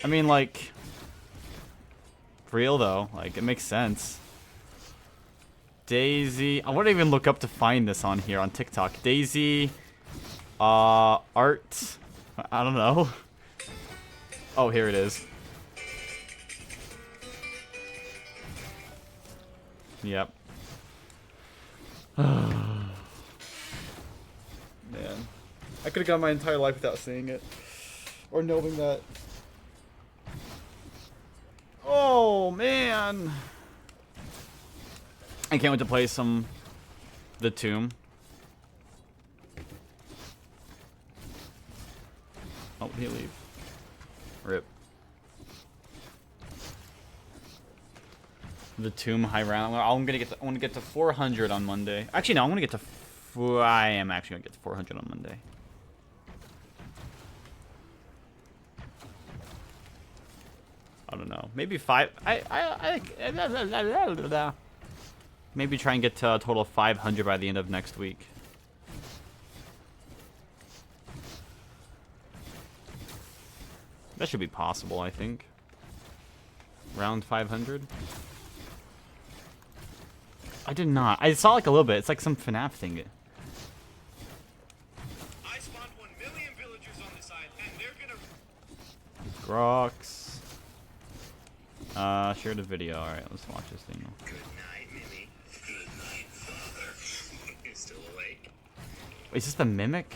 I mean, like... For real, though. Like, it makes sense. Daisy... I wouldn't even look up to find this on here on TikTok. Daisy... art... I don't know. Oh, here it is. Yep. Man. I could have gone my entire life without seeing it. Or knowing that. Oh, man. I can't wait to play some... The Tomb. Oh, did he leave? Rip. The Tomb high round. I'm gonna get to 400 on Monday. Actually, no, I'm gonna get to. I am actually gonna get to 400 on Monday. I don't know. Maybe 5. Maybe try and get to a total of 500 by the end of next week. That should be possible, I think. Round 500. I did not. I saw like a little bit. It's like some FNAF thing. I spawned 1 million villagers on this island, and they're gonna. Grox. Share the video. Alright, let's watch this thing. Good night, Mimi. Good night, father. You still awake? Wait, is this the Mimic?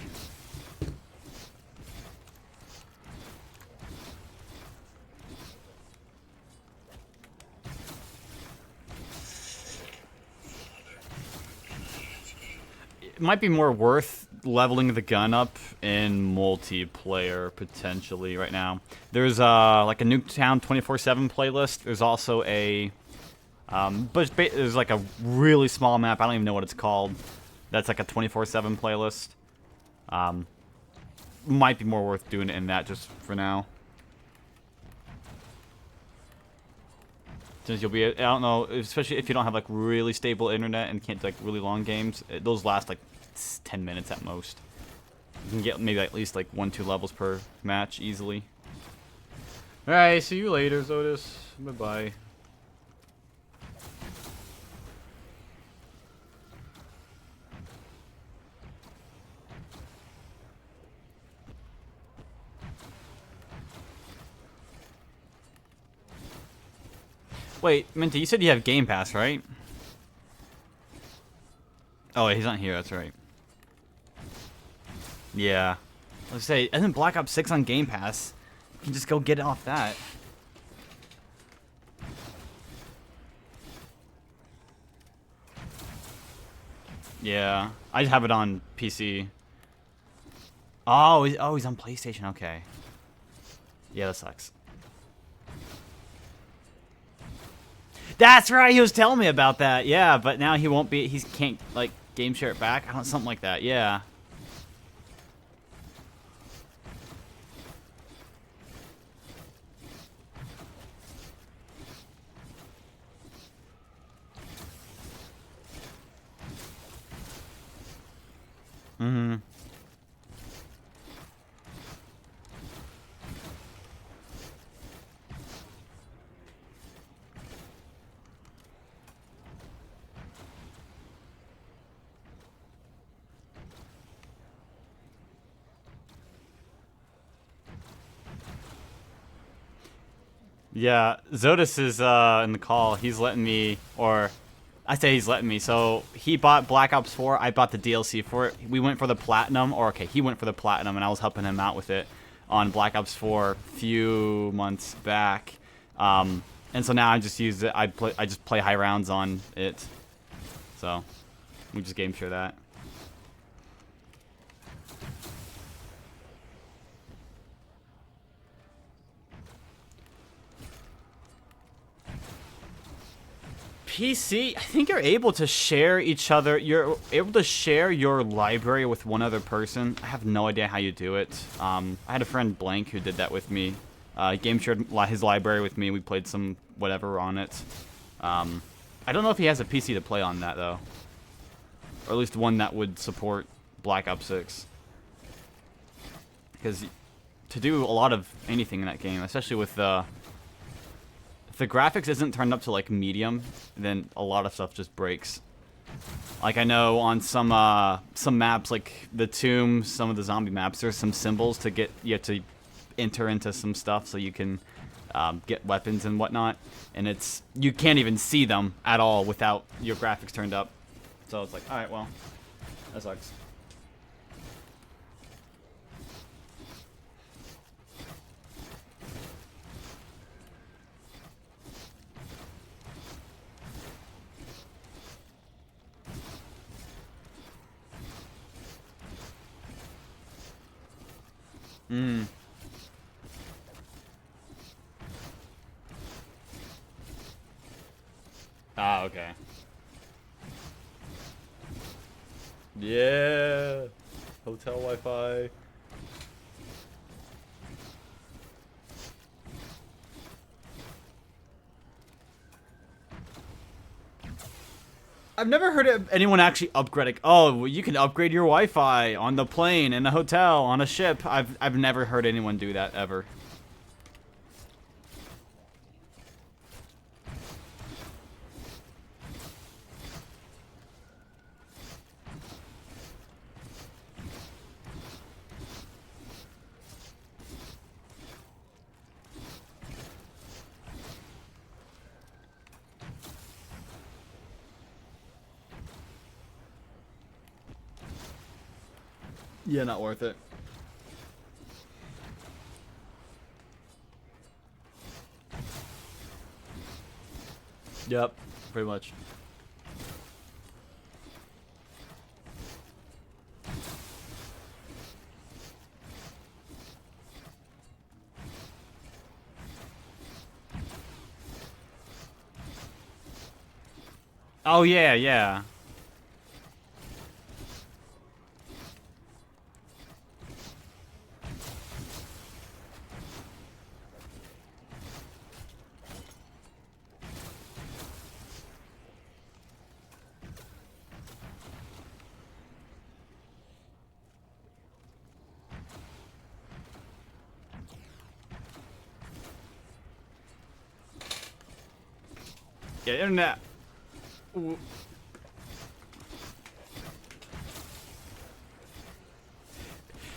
It might be more worth leveling the gun up in multiplayer potentially right now. There's like a Nuketown 24/7 playlist. There's also a but there's like a really small map. I don't even know what it's called. That's like a 24/7 playlist. Might be more worth doing it in that just for now. Since you'll be, I don't know, especially if you don't have like really stable internet and can't do like really long games. Those last like 10 minutes at most. You can get maybe at least like 1-2 levels per match easily. Alright, see you later, Zotis. Bye-bye. Wait, Minty, you said you have Game Pass, right? Oh, wait, he's not here, that's right. Yeah. Let's say, isn't Black Ops 6 on Game Pass? You can just go get it off that. Yeah, I have it on PC. Oh, he's on PlayStation, okay. Yeah, that sucks. That's right, he was telling me about that. Yeah, but now he won't be, he can't, like, game share it back. I don't, something like that, yeah. Mm-hmm. Yeah, Zotis is in the call. He's letting me, or I say he's letting me. So he bought Black Ops 4. I bought the DLC for it. We went for the platinum, or okay, he went for the platinum, and I was helping him out with it on Black Ops 4 a few months back. And so now I just use it. I just play high rounds on it. So we just game share that. PC, I think you're able to share each other. You're able to share your library with one other person. I have no idea how you do it. I had a friend Blank who did that with me. Game shared his library with me. We played some whatever on it. I don't know if he has a PC to play on that though, or at least one that would support Black Ops 6. Because to do a lot of anything in that game, especially with if the graphics isn't turned up to like medium, then a lot of stuff just breaks. Like I know on some maps, like the Tomb, some of the zombie maps, there's some symbols to get you have to enter into some stuff so you can get weapons and whatnot, and you can't even see them at all without your graphics turned up. So it's like, all right, well, that sucks. Mm. Ah, okay. Yeah. Hotel Wi-Fi. I've never heard of anyone actually upgrading. Oh, well, you can upgrade your Wi-Fi on the plane, in a hotel, on a ship. I've never heard anyone do that ever. Yeah, not worth it. Yep, pretty much. Oh yeah, yeah. Yeah, internet. Ooh.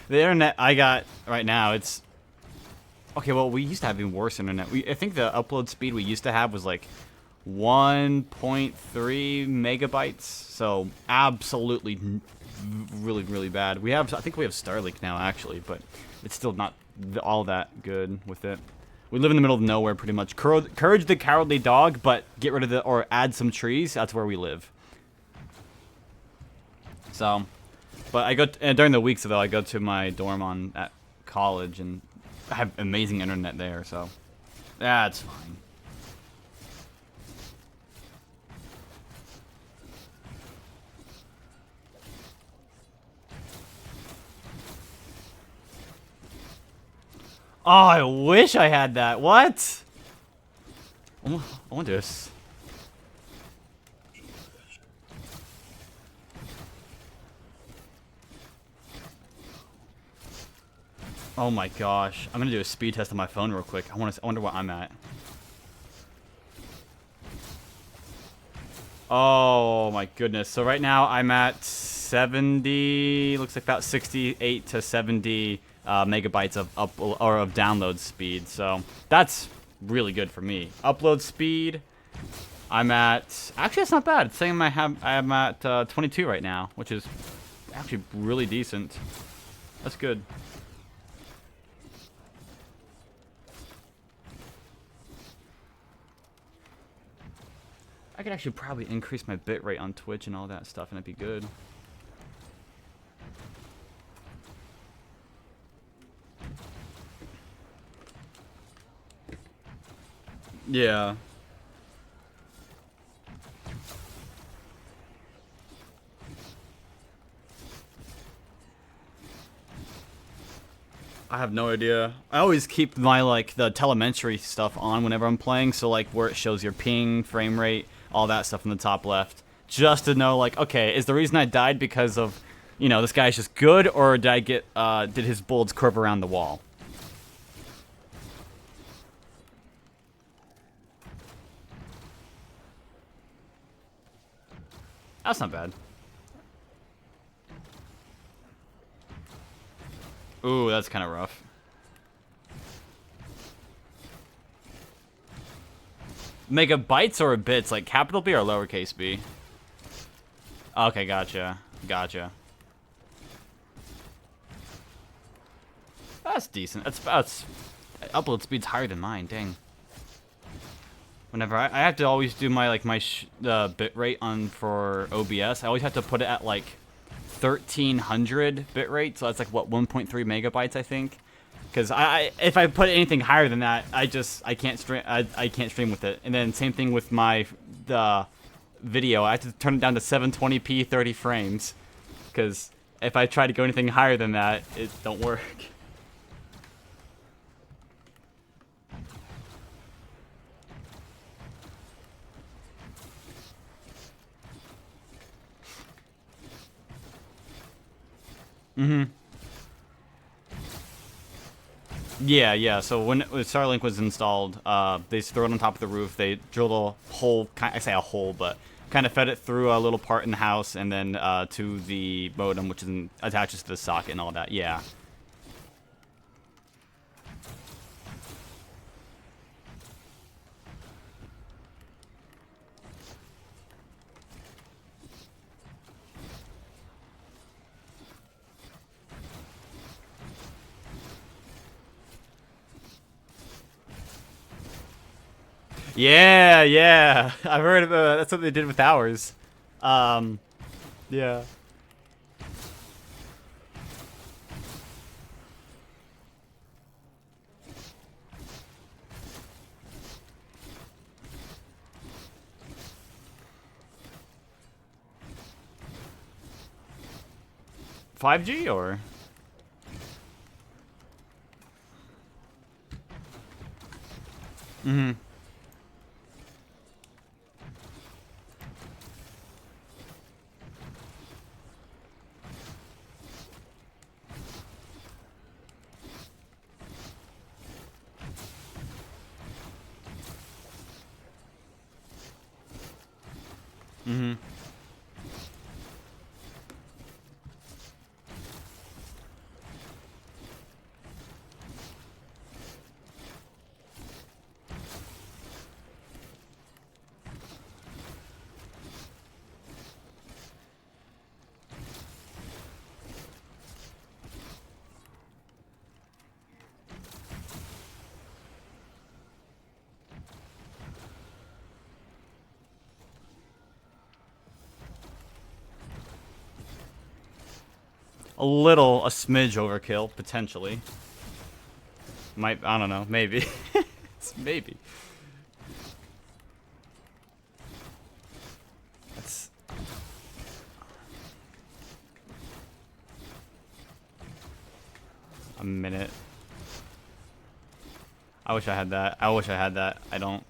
The internet I got right now, it's okay. Well, we used to have even worse internet. I think the upload speed we used to have was like 1.3 megabytes. So absolutely, really bad. I think we have Starlink now actually, but it's still not all that good with it. We live in the middle of nowhere pretty much. Courage the Cowardly Dog, but get rid of or add some trees. That's where we live. So. But I go during the weeks though. I go to my dorm at college, and I have amazing internet there. So that's fine. Oh, I wish I had that. What? I want this. Oh my gosh. I'm gonna do a speed test on my phone real quick. I wonder what I'm at. Oh my goodness. So right now I'm at 70, looks like about 68 to 70 megabytes of of download speed. So that's really good for me. Upload speed, I'm at, actually that's not bad. It's saying I'm at 22 right now, which is actually really decent. That's good. I could actually probably increase my bitrate on Twitch and all that stuff, and it'd be good. Yeah. I have no idea. I always keep my, like, the telemetry stuff on whenever I'm playing, so, like, where it shows your ping, frame rate, all that stuff in the top left. Just to know, like, okay, is the reason I died because of, you know, this guy's just good, or did I get, did his bullets curve around the wall? That's not bad. Ooh, that's kind of rough. Megabytes or bits, like capital B or lowercase b? Okay, gotcha. Gotcha. That's decent. That's upload speed's higher than mine. Dang. Whenever I have to always do my bit rate on for OBS, I always have to put it at like 1300 bit rate. So that's like what 1.3 megabytes I think. Because if I put anything higher than that, I can't stream. I can't stream with it. And then same thing with the video. I have to turn it down to 720p 30 frames. Because if I try to go anything higher than that, it don't work. Mm-hmm. Yeah. So when Starlink was installed, they just threw it on top of the roof. They drilled a hole, I say a hole, but kind of fed it through a little part in the house, and then to the modem, which attaches to the socket and all that. Yeah. Yeah, yeah. I've heard of that's what they did with ours. Yeah. $5G or? Mm-hmm. Mm-hmm. A smidge overkill, potentially. I don't know, maybe. Maybe. That's... A minute. I wish I had that. I wish I had that. I don't...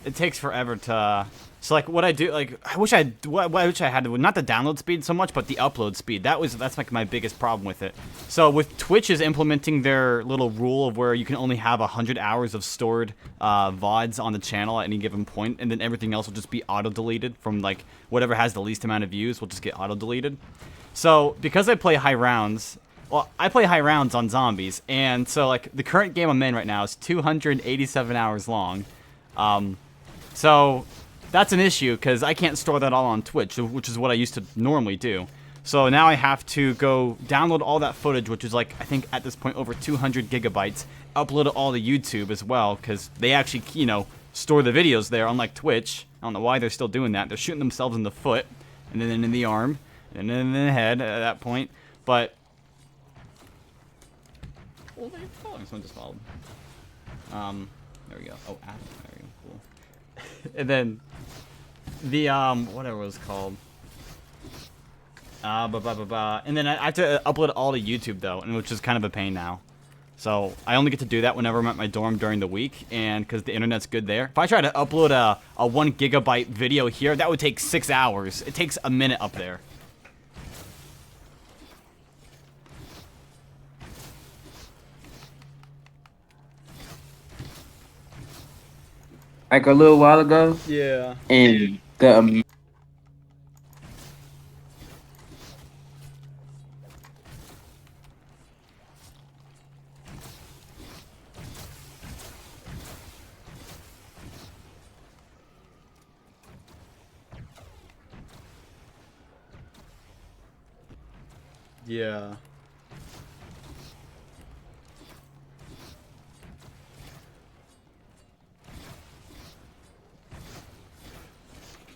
It takes forever to... So like what I do, like I wish I had not the download speed so much, but the upload speed. That's like my biggest problem with it. So with Twitch is implementing their little rule of where you can only have 100 hours of stored VODs on the channel at any given point, and then everything else will just be auto deleted from like whatever has the least amount of views will just get auto deleted. So because I play high rounds. Well, I play high rounds on zombies, and so like the current game I'm in right now is 287 hours long. So that's an issue because I can't store that all on Twitch, which is what I used to normally do. So now I have to go download all that footage, which is like, I think at this point over 200 gigabytes, upload it all to YouTube as well, because they actually, you know, store the videos there, unlike Twitch. I don't know why they're still doing that. They're shooting themselves in the foot, and then in the arm, and then in the head at that point. But... Well, they're following. Someone just followed. There we go. Oh, Adam. There we go. Cool. And then... The, whatever it was called. And then I have to upload it all to YouTube, though, and which is kind of a pain now. So I only get to do that whenever I'm at my dorm during the week, and because the internet's good there. If I try to upload a 1 gigabyte video here, that would take 6 hours. It takes a minute up there. Like a little while ago. Yeah. And the Yeah.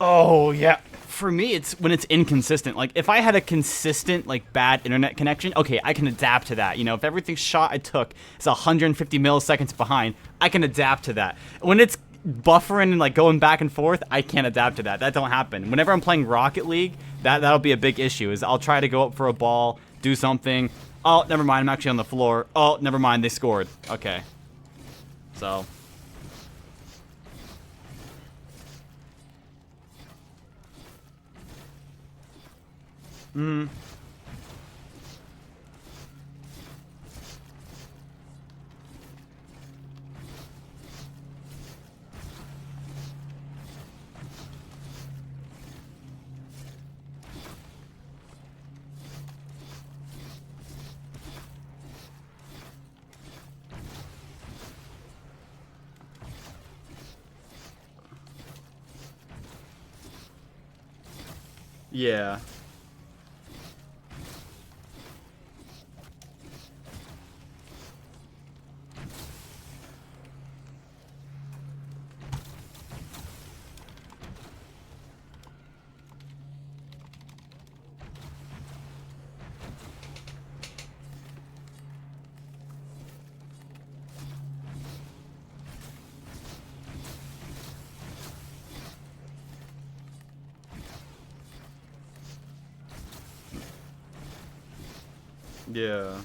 Oh, yeah. For me, it's when it's inconsistent. Like, if I had a consistent, like, bad internet connection, okay, I can adapt to that. You know, if everything shot I took is 150 milliseconds behind, I can adapt to that. When it's buffering and, like, going back and forth, I can't adapt to that. That don't happen. Whenever I'm playing Rocket League, that'll be a big issue, is I'll try to go up for a ball, do something. Oh, never mind, I'm actually on the floor. Oh, never mind, they scored. Okay. So... Mm. Yeah. Yeah.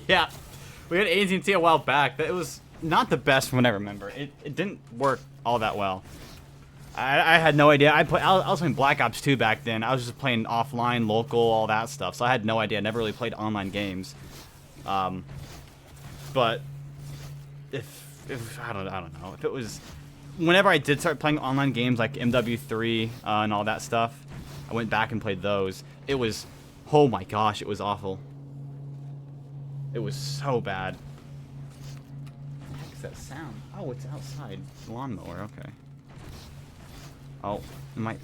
Yeah, we had AT&T a while back. It was not the best from what I remember. It didn't work all that well. I had no idea. I was playing Black Ops 2 back then. I was just playing offline, local, all that stuff. So I had no idea. I never really played online games. But if I don't know, if it was whenever I did start playing online games like MW3 and all that stuff, I went back and played those. It was, oh my gosh, it was awful. It was so bad. What the heck is that sound? Oh, it's outside. Lawnmower, okay. Oh, it might...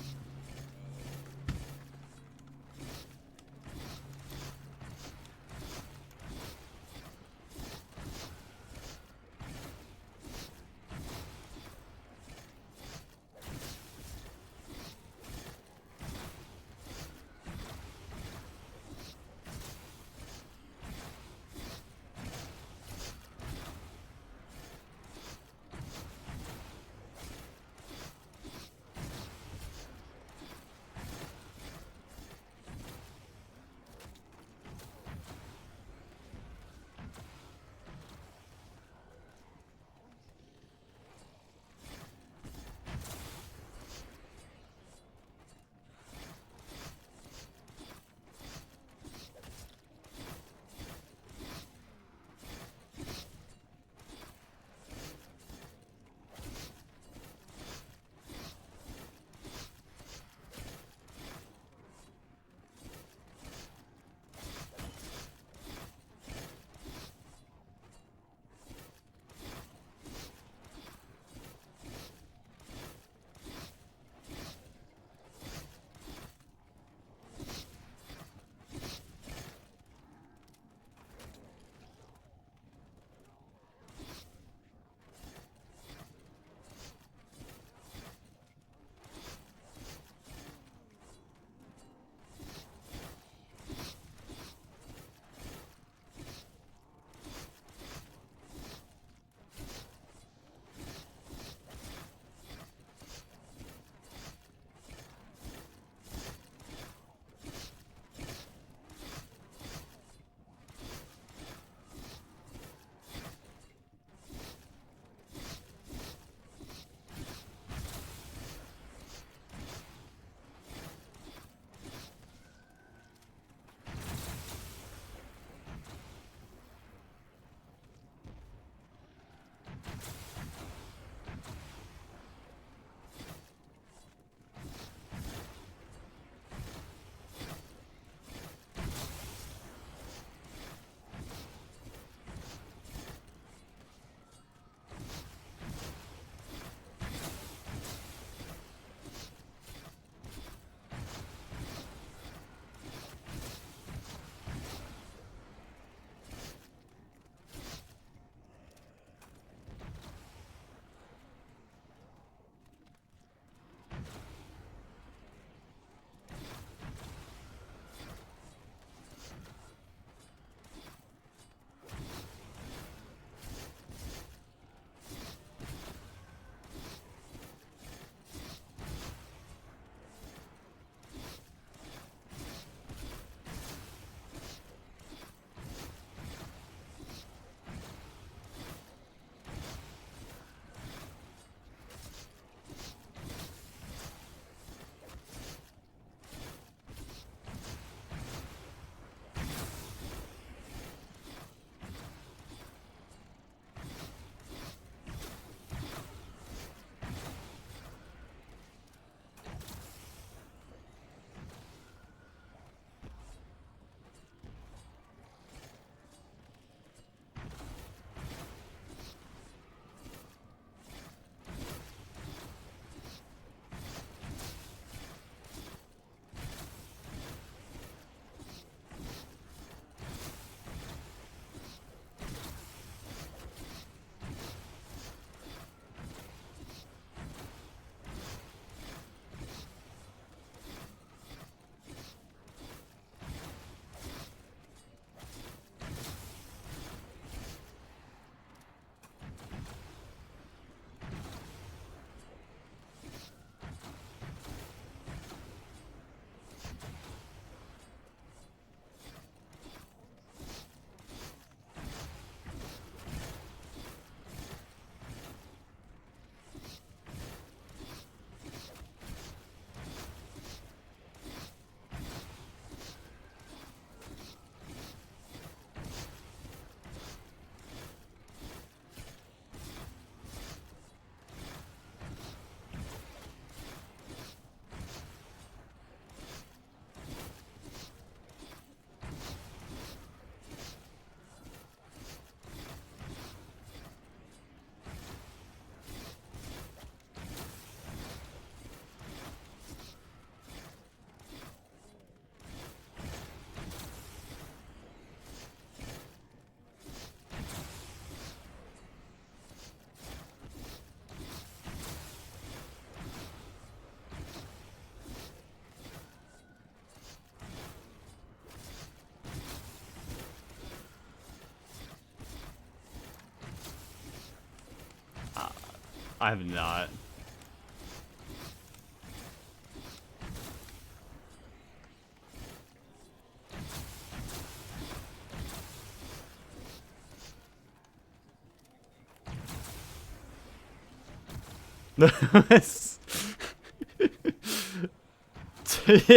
I have not.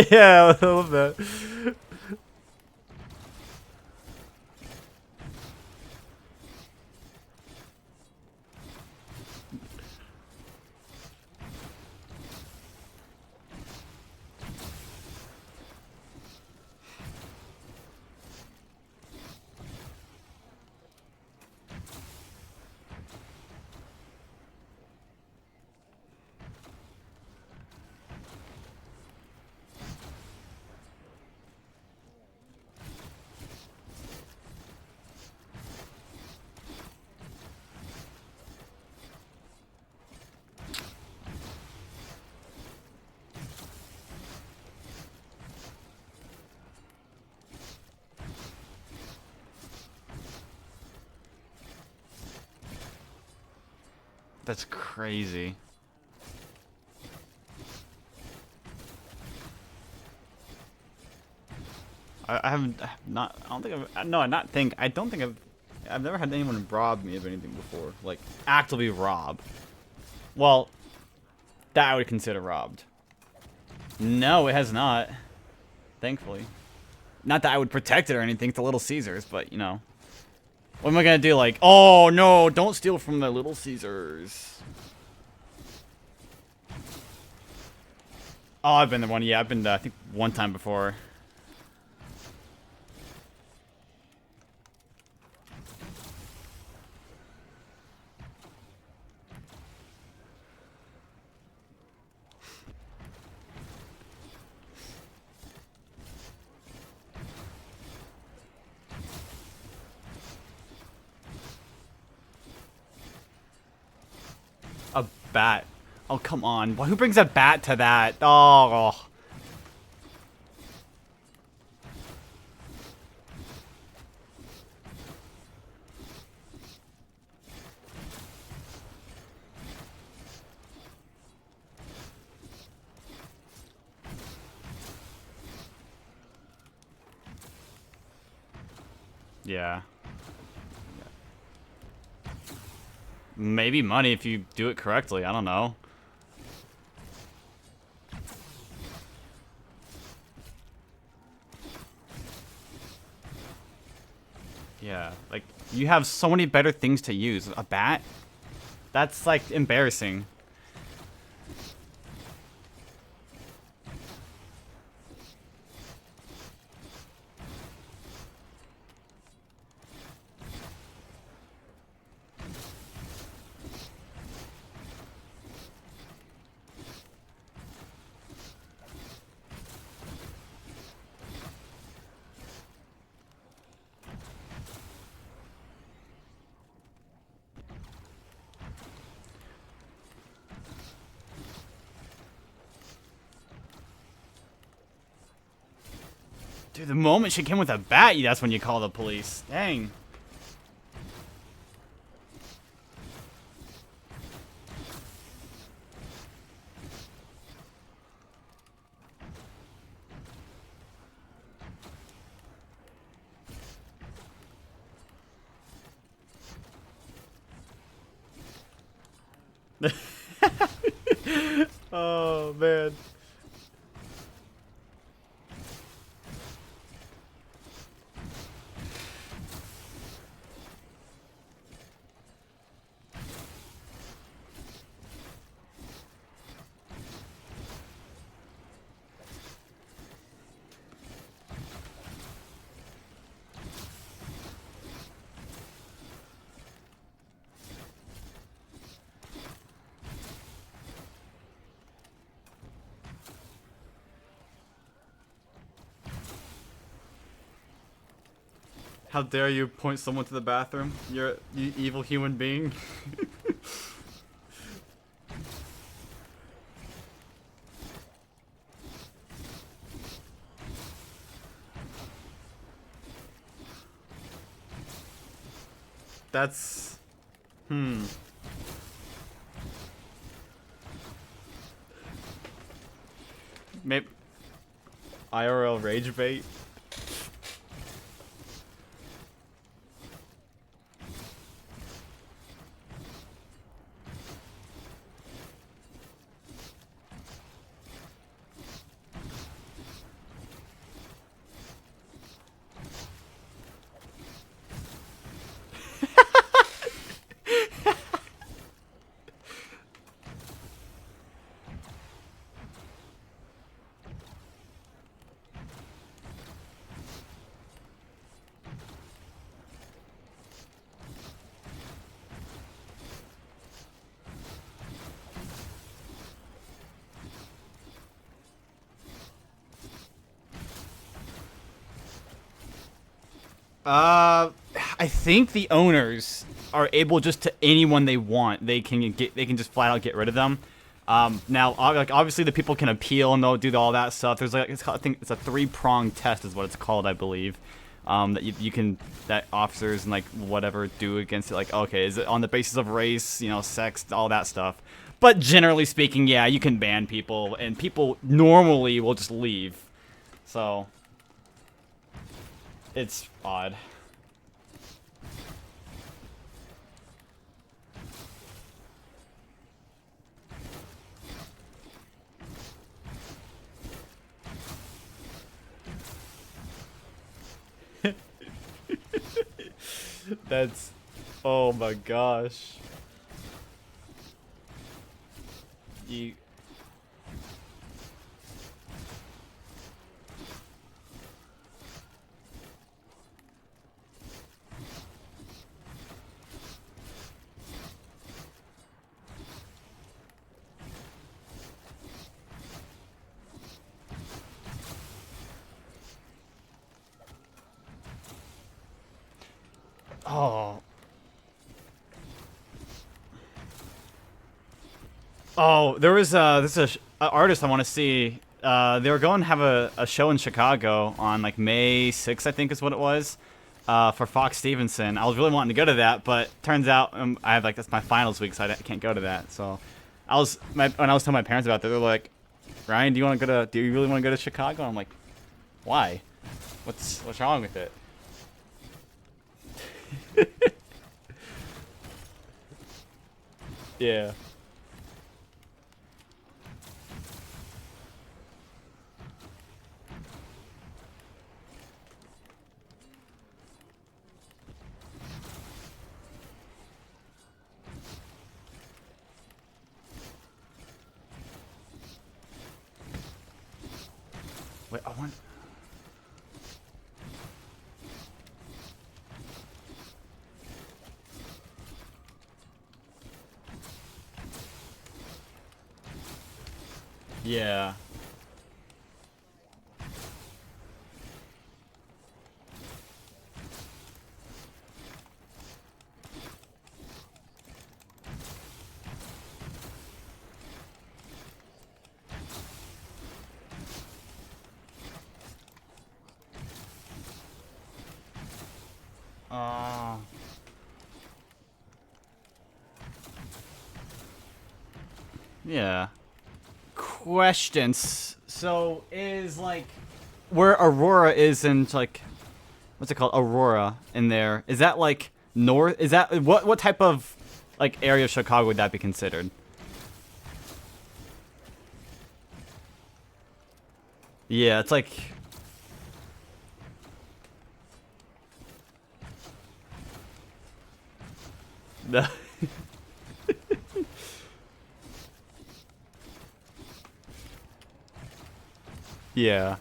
Yeah, a little bit. That's crazy. I haven't not. I don't think I've. No, not think. I don't think I've. I've never had anyone rob me of anything before. Like actively rob. Well, that I would consider robbed. No, it has not. Thankfully. Not that I would protect it or anything. It's a Little Caesars, but you know. What am I gonna do? Like, oh no, don't steal from the Little Caesars. Oh, I've been the one. Yeah, I've been I think one time before. A bat. Oh, come on. Who brings a bat to that? Oh. Yeah. Maybe money if you do it correctly. I don't know. Yeah, like, you have so many better things to use. A bat? That's, like, embarrassing. Dude, the moment she came with a bat, that's when you call the police. Dang. Oh, man. How dare you point someone to the bathroom? You evil human being. That's... Maybe IRL rage bait. I think the owners are able just to anyone they want. They can just flat out get rid of them. Now, like obviously the people can appeal and they'll do all that stuff. There's like I think it's a 3-pronged test is what it's called, I believe. That you can that officers and like whatever do against it. Like okay, is it on the basis of race, you know, sex, all that stuff. But generally speaking, yeah, you can ban people, and people normally will just leave. So it's odd. That's, oh my gosh. You. Oh. Oh, there was this is a artist I want to see. They were going to have a show in Chicago on like May 6th, I think is what it was, for Fox Stevenson. I was really wanting to go to that, but turns out I have like that's my finals week, so I can't go to that. So when I was telling my parents about that, they're like, "Ryan, do you really want to go to Chicago?" And I'm like, "Why? What's wrong with it?" Yeah. Wait, I want. Yeah. Yeah. Questions. So is like where Aurora is in like what's it called? Aurora in there. Is that like north? Is that what type of like area of Chicago would that be considered? Yeah, it's like the yeah.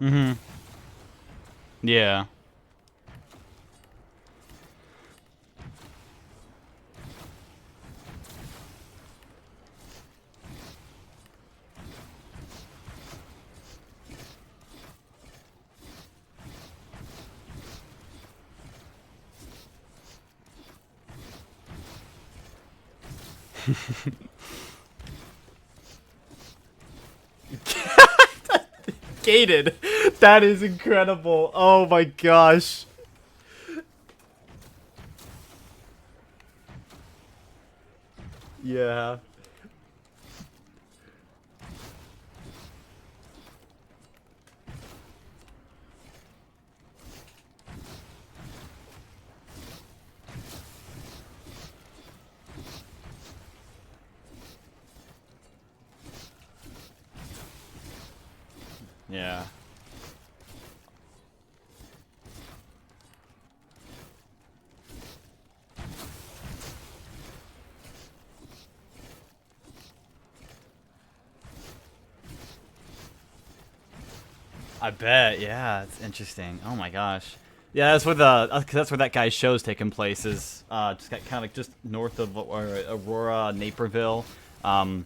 Mm-hmm. Yeah. gated. That is incredible. Oh my gosh. Yeah. Yeah. I bet, yeah, it's interesting. Oh my gosh. Yeah, that's where that's where that guy's show's taking place is just kind of like just north of Aurora, Naperville. The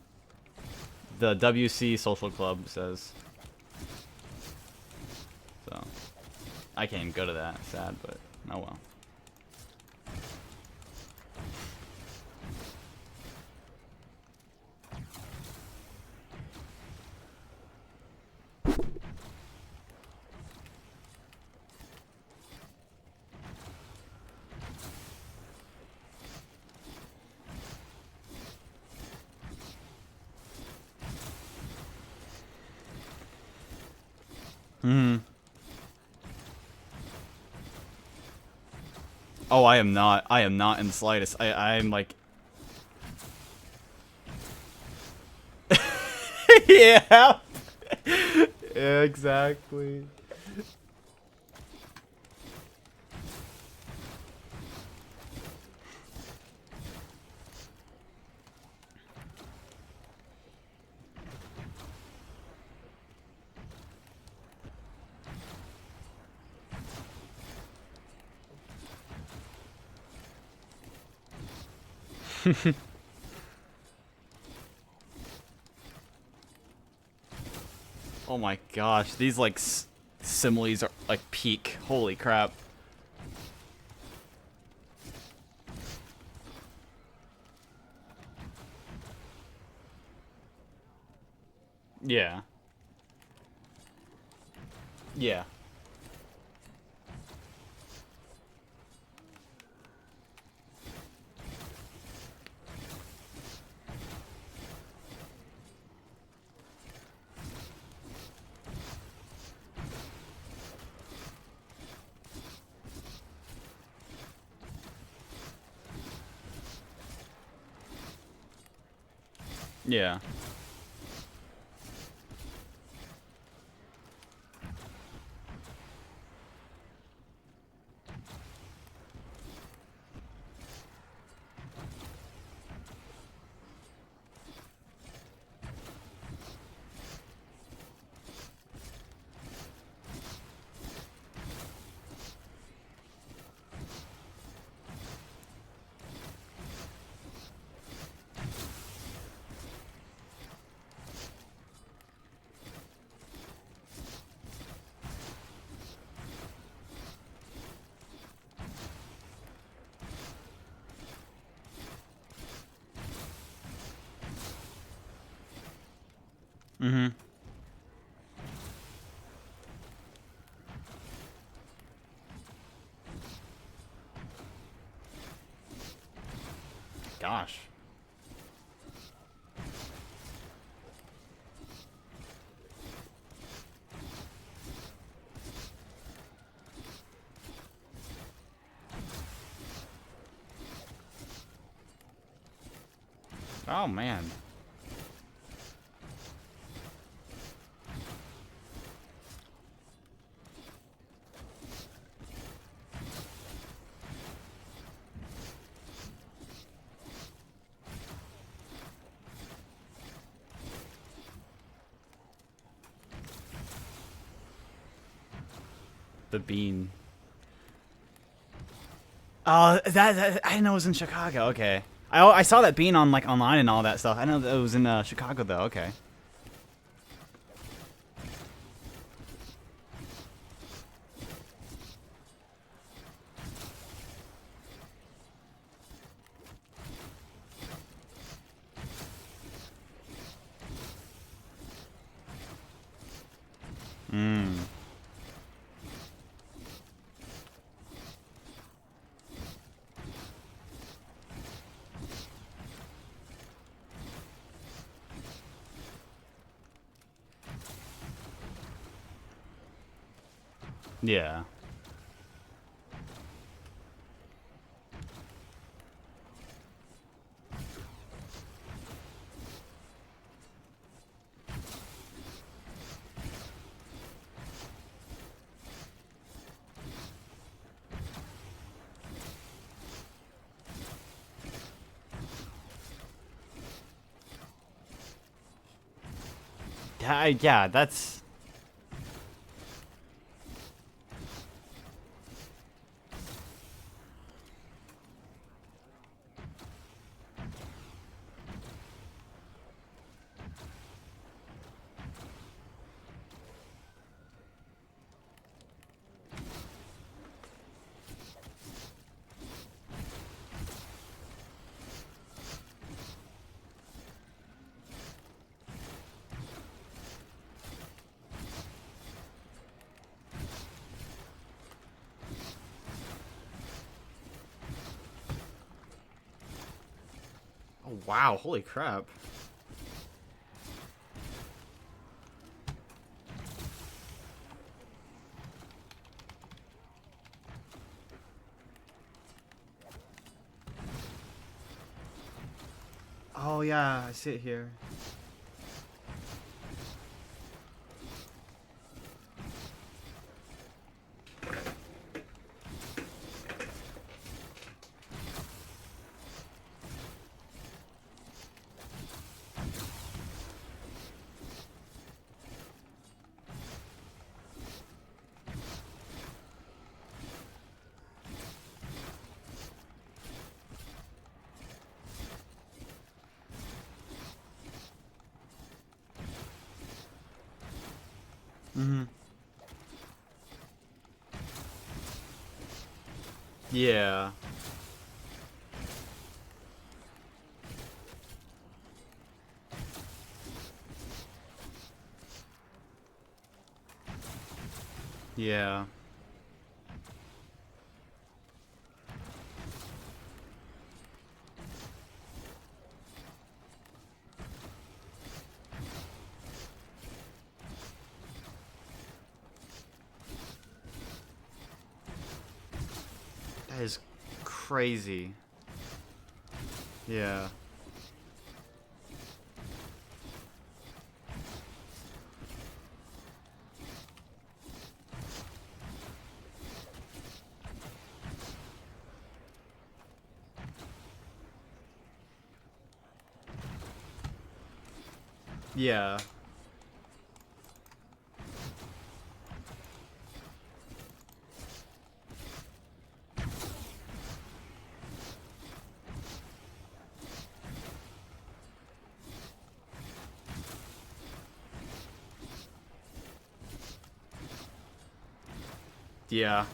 WC Social Club says. So, I can't even go to that. Sad, but oh well. Hmm. Oh, I am not. I am not in the slightest. I'm like. Yeah. Yeah, exactly. Oh my gosh, these like similes are like peak. Holy crap. Yeah. Yeah. Yeah. Mm-hmm. Gosh. Oh man. The bean. Oh, that I didn't know it was in Chicago. Okay. I saw that bean on like online and all that stuff. I know that it was in Chicago though. Okay. Hmm. Yeah. Yeah, that's... Oh, wow, holy crap. Oh, yeah, I see it here. Mm-hmm. Yeah. Yeah. That is crazy. Yeah. Yeah. Yeah.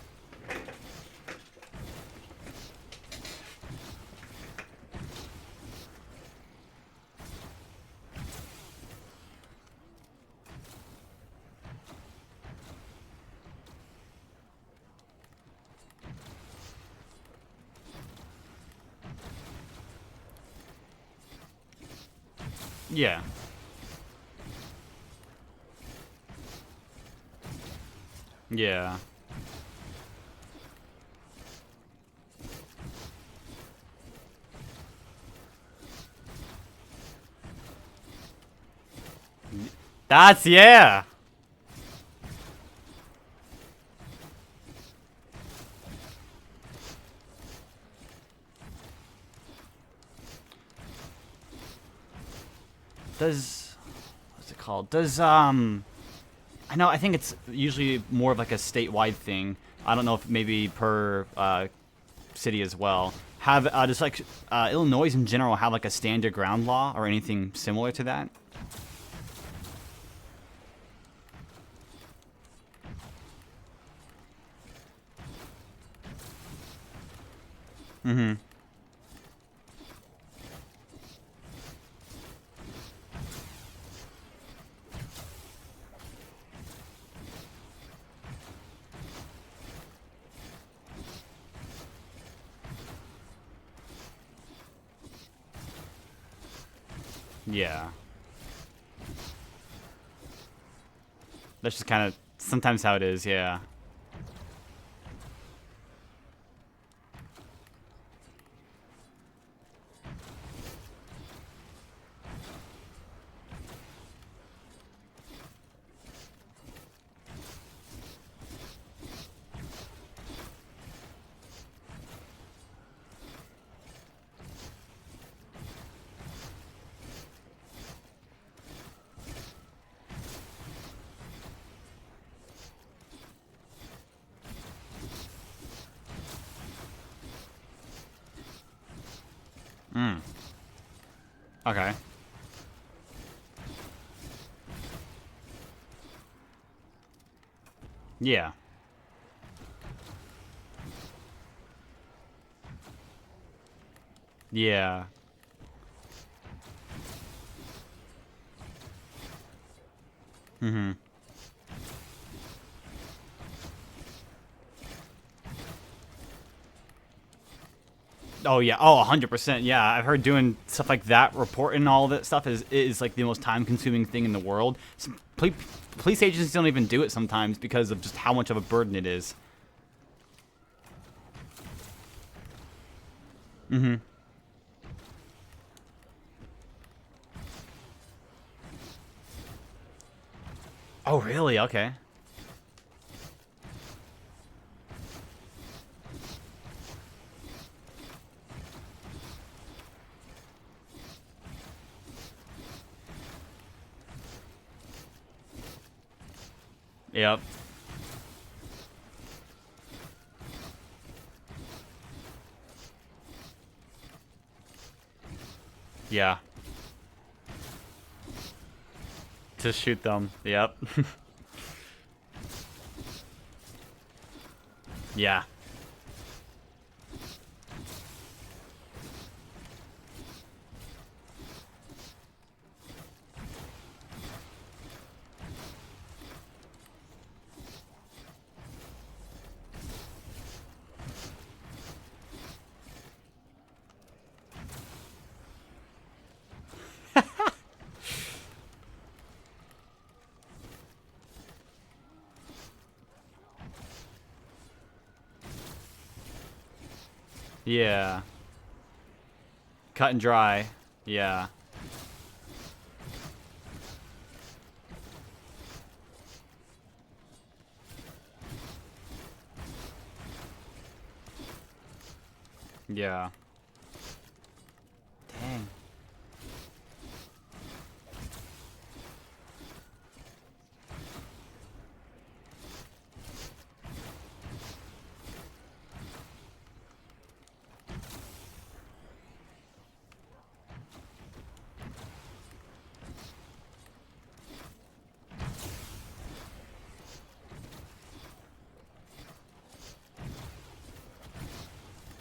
Yeah. Yeah. That's, yeah. Does, what's it called? Does, I know, I think it's usually more of like a statewide thing. I don't know if maybe per, city as well. Have, does like, Illinois in general have like a standard ground law or anything similar to that? Mm-hmm. Yeah. That's just kind of sometimes how it is, yeah. Okay. Yeah. Yeah. Mm-hmm. Oh yeah. Oh, 100%. Yeah, I've heard doing stuff like that, reporting all that stuff is like the most time-consuming thing in the world. Police agencies don't even do it sometimes because of just how much of a burden it is. Mm-hmm. Oh, really? Okay. Yep. Yeah. To shoot them. Yep. Yeah. Yeah. Cut and dry. Yeah. Yeah. Dang.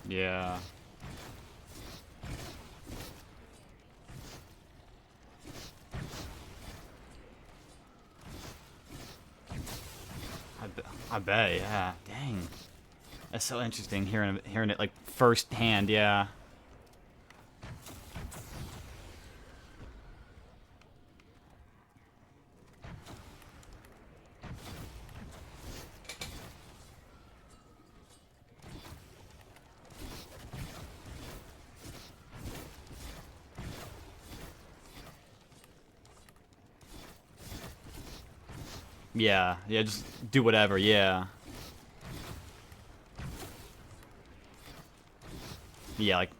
Yeah. I bet, yeah. Dang. That's so interesting hearing it like firsthand, yeah. Yeah, yeah, just do whatever, yeah. Yeah, like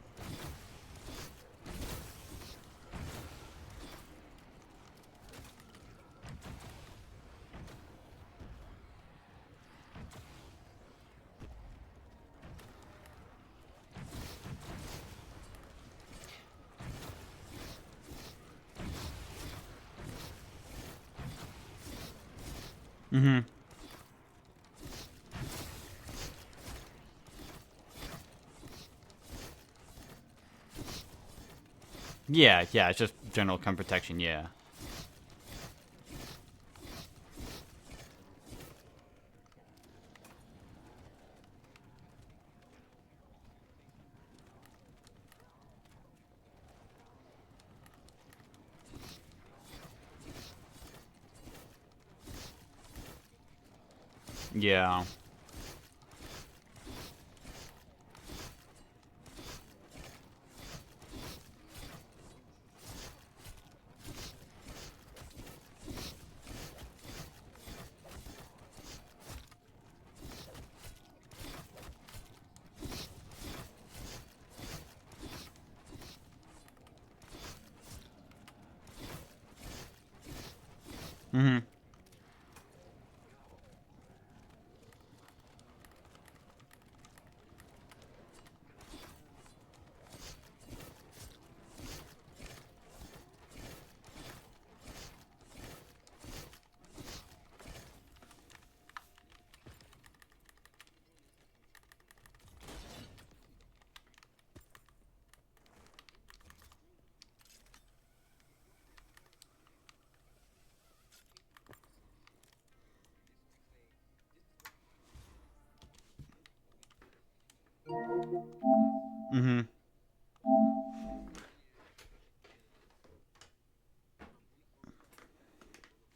mm-hmm. Yeah, yeah, it's just general gun protection, yeah. Yeah. Mm-hmm.